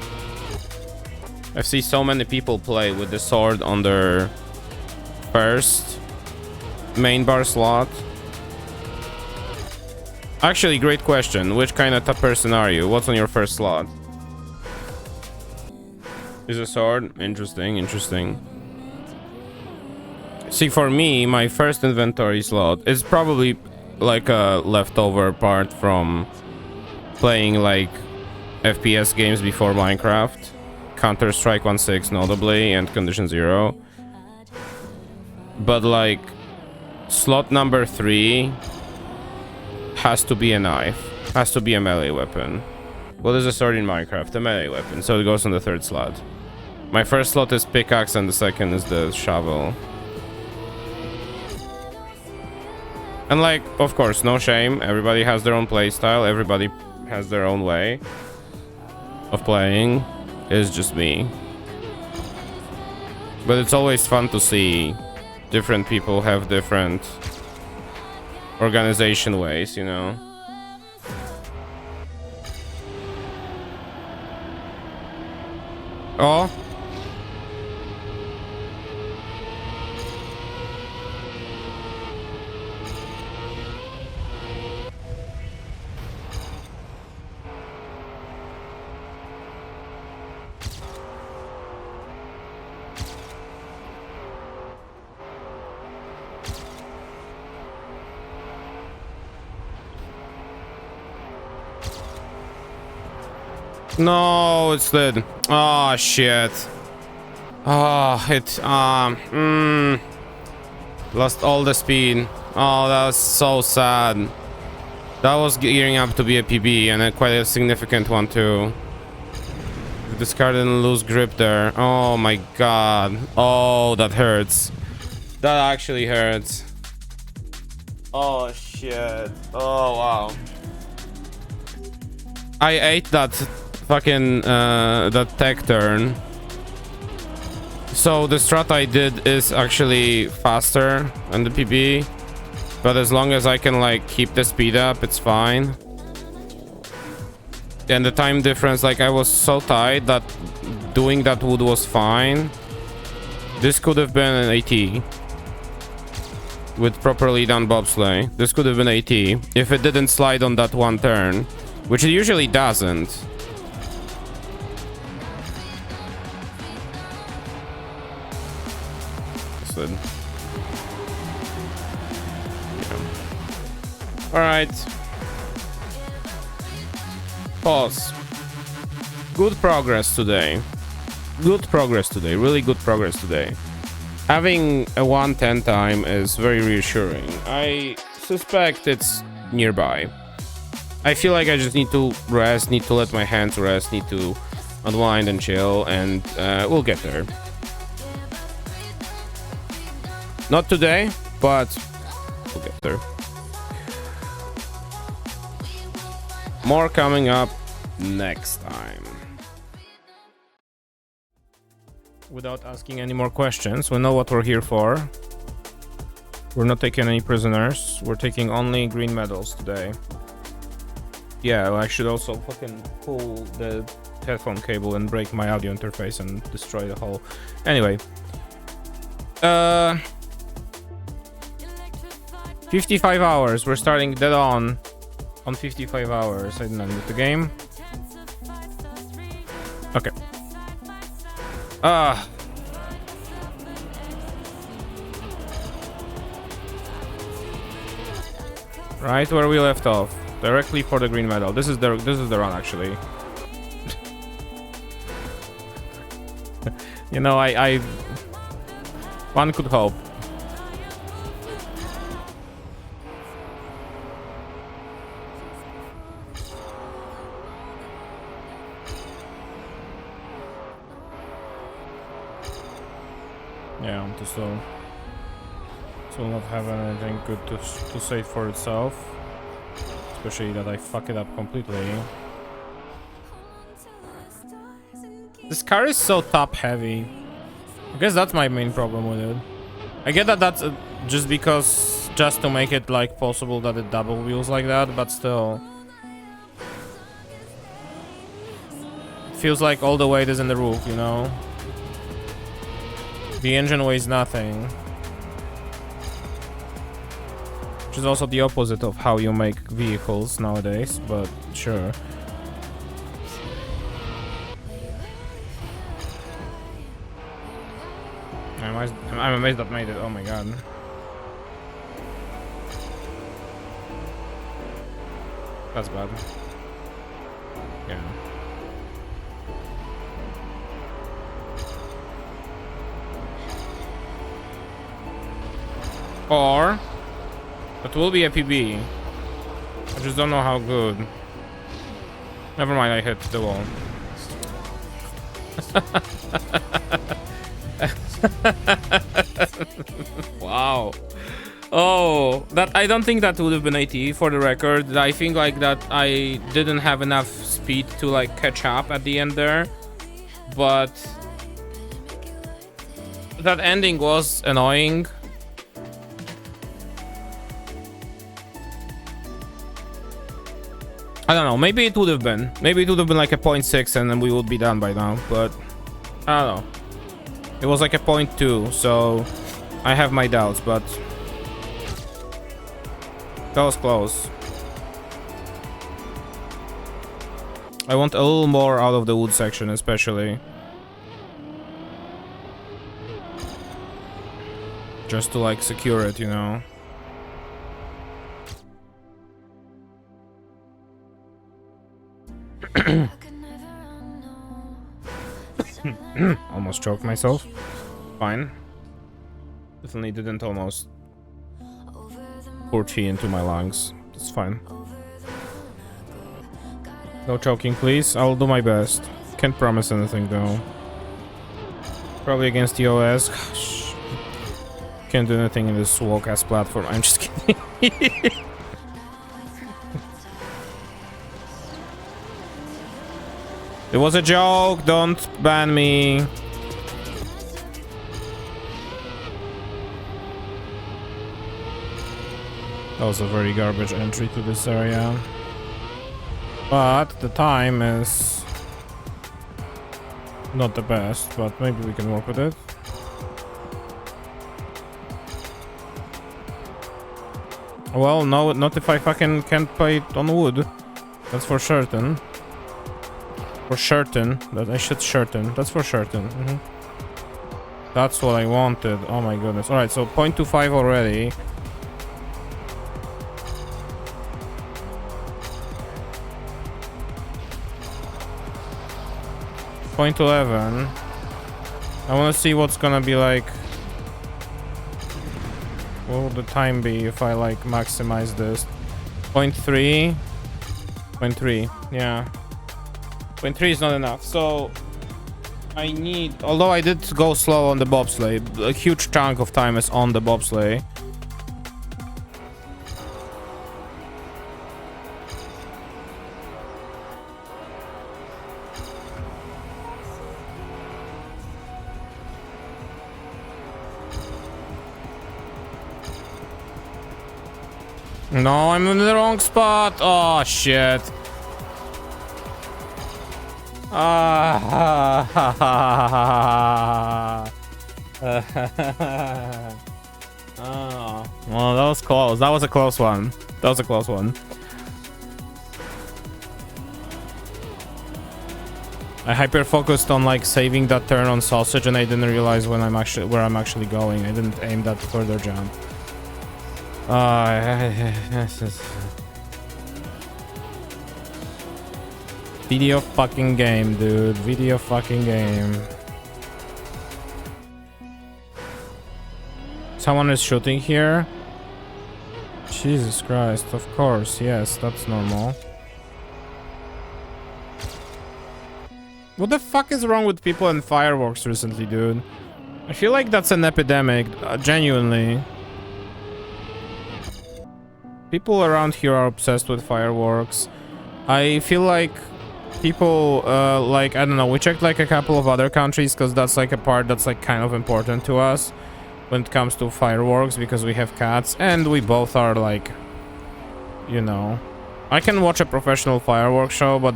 S5: I've seen so many people play with the sword on their first main bar slot. Actually, great question. Which kind of person are you? What's on your first slot? Is a sword? Interesting, interesting. See, for me, my first inventory slot is probably like a leftover part from playing like FPS games before Minecraft. Counter-Strike 1.6 notably, and Condition Zero. But like, slot number 3 has to be a knife. Has to be a melee weapon. What is a sword in Minecraft? A melee weapon, so it goes on the third slot. My first slot is pickaxe and the second is the shovel. And like, of course, no shame. Everybody has their own playstyle. Everybody has their own way of playing. It's just me. But it's always fun to see different people have different organization ways, you know. Oh. No, it's dead. Oh shit. Oh, it lost all the speed. Oh, that was so sad. That was gearing up to be a PB, and quite a significant one too. Discarded and lose grip there. Oh my god. Oh, that hurts. That actually hurts. Oh shit. Oh wow. I ate that fucking that tech turn. So the strat I did is actually faster than the PB, but as long as I can like keep the speed up, it's fine. And the time difference, like I was so tight that doing that wood was fine. This could have been an AT with properly done bobsleigh. This could have been AT if it didn't slide on that one turn, which it usually doesn't. Yeah. All right. Pause. Good progress today. Good progress today. Really good progress today. Having a 110 time is very reassuring. I suspect it's nearby. I feel like I just need to rest, need to let my hands rest, need to unwind and chill, and we'll get there. Not today, but we'll get there. More coming up next time. Without asking any more questions, we know what we're here for. We're not taking any prisoners. We're taking only green medals today. Yeah, well, I should also fucking pull the headphone cable and break my audio interface and destroy the whole... Anyway. 55 hours. We're starting dead on 55 hours. I didn't end the game. Okay. Right where we left off. Directly for the green medal. This is the run actually. You know, I one could hope. Yeah, this will not have anything good to say for itself. Especially that I fuck it up completely. This car is so top heavy. I guess that's my main problem with it. I get that that's just because, just to make it like possible that it double wheels like that, but still. It feels like all the weight is in the roof, you know? The engine weighs nothing. Which is also the opposite of how you make vehicles nowadays, but sure. I'm amazed that made it. Oh my god. That's bad. Yeah. Or it will be a PB. I just don't know how good. Never mind, I hit the wall. Wow. Oh, that I don't think that would have been 80 for the record. I think like that I didn't have enough speed to like catch up at the end there. But
S1: that ending was annoying. I don't know, maybe it would have been. Maybe it would have been like a 0.6 and then we would be done by now, but I don't know. It was like a 0.2, so I have my doubts, but that was close. I want a little more out of the wood section, especially. Just to like secure it, you know. Almost choked myself. Fine. Definitely didn't almost pour chi into my lungs. It's fine. No choking, please. I'll do my best. Can't promise anything though. Probably against the OS. Gosh. Can't do anything in this woke-ass platform. I'm just kidding. It was a joke. Don't ban me. That was a very garbage entry to this area. But the time is not the best, but maybe we can work with it. Well, no, not if I fucking can't play it on wood. That's for certain. For certain. That I should certain. That's for certain. That's what I wanted. Oh my goodness. Alright, so 0.25 already. Point 11. I want to see what's gonna be like. What will the time be if I like maximize this? 0.3. 0.3. Yeah. 0.3 is not enough. So I need. Although I did go slow on the bobsleigh, a huge chunk of time is on the bobsleigh. No, I'm in the wrong spot. Oh shit. Oh, well, that was close. That was a close one. That was a close one. I hyper focused on like saving that turn on sausage, and I didn't realize when where I'm actually going. I didn't aim that further jump. Video fucking game, dude. Video fucking game. Someone is shooting here. Jesus Christ, of course. Yes, that's normal. What the fuck is wrong with people and fireworks recently, dude? I feel like that's an epidemic, genuinely. People around here are obsessed with fireworks. I feel like people, like, I don't know, we checked like a couple of other countries because that's like a part that's like kind of important to us when it comes to fireworks because we have cats and we both are like, you know, I can watch a professional fireworks show, but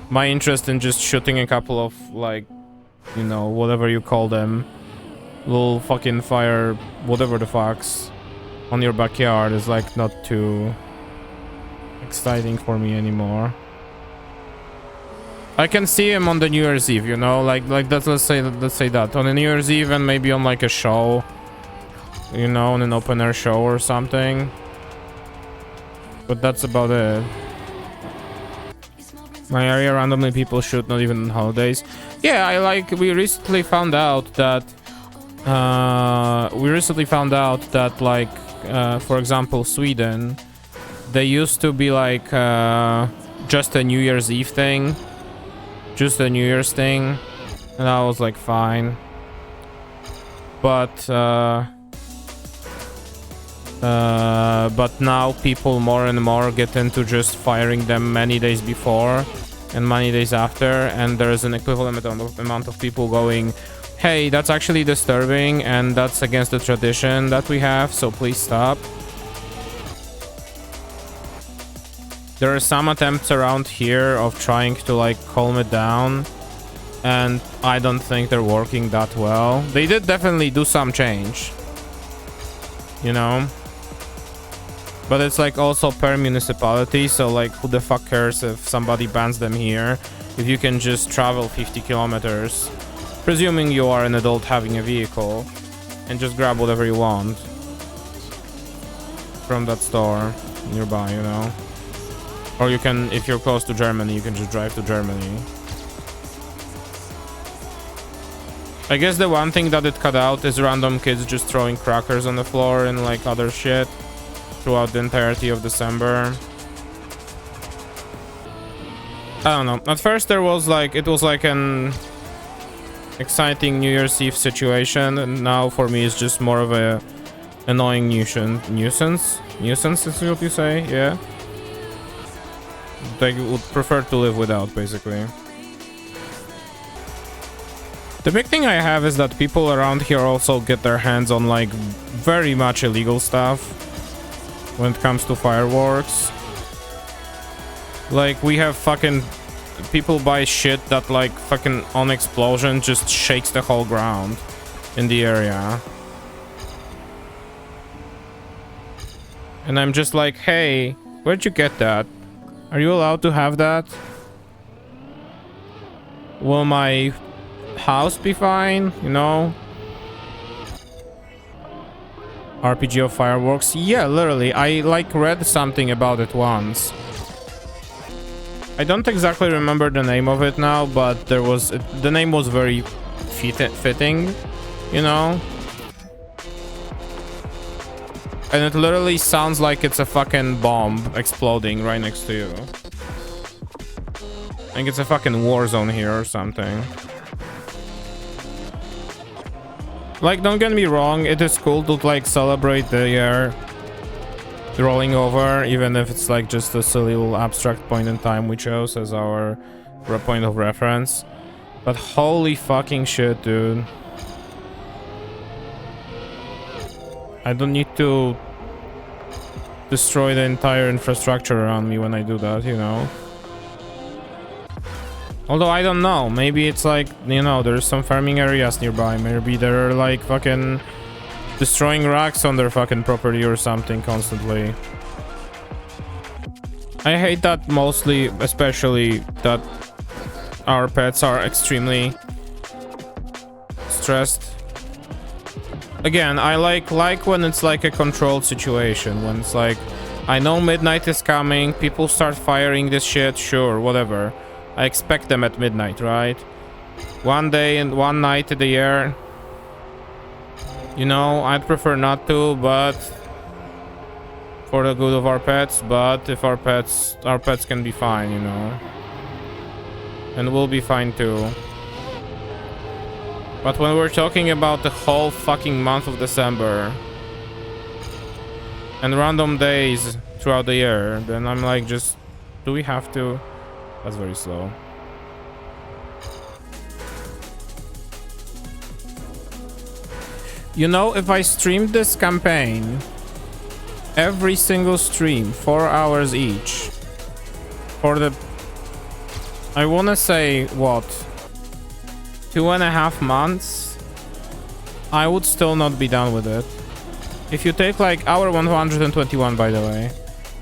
S1: my interest in just shooting a couple of like, you know, whatever you call them, little fucking fire, whatever the fucks on your backyard is like not too exciting for me anymore. I can see him on the New Year's Eve, you know, like that. Let's say that on the New Year's Eve and maybe on like a show, you know, on an open air show or something. But that's about it. My area randomly people shoot, not even on holidays. Yeah, we recently found out that like for example Sweden, they used to be like just a New Year's Eve thing, just a New Year's thing, and I was like fine, but now people more and more get into just firing them many days before and many days after, and there is an equivalent amount of people going, hey, that's actually disturbing and that's against the tradition that we have, so please stop. There are some attempts around here of trying to like calm it down, and I don't think they're working that well. They did definitely do some change, you know, but it's like also per municipality, so like who the fuck cares if somebody bans them here if you can just travel 50 kilometers, presuming you are an adult having a vehicle, and just grab whatever you want from that store nearby, you know. Or you can, if you're close to Germany, you can just drive to Germany. I guess the one thing that it cut out is random kids just throwing crackers on the floor and like other shit throughout the entirety of December. I don't know. At first there was like, it was like an exciting New Year's Eve situation, and now for me it's just more of a annoying nuisance is what you say. Yeah, they would prefer to live without, basically. The big thing I have is that people around here also get their hands on like very much illegal stuff when it comes to fireworks. Like, we have fucking people buy shit that like fucking on explosion just shakes the whole ground in the area. And I'm just like, hey, where'd you get that? Are you allowed to have that? Will my house be fine? You know? RPG of fireworks? Yeah, literally. I like read something about it once. I don't exactly remember the name of it now, but there was the name was very fitting, you know. And it literally sounds like it's a fucking bomb exploding right next to you. I think it's a fucking war zone here or something. Like, don't get me wrong, it is cool to like celebrate the year rolling over, even if it's like just a silly little abstract point in time we chose as our point of reference. But holy fucking shit, dude. I don't need to destroy the entire infrastructure around me when I do that, you know. Although I don't know, maybe it's like, you know, there's some farming areas nearby. Maybe they're like fucking destroying rocks on their fucking property or something constantly. I hate that mostly, especially that our pets are extremely stressed. Again, I like when it's like a controlled situation, when it's like, I know midnight is coming, people start firing this shit, sure, whatever. I expect them at midnight, right? One day and one night of the year. You know, I'd prefer not to, but for the good of our pets. But if our pets can be fine, you know, and we'll be fine too. But when we're talking about the whole fucking month of December and random days throughout the year, then I'm like, just, do we have to? That's very slow. You know, if I streamed this campaign, every single stream, 4 hours each, for the, I wanna say, what, 2.5 months, I would still not be done with it. If you take like hour 121, by the way,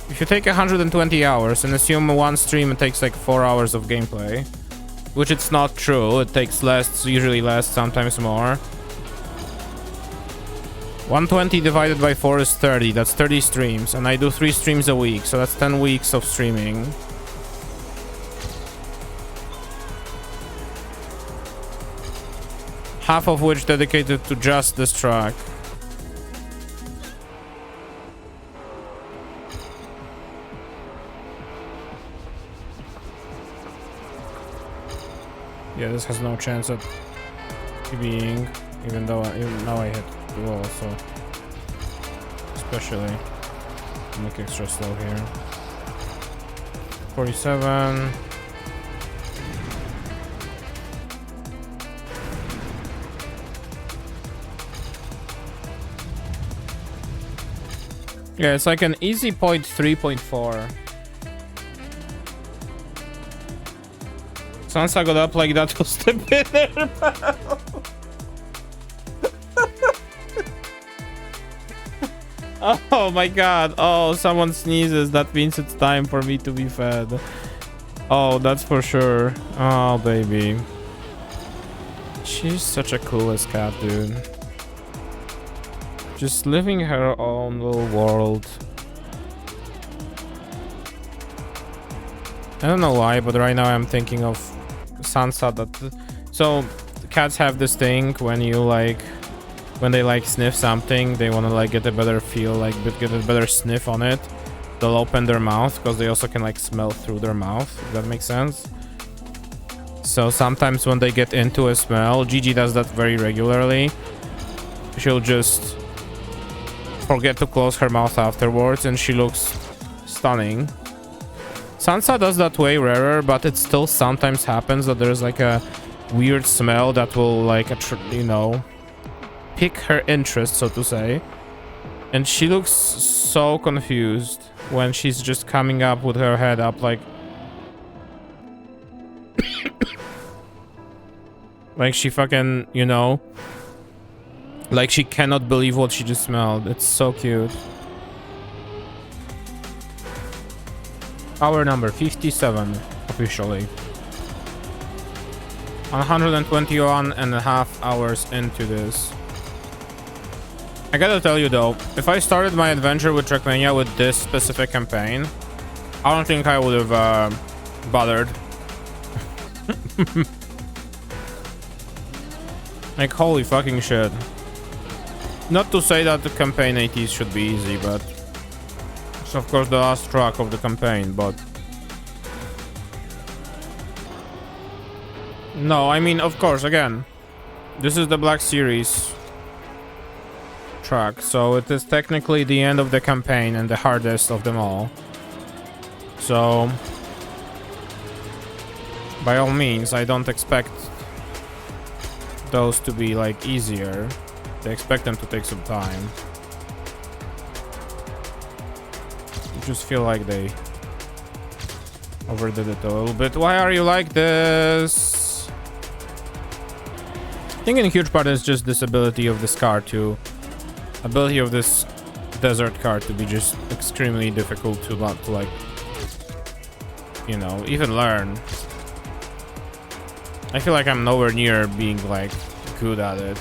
S1: if you take 120 hours and assume one stream it takes like 4 hours of gameplay, which it's not true, it takes less, usually less, sometimes more. 120 divided by 4 is 30. That's 30 streams, and I do 3 streams a week, so that's 10 weeks of streaming. Half of which dedicated to just this track. Yeah, this has no chance at being, even though now I hit the wall, so especially make extra slow here. 47. Yeah, it's like an easy point 3.4. Sansa got up like that was the winner. Oh my god. Oh, someone sneezes. That means it's time for me to be fed. Oh, that's for sure. Oh, baby. She's such a coolest cat, dude. Just living her own little world. I don't know why, but right now I'm thinking of Sansa. So cats have this thing when you like, when they like sniff something, they want to like get a better feel, like get a better sniff on it. They'll open their mouth because they also can like smell through their mouth, if that makes sense. So sometimes when they get into a smell, Gigi does that very regularly. She'll just forget to close her mouth afterwards and she looks stunning. Sansa does that way rarer, but it still sometimes happens that there's like a weird smell that will like, you know, pick her interest, so to say. And she looks so confused when she's just coming up with her head up like... like she fucking, you know... like she cannot believe what she just smelled. It's so cute. Hour number 57, officially. 121 and a half hours into this. I gotta tell you though, if I started my adventure with Trackmania with this specific campaign, I don't think I would have bothered. Like, holy fucking shit. Not to say that the campaign 80s should be easy, but it's of course the last track of the campaign, but... no, I mean, of course, again, this is the Black Series track, so it is technically the end of the campaign and the hardest of them all. So, by all means, I don't expect those to be like easier. I expect them to take some time. I just feel like they overdid it a little bit. Why are you like this? I think in a huge part is just this ability of this car to... ability of this desert car to be just extremely difficult to not to like, you know, even learn. I feel like I'm nowhere near being like good at it.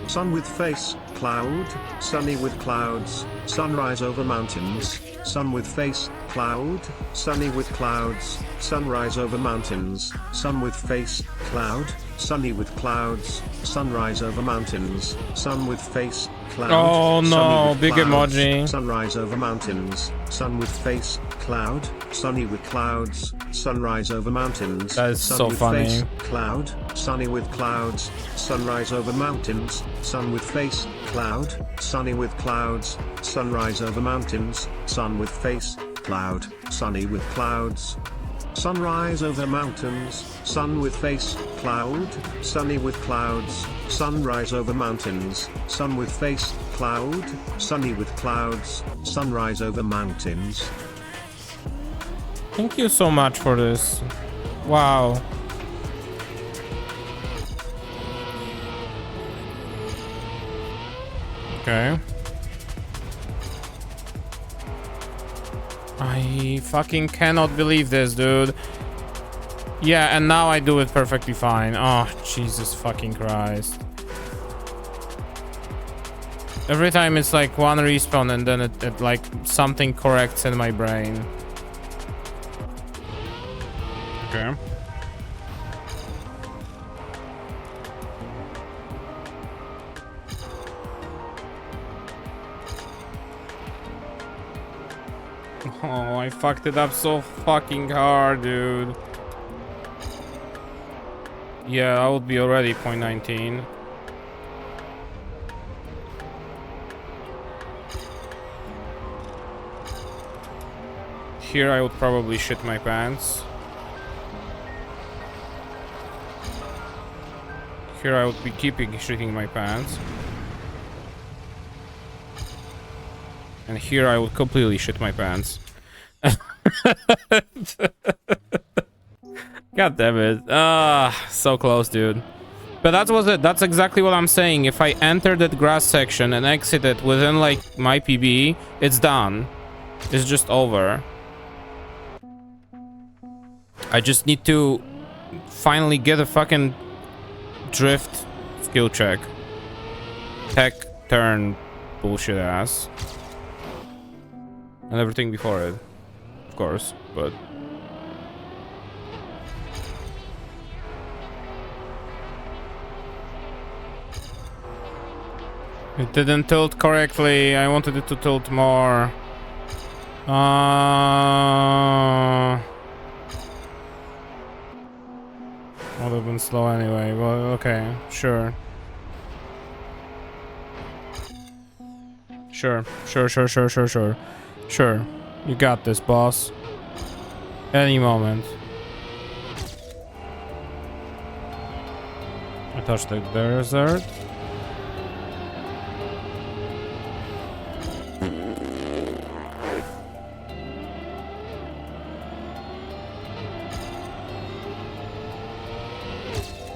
S2: Sun with face, cloud, sunny with clouds, sunrise over mountains, sun with face, cloud, sunny with clouds, sunrise over mountains, sun with face, cloud, sunny with clouds, sunrise over mountains, sun with face, cloud.
S1: Oh no, big
S2: clouds,
S1: emoji.
S2: sunrise over mountains, sun with face, cloud, sunny with clouds, sunrise over mountains.
S1: That is
S2: sun
S1: so
S2: with
S1: funny.
S2: Face, cloud, sunny with clouds, sunrise over mountains, sun with face, cloud, sunny with clouds, sunrise over mountains, sun with face, cloud, sunny with clouds. Sunrise over mountains, sun with face, cloud, sunny with clouds, sunrise over mountains, sun with face, cloud, sunny with clouds, sunrise over mountains.
S1: Thank you so much for this. Wow. Okay. I fucking cannot believe this, dude. Yeah, and now I do it perfectly fine. Oh, Jesus fucking Christ. Every time it's like one respawn and then it like something corrects in my brain. Okay. Oh, I fucked it up so fucking hard, dude. Yeah, I would be already 0.19. Here I would probably shit my pants. Here I would be keeping shitting my pants. And here I would completely shit my pants. God damn it. Ah, so close, dude. But that was it. That's exactly what I'm saying. If I enter that grass section and exit it within, like, my PB, it's done. It's just over. I just need to finally get a fucking drift skill check. Tech turn bullshit ass. And everything before it, of course, but... It didn't tilt correctly. I wanted it to tilt more. Would have been slow anyway. Well, okay, sure. Sure. Sure. You got this, boss. Any moment. I touched the desert.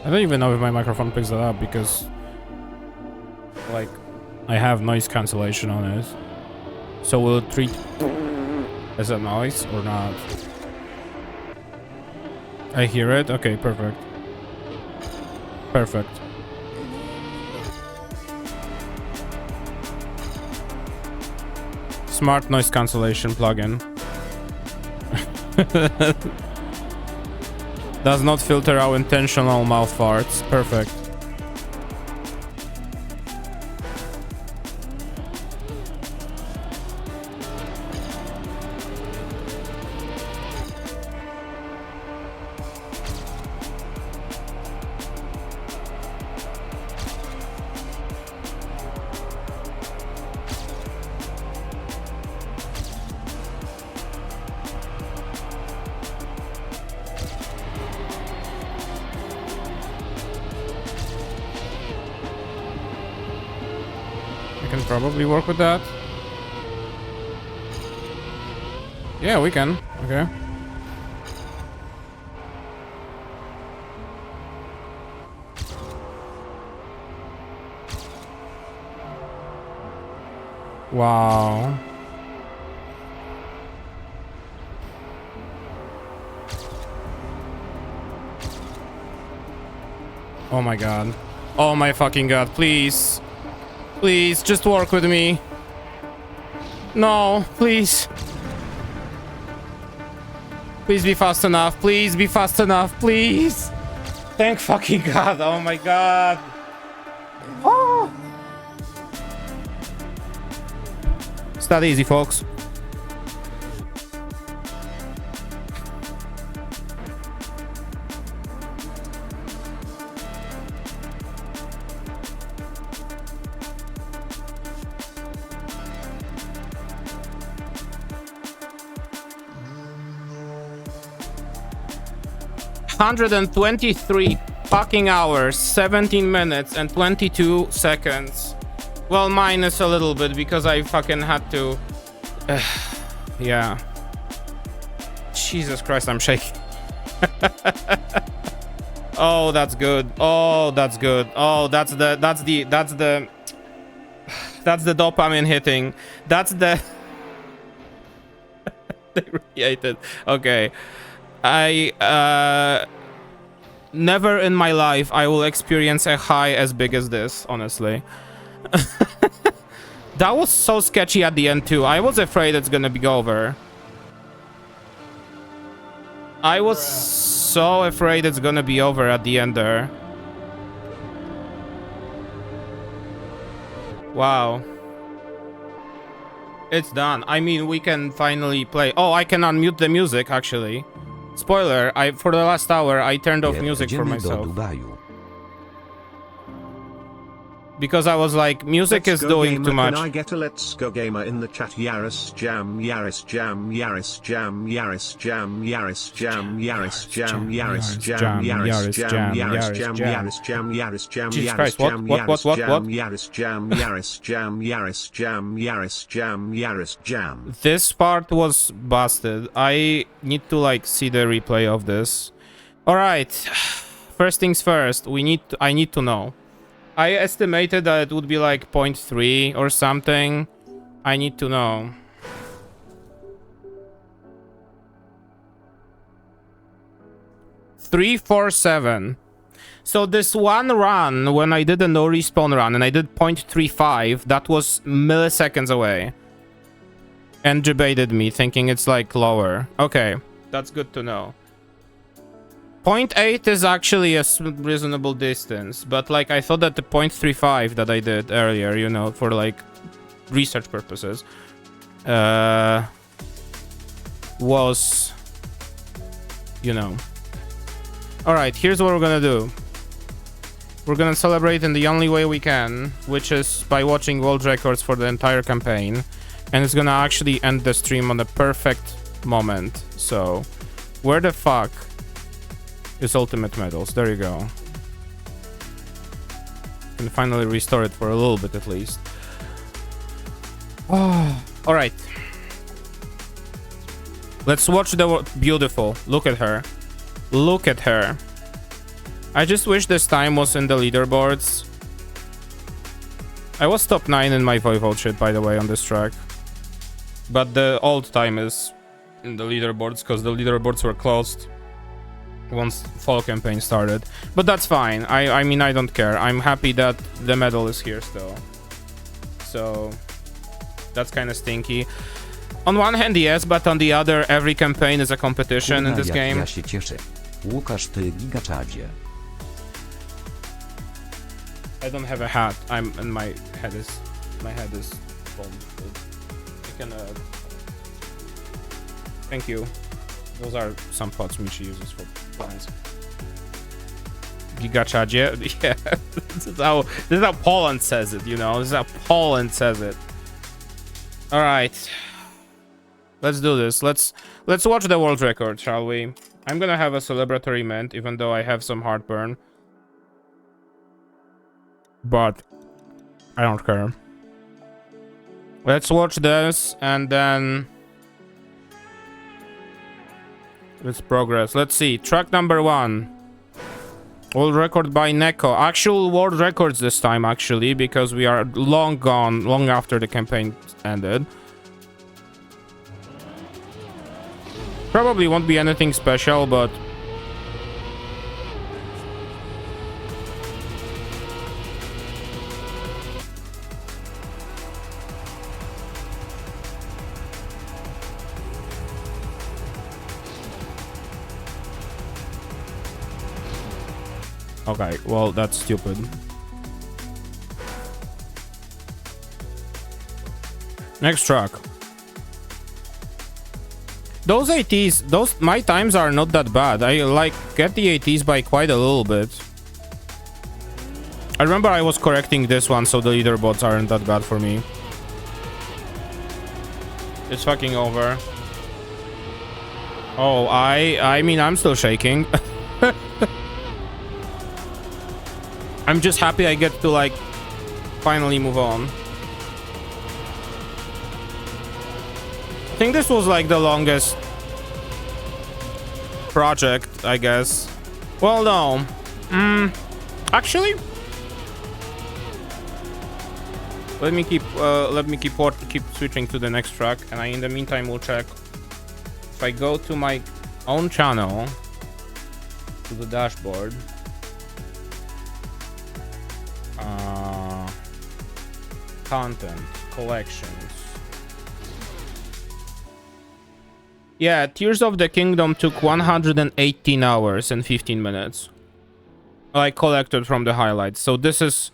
S1: I don't even know if my microphone picks that up because, like, I have noise cancellation on it. So will it treat as a noise or not? I hear it? Okay, perfect. Perfect. Smart noise cancellation plugin. Does not filter out intentional mouth farts. Perfect. Probably work with that. Yeah, we can. Okay. Wow. Oh my god. Oh my fucking god, please. Please, just work with me. No, please. Please be fast enough. Please be fast enough. Please. Thank fucking god. Oh my god. Oh. It's that easy, folks. $123 fucking hours, 17 minutes and 22 seconds. Well, minus a little bit because I fucking had to. Yeah. Jesus Christ, I'm shaking. Oh, that's good. Oh, that's good. Oh, that's the dopamine hitting. That's the they radiated. Okay. Never in my life I will experience a high as big as this, honestly. That was so sketchy at the end too. I was afraid it's gonna be over. I was so afraid it's gonna be over at the end there. Wow. It's done. I mean, we can finally play. Oh, I can unmute the music, actually. Spoiler, for the last hour, I turned off music for myself. because I was like, music
S2: Let's
S1: is
S2: go
S1: doing
S2: gamer.
S1: too much.
S2: Can I get a let's go gamer in the chat? Yaris jam, Yaris jam, Yaris jam, Yaris jam, Yaris jam, Yaris jam, Yaris jam, Yaris jam, Yaris jam, Yaris jam, Yaris jam,
S1: Jesus
S2: Yaris
S1: Christ,
S2: jam,
S1: what?
S2: Yaris jam, Yaris jam, Yaris jam, Yaris jam, Yaris jam.
S1: This part was busted. I need to like see the replay of this. All right, first things first. I need to know. I estimated that it would be like 0.3 or something. I need to know. .347. So this one run, when I did a no respawn run and I did 0.35, that was milliseconds away. And debated me, thinking it's like lower. Okay, that's good to know. 0.8 is actually a reasonable distance, but like I thought that the 0.35 that I did earlier, you know, for like research purposes, was, you know. All right, here's what we're gonna do. We're gonna celebrate in the only way we can, which is by watching world records for the entire campaign, and it's gonna actually end the stream on the perfect moment. So, where the fuck is ultimate medals? There you go. Can finally restore it for a little bit at least. Oh, all right. Let's watch the beautiful. Look at her. Look at her. I just wish this time was in the leaderboards. I was top 9 in my Voivode shit, by the way, on this track. But the old time is in the leaderboards because the leaderboards were closed once fall campaign started, but that's fine. I mean, I don't care. I'm happy that the medal is here still, so that's kind of stinky. On one hand, yes, but on the other, every campaign is a competition in this game.
S4: Ja się cieszę. Łukasz, ty gigaczadzie.
S1: I don't have a hat. My head is bald. I can thank you. Those are some pots Michi uses for plants. Gigachadzie? Yeah. this is how Poland says it, you know? This is how Poland says it. Alright. Let's do this. Let's watch the world record, shall we? I'm gonna have a celebratory mint, even though I have some heartburn. But I don't care. Let's watch this and then let's progress. Let's see. Track number 1. World record by Neko. Actual world records this time, actually, because we are long gone, long after the campaign ended. Probably won't be anything special, but okay, well, that's stupid. Next track. Those ATs, my times are not that bad. I like get the ATs by quite a little bit. I remember I was correcting this one, so the leaderboards aren't that bad for me. It's fucking over. Oh, I mean, I'm still shaking. I'm just happy I get to like finally move on. I think this was like the longest project, I guess. Well, no. Actually, let me keep switching to the next track, and in the meantime we'll check. If I go to my own channel, to the dashboard, content, collections. Yeah, Tears of the Kingdom took 118 hours and 15 minutes. I collected from the highlights. So this is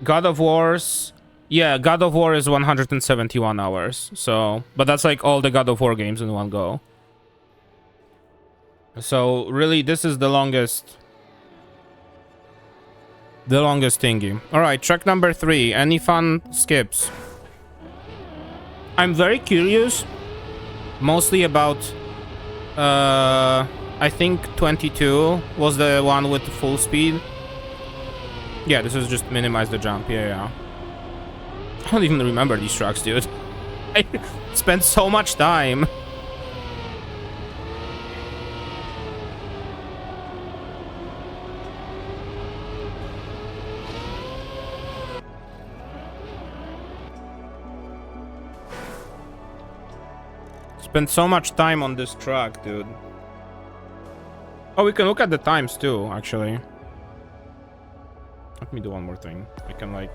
S1: God of War's. Yeah, God of War is 171 hours. So, but that's like all the God of War games in one go. So really, this is the longest The longest thingy. Alright, track number 3. Any fun skips? I'm very curious. Mostly about... I think 22 was the one with full speed. Yeah, this is just minimize the jump. Yeah. I don't even remember these tracks, dude. I spent so much time. Spent so much time on this track, dude. Oh, we can look at the times too, actually. Let me do one more thing. I can like...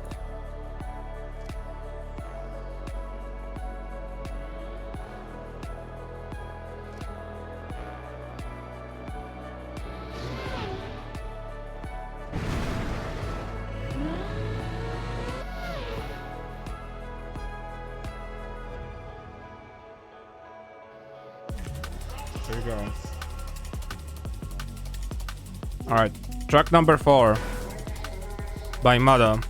S1: There you go. Alright, track number 4 by Mada.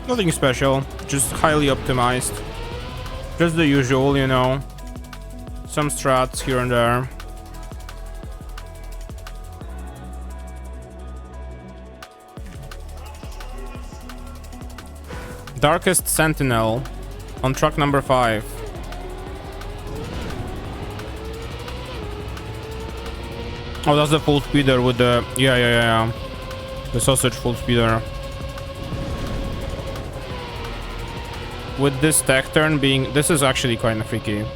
S1: Nothing special, just highly optimized. Just the usual, you know. Some strats here and there. Darkest Sentinel on track number 5. Oh, that's the full speeder with the... Yeah. The sausage full speeder. With this tech turn being... This is actually kind of freaky.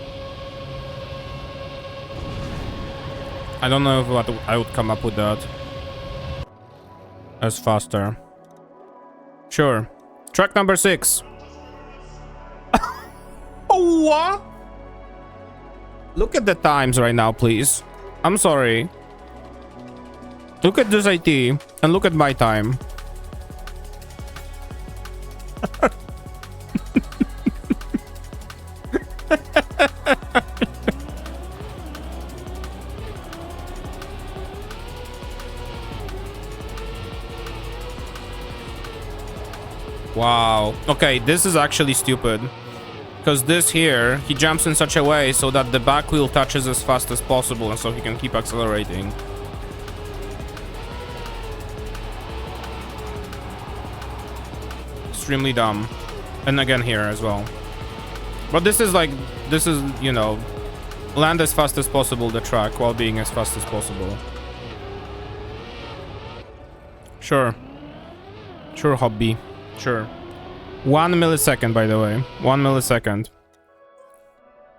S1: I don't know what I would come up with that. As faster. Sure. Track number 6. Oh, what? Look at the times right now, please. I'm sorry. Look at this IT and look at my time. Wow. Okay, this is actually stupid. Because this here, he jumps in such a way so that the back wheel touches as fast as possible and so he can keep accelerating. Extremely dumb. And again here as well. But this is like, this is, you know, land as fast as possible the track while being as fast as possible. Sure. Sure, hobby. Sure. 1 millisecond, by the way. 1 millisecond.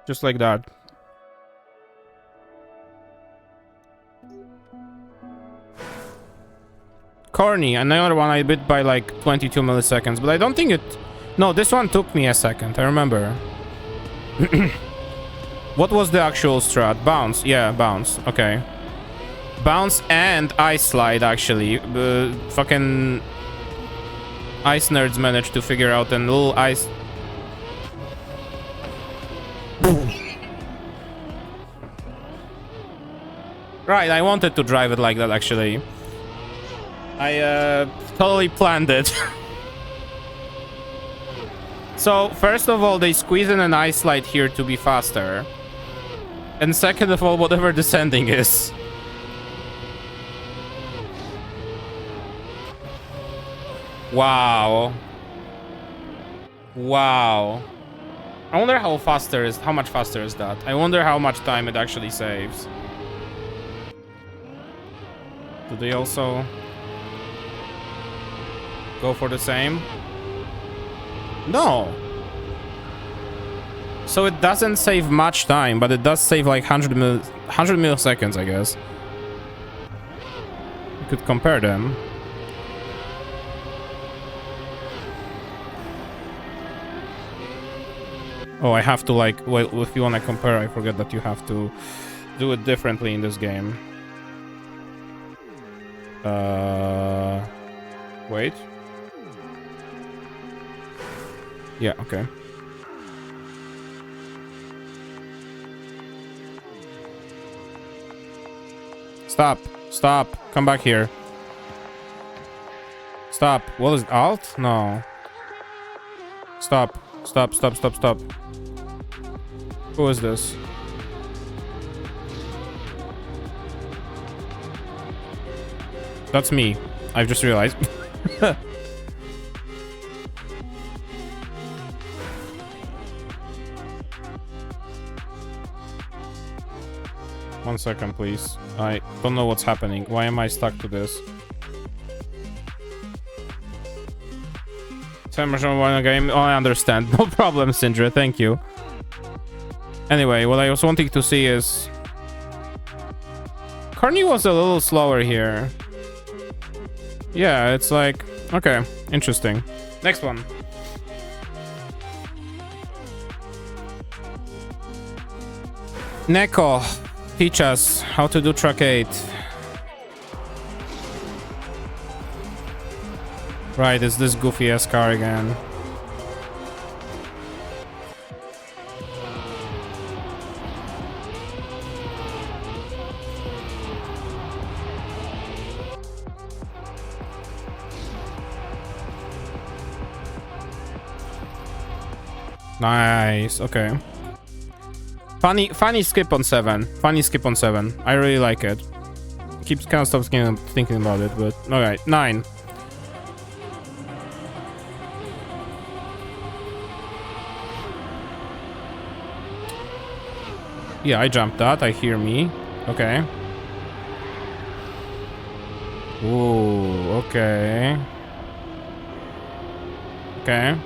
S1: Just like that. Corny. Another one I bit by like 22 milliseconds, but I don't think it... No, this one took me a second. I remember. What was the actual strat? Bounce. Yeah, bounce. Okay. Bounce and ice slide, actually. Fucking... Ice nerds managed to figure out a little ice... Right, I wanted to drive it like that, actually. I totally planned it. So, first of all, they squeeze in an ice slide here to be faster. And second of all, whatever descending is. Wow. Wow. I wonder how faster is, how much faster is that? I wonder how much time it actually saves. Do they also go for the same? No. So it doesn't save much time, but it does save like 100 milliseconds, I guess. You could compare them. Oh, I have to like, well, if you want to compare, I forget that you have to do it differently in this game. Wait. Yeah, okay. Stop. Stop. Come back here. Stop. What is alt? No. Stop. Stop, stop, stop, stop. Who is this? That's me. I've just realized. One second, please. I don't know what's happening. Why am I stuck to this? One game. Oh, I understand. No problem, Sindra. Thank you. Anyway, what I was wanting to see is... Carney was a little slower here. Yeah, it's like... Okay, interesting. Next one. Neko, teach us how to do track 8. Right, it's this goofy ass car again. Nice, okay. Funny skip on 7. Funny skip on 7. I really like it. Keeps kind of stops thinking about it, but alright, 9. Yeah, I jumped that. I hear me. Okay. Ooh, okay. Okay.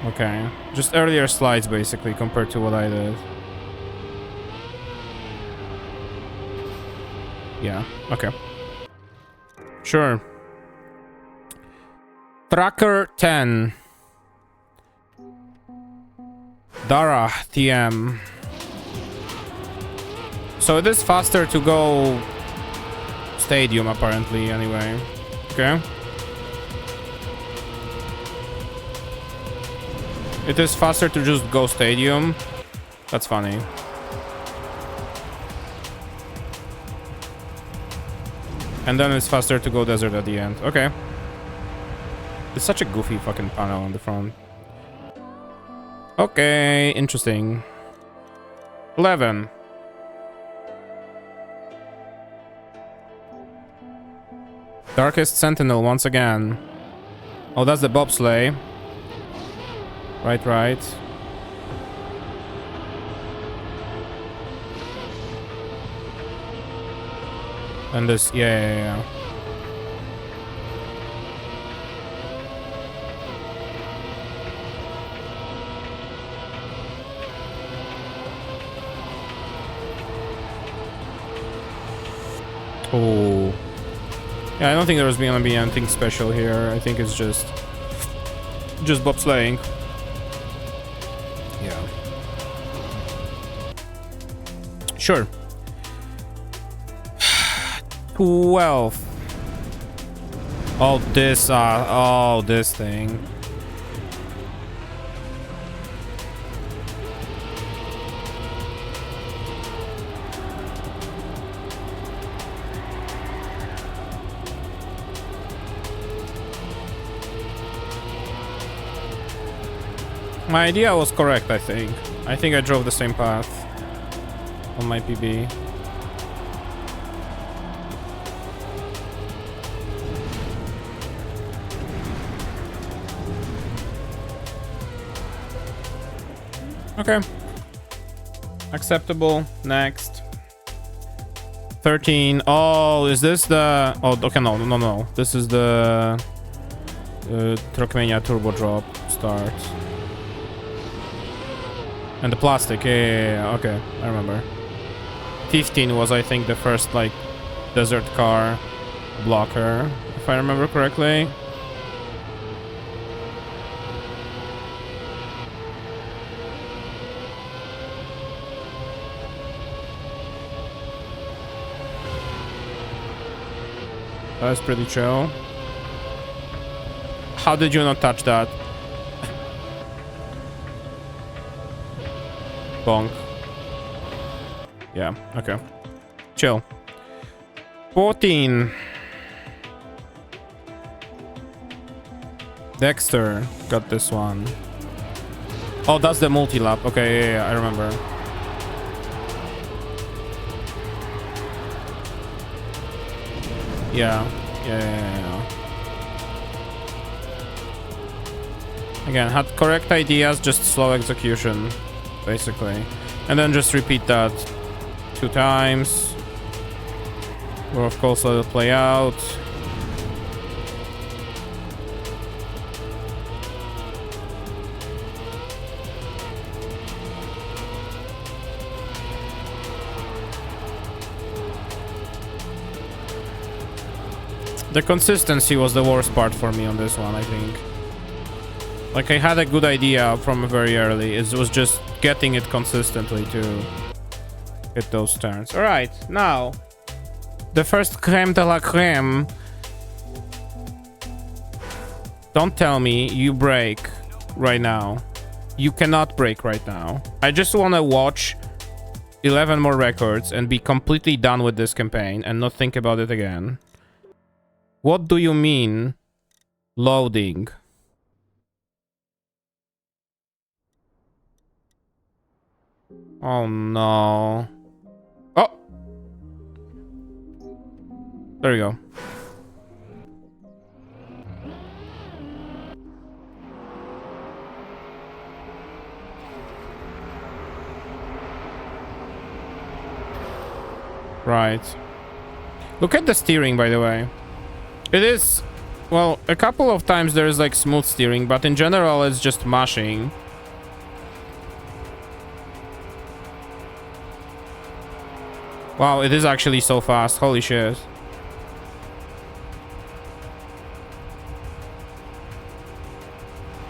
S1: Okay. Just earlier slides, basically, compared to what I did. Yeah, okay. Sure. Tracker 10. Dara TM. So it is faster to go stadium, apparently, anyway. Okay. It is faster to just go stadium. That's funny. And then it's faster to go desert at the end. Okay. It's such a goofy fucking panel on the front. Okay, interesting. 11. Darkest Sentinel once again. Oh, that's the bobsleigh. Right, right. And this, yeah. Oh. Yeah, I don't think there's gonna be anything special here. I think it's just bobsleighing. Yeah. Sure. 12. Oh, this thing. My idea was correct, I think. I think I drove the same path on my PB. Okay. Acceptable. Next. 13. Oh, is this the... Oh, okay, no. This is the... Trackmania turbo drop start. And the plastic, yeah, okay, I remember. 15 was, I think, the first, like, desert car blocker, if I remember correctly. That's pretty chill. How did you not touch that? Bonk. Yeah, okay. Chill. 14. Dexter got this one. Oh, that's the multi-lap. Okay, yeah, I remember. Yeah. Again, had correct ideas, just slow execution, basically. And then just repeat that 2 times. Or of course let it play out. The consistency was the worst part for me on this one, I think. Like, I had a good idea from very early. It was just getting it consistently to hit those turns. Alright, now the first creme de la creme. Don't tell me you break right now. You cannot break right now. I just want to watch 11 more records and be completely done with this campaign and not think about it again. What do you mean? Loading. Oh no. Oh! There we go. Right. Look at the steering, by the way. It is, well, a couple of times there's like smooth steering, but in general it's just mashing. Wow, it is actually so fast. Holy shit.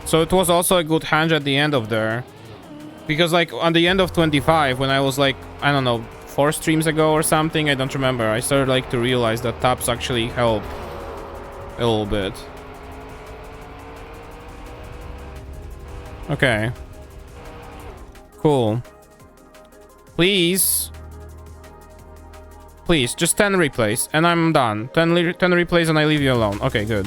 S1: So it was also a good hunch at the end of there. Because like on the end of 25, when I was like, I don't know, 4 streams ago or something, I don't remember, I started like to realize that taps actually help a little bit. Okay. Cool. Please. Please, just 10 replays and I'm done. 10 replays and I leave you alone. Okay, good.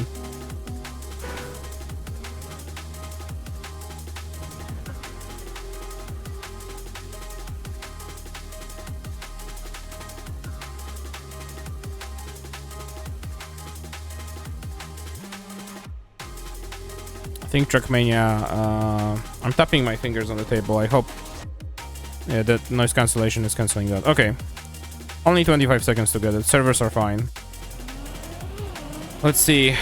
S1: I think Trackmania, I'm tapping my fingers on the table. I hope, yeah, that noise cancellation is canceling that. Okay, only 25 seconds to get it. Servers are fine. Let's see.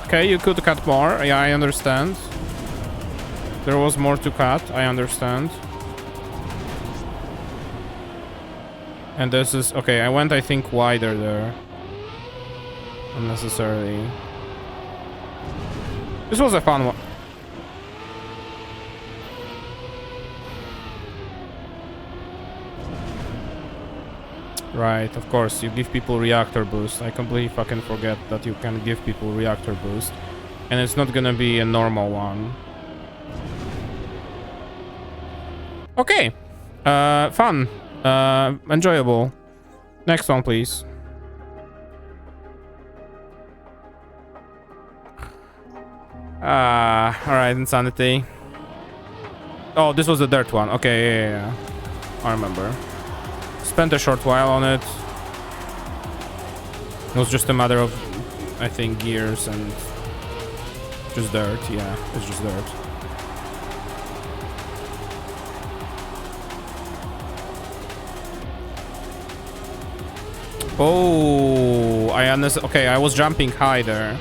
S1: Okay, you could cut more. Yeah, I understand. There was more to cut. I understand. And this is... Okay, I went, I think, wider there. Unnecessarily. This was a fun one. Right, of course, you give people reactor boost. I completely fucking forget that you can give people reactor boost. And it's not gonna be a normal one. Okay. Fun. Enjoyable. Next one, please. Alright, Insanity. Oh, this was the dirt one. Okay, yeah. I remember. Spent a short while on it. It was just a matter of, I think, gears and just dirt. Yeah, it's just dirt. Oh, okay, I was jumping high there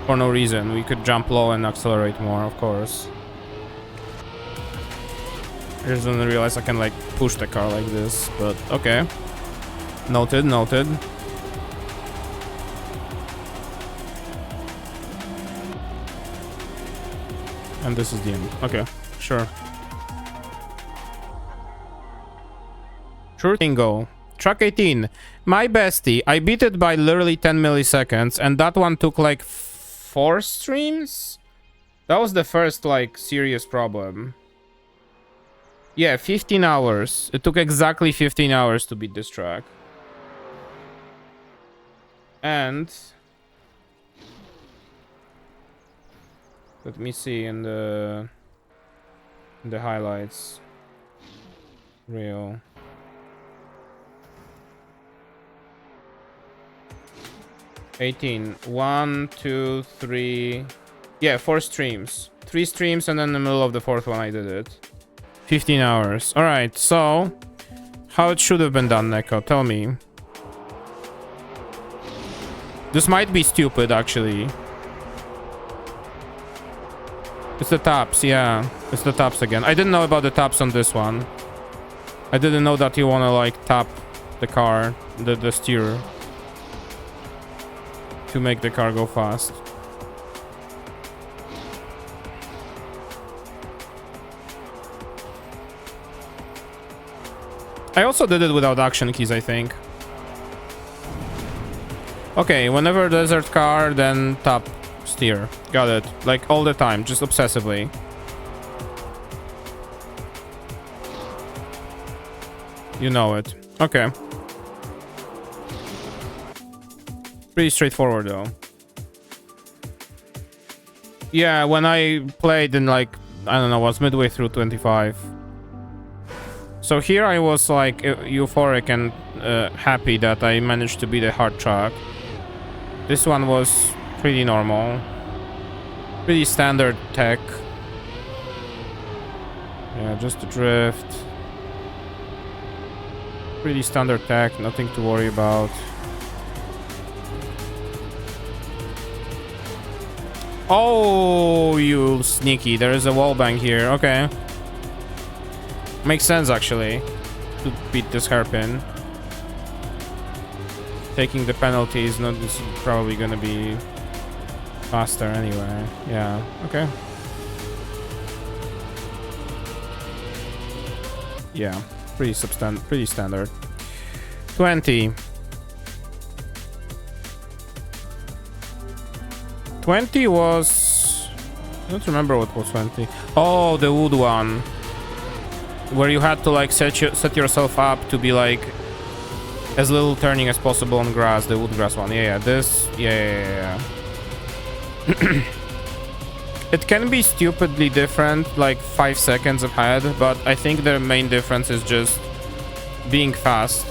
S1: for no reason. We could jump low and accelerate more, of course. I just didn't realize I can like push the car like this, but okay. Noted, noted. And this is the end. Okay, sure. Sure Tingo. Track 18. My bestie. I beat it by literally 10 milliseconds, and that one took like 4 streams? That was the first, like, serious problem. Yeah, 15 hours. It took exactly 15 hours to beat this track. And... let me see in the highlights. Real. One, 2, 3. Yeah, 4 streams. 3 streams, and then in the middle of the 4th one I did it. 15 hours. Alright, so how it should have been done, Neko? Tell me. This might be stupid, actually. It's the taps, yeah. It's the taps again. I didn't know about the taps on this one. I didn't know that you want to, like, tap the car, the steer, to make the car go fast. I also did it without action keys, I think. Okay, whenever desert car, then tap steer. Got it. Like all the time, just obsessively. You know it. Okay. Pretty straightforward though. Yeah, when I played in like, I don't know, was midway through 25. So here I was like euphoric and happy that I managed to beat a hard track. This one was pretty normal. Pretty standard tech. Yeah, just a drift. Pretty standard tech, nothing to worry about. Oh, you sneaky. There is a wallbang here. Okay. Makes sense, actually, to beat this hairpin. Taking the penalty is not is probably gonna be faster anyway. Yeah, okay. Yeah, pretty standard. 20. 20 was... I don't remember what was 20. Oh, the wood one. Where you had to like set yourself up to be like as little turning as possible on grass, the wood grass one. Yeah, this. Yeah. It can be stupidly different, like 5 seconds ahead, but I think the main difference is just being fast.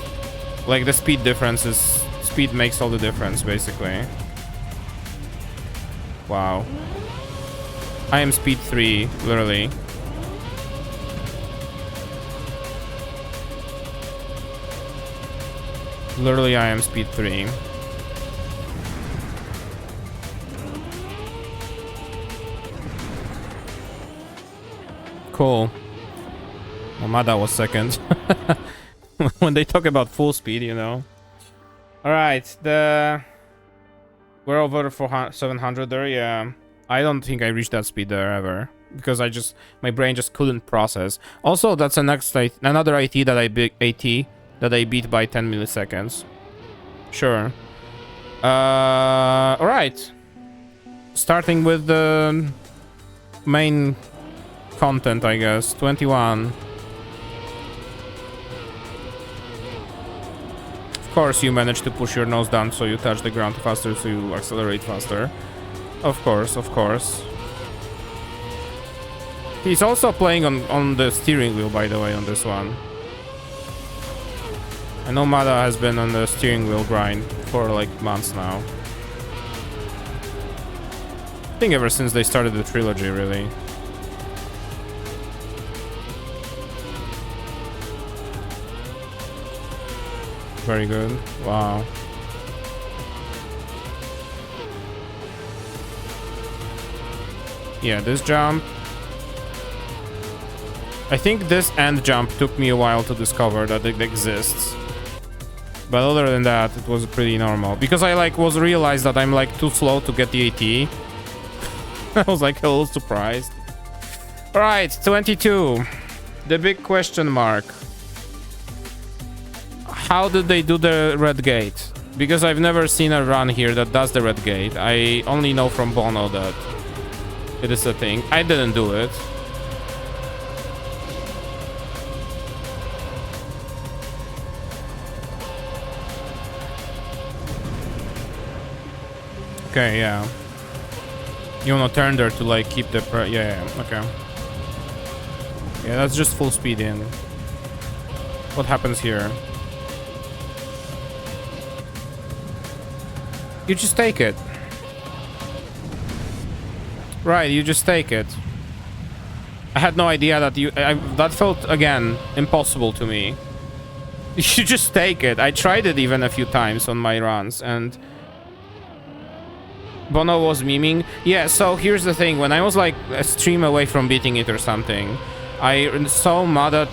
S1: Like the speed difference is... speed makes all the difference, basically. Wow. I am speed 3, literally. Literally, I am speed 3. Cool. Mamada was second. When they talk about full speed, you know. Alright, we're over 700 there, yeah. I don't think I reached that speed there ever. Because my brain just couldn't process. Also, that's another IT that I beat by 10 milliseconds. Sure. Alright. Starting with the main content, I guess. 21. Of course, you manage to push your nose down so you touch the ground faster, so you accelerate faster. Of course, of course. He's also playing on the steering wheel, by the way, on this one. I know Mada has been on the steering wheel grind for like months now. I think ever since they started the trilogy, really. Very good. Wow. Yeah, this jump. I think this end jump took me a while to discover that it exists. But other than that, it was pretty normal. Because I realized that I'm like too slow to get the AT. I was like a little surprised. Alright, 22. The big question mark. how did they do the red gate? Because I've never seen a run here that does the red gate. I only know from Bono that it is a thing. I didn't do it. Okay, yeah. You wanna turn there to like keep the yeah, okay. Yeah, that's just full speed in. What happens here? You just take it. Right, you just take it. I had no idea that that felt, again, impossible to me. You just take it. I tried it even a few times on my runs, and Bono was memeing. Yeah, so here's the thing. When I was like a stream away from beating it or something, I saw Mada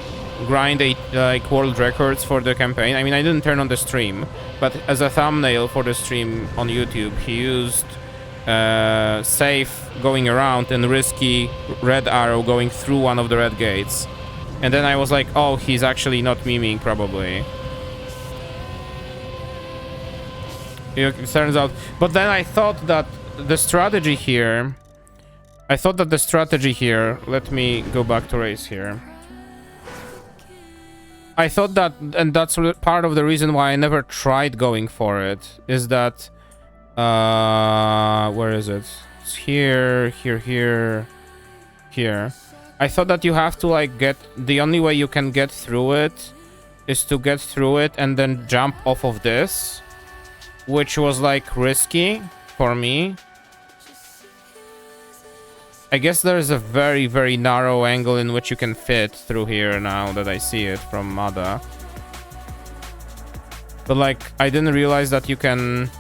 S1: grind like world records for the campaign. I mean, I didn't turn on the stream, but as a thumbnail for the stream on YouTube, he used safe going around and risky red arrow going through one of the red gates. And then I was like, oh, he's actually not memeing, probably. It turns out. But then I thought that the strategy here... Let me go back to race here. I thought that, and that's part of the reason why I never tried going for it, is that... where is it? It's here, here. I thought that you have to like get... The only way you can get through it is to get through it and then jump off of this, which was like risky for me. I guess there's a very, very narrow angle in which you can fit through here now that I see it from Mada. But like, I didn't realize that you can...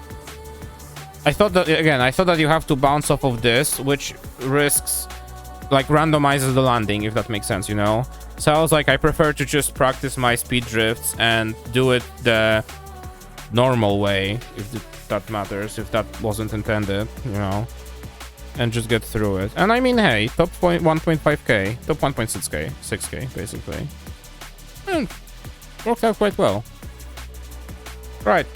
S1: I thought that you have to bounce off of this, which risks, like, randomizes the landing, if that makes sense, you know? So I was like, I prefer to just practice my speed drifts and do it the normal way, if that matters, if that wasn't intended, you know? And just get through it. And I mean, hey, top 1.5k, top 1.6k, 6k, basically. And worked out quite well. Right.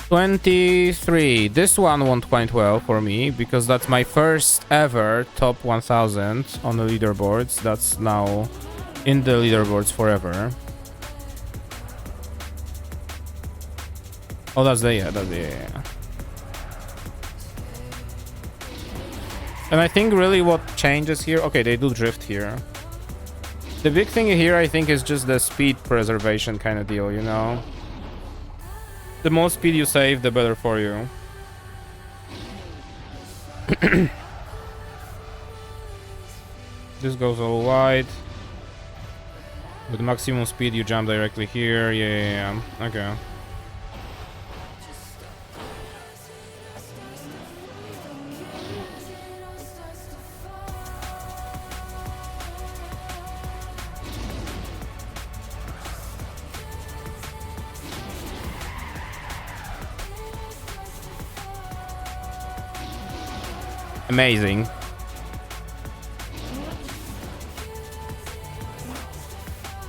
S1: 23. This one went quite well for me, because that's my first ever top 1000 on the leaderboards. That's now in the leaderboards forever. Oh, that's the, yeah. And I think really what changes here... Okay, they do drift here. The big thing here, I think, is just the speed preservation kind of deal, you know? The more speed you save, the better for you. This goes all wide. With maximum speed, you jump directly here. Yeah. Okay. Amazing.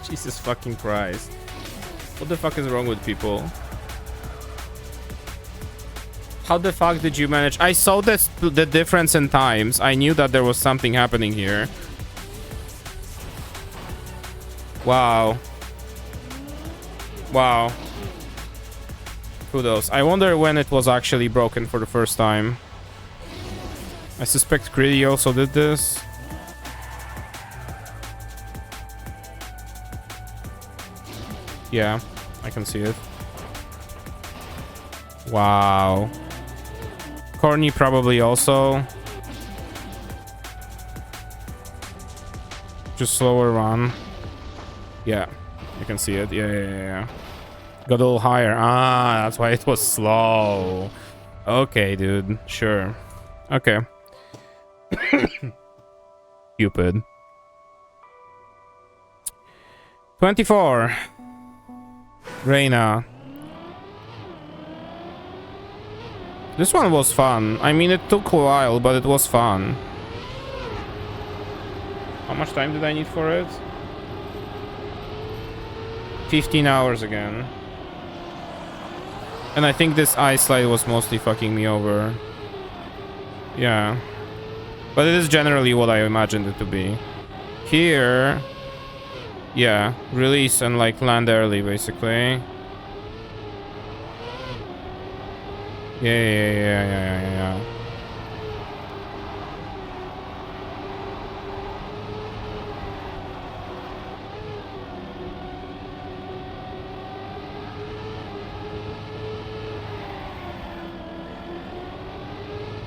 S1: Jesus fucking Christ. What the fuck is wrong with people? How the fuck did you manage? I saw the difference in times. I knew that there was something happening here. Wow. Wow. Kudos. I wonder when it was actually broken for the first time. I suspect Greedy also did this. Yeah, I can see it. Wow. Corny probably also. Just slower run. Yeah, you can see it. Yeah. Got a little higher. Ah, that's why it was slow. Okay, dude. Sure. Okay. Cupid. 24. Reina. This one was fun. I mean, it took a while, but it was fun. How much time did I need for it? 15 hours again. And I think this ice slide was mostly fucking me over. Yeah. But it is generally what I imagined it to be. Here... Yeah, release and like land early, basically. Yeah.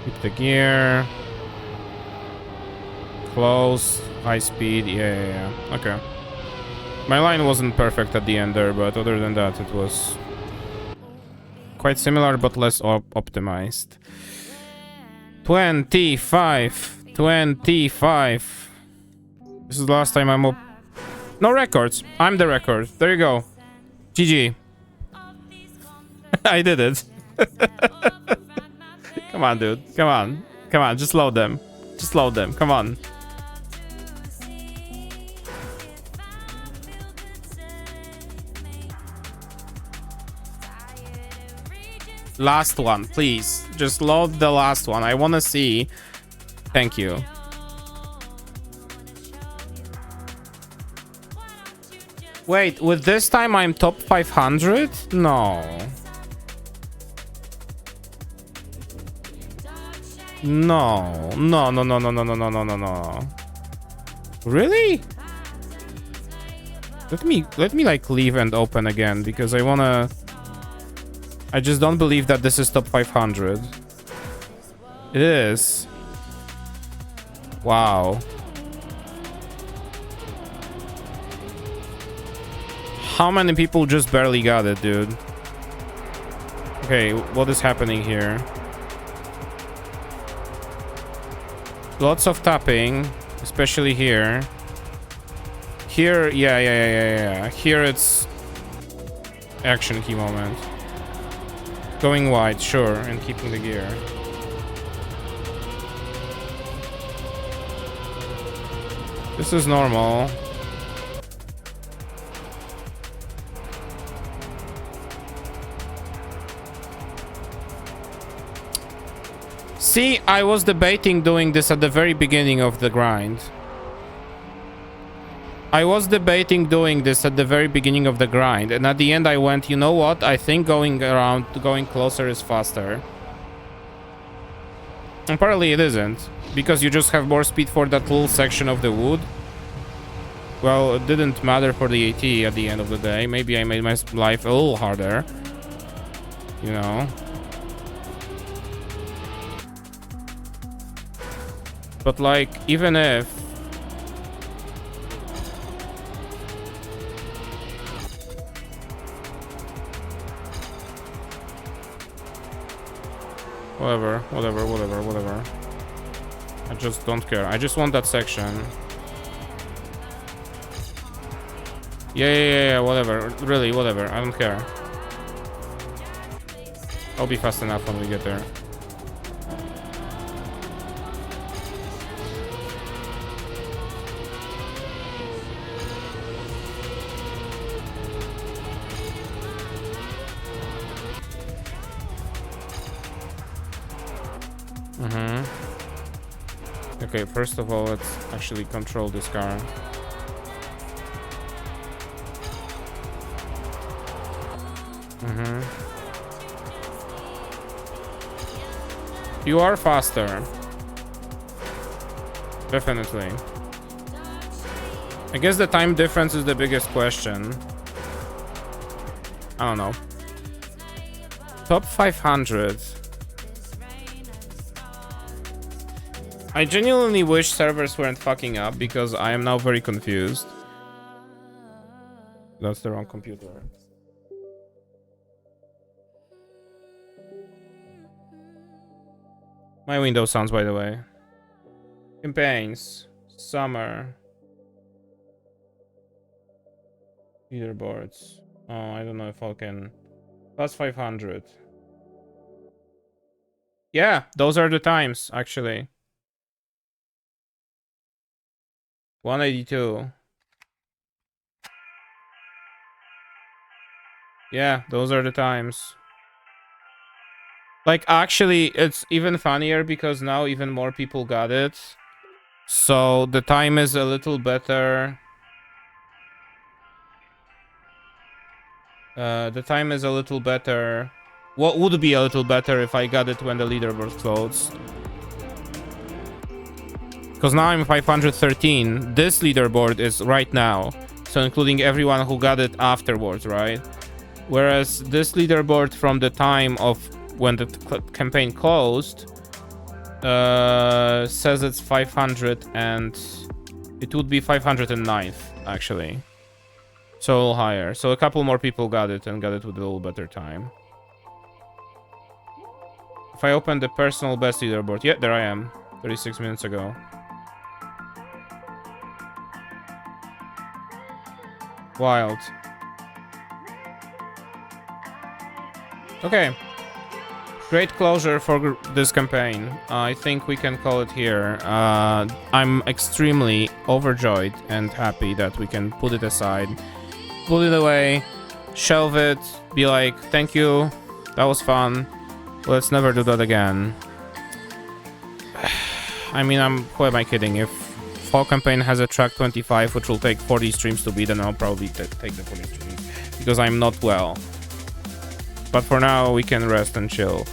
S1: Keep the gear. Close, high speed, yeah. Okay. My line wasn't perfect at the end there, but other than that, it was quite similar, but less optimized. 25. This is the last time I'm up. No records. I'm the record. There you go. GG. I did it. Come on, dude. Come on. Just load them. Come on. Last one, please. Just load the last one. I want to see. Thank you. Wait, with this time I'm top 500? No. No. Really? Let me like leave and open again because I just don't believe that this is top 500. It is. Wow. How many people just barely got it, dude? Okay, what is happening here? Lots of tapping, especially here. Here, yeah. Here it's action key moment. Going wide, sure, and keeping the gear. This is normal. See, I was debating doing this at the very beginning of the grind. And at the end I went, you know what? I think going closer is faster. Apparently it isn't, because you just have more speed for that little section of the wood. Well, it didn't matter for the AT at the end of the day. Maybe I made my life a little harder. You know. But like, even if... Whatever. I just don't care. I just want that section. Yeah, whatever. Really, whatever. I don't care. I'll be fast enough when we get there. Okay, first of all, let's actually control this car. You are faster. Definitely. I guess the time difference is the biggest question. I don't know. Top 500. I genuinely wish servers weren't fucking up because I am now very confused. That's the wrong computer. My Windows sounds, by the way. Campaigns. Summer. Leaderboards. Oh, I don't know if I can. Plus 500. Yeah, those are the times, actually. 182. Yeah, those are the times. Like, actually, it's even funnier because now even more people got it. So the time is a little better. The time is a little better. What would be a little better if I got it when the leaderboard closed? Because now I'm 513. This leaderboard is right now. So including everyone who got it afterwards, right? Whereas this leaderboard from the time of when the campaign closed says it's 500 and it would be 509th actually. So a little higher. So a couple more people got it and got it with a little better time. If I open the personal best leaderboard, yeah, there I am, 36 minutes ago. Wild. Okay. Great closure for this campaign. I think we can call it here. I'm extremely overjoyed and happy that we can put it aside, put it away, shelve it, be like, thank you, that was fun, let's never do that again. I mean, who am I kidding? If fall campaign has a track 25, which will take 40 streams to beat, then I'll probably take the 40 streams because I'm not well. But for now, we can rest and chill.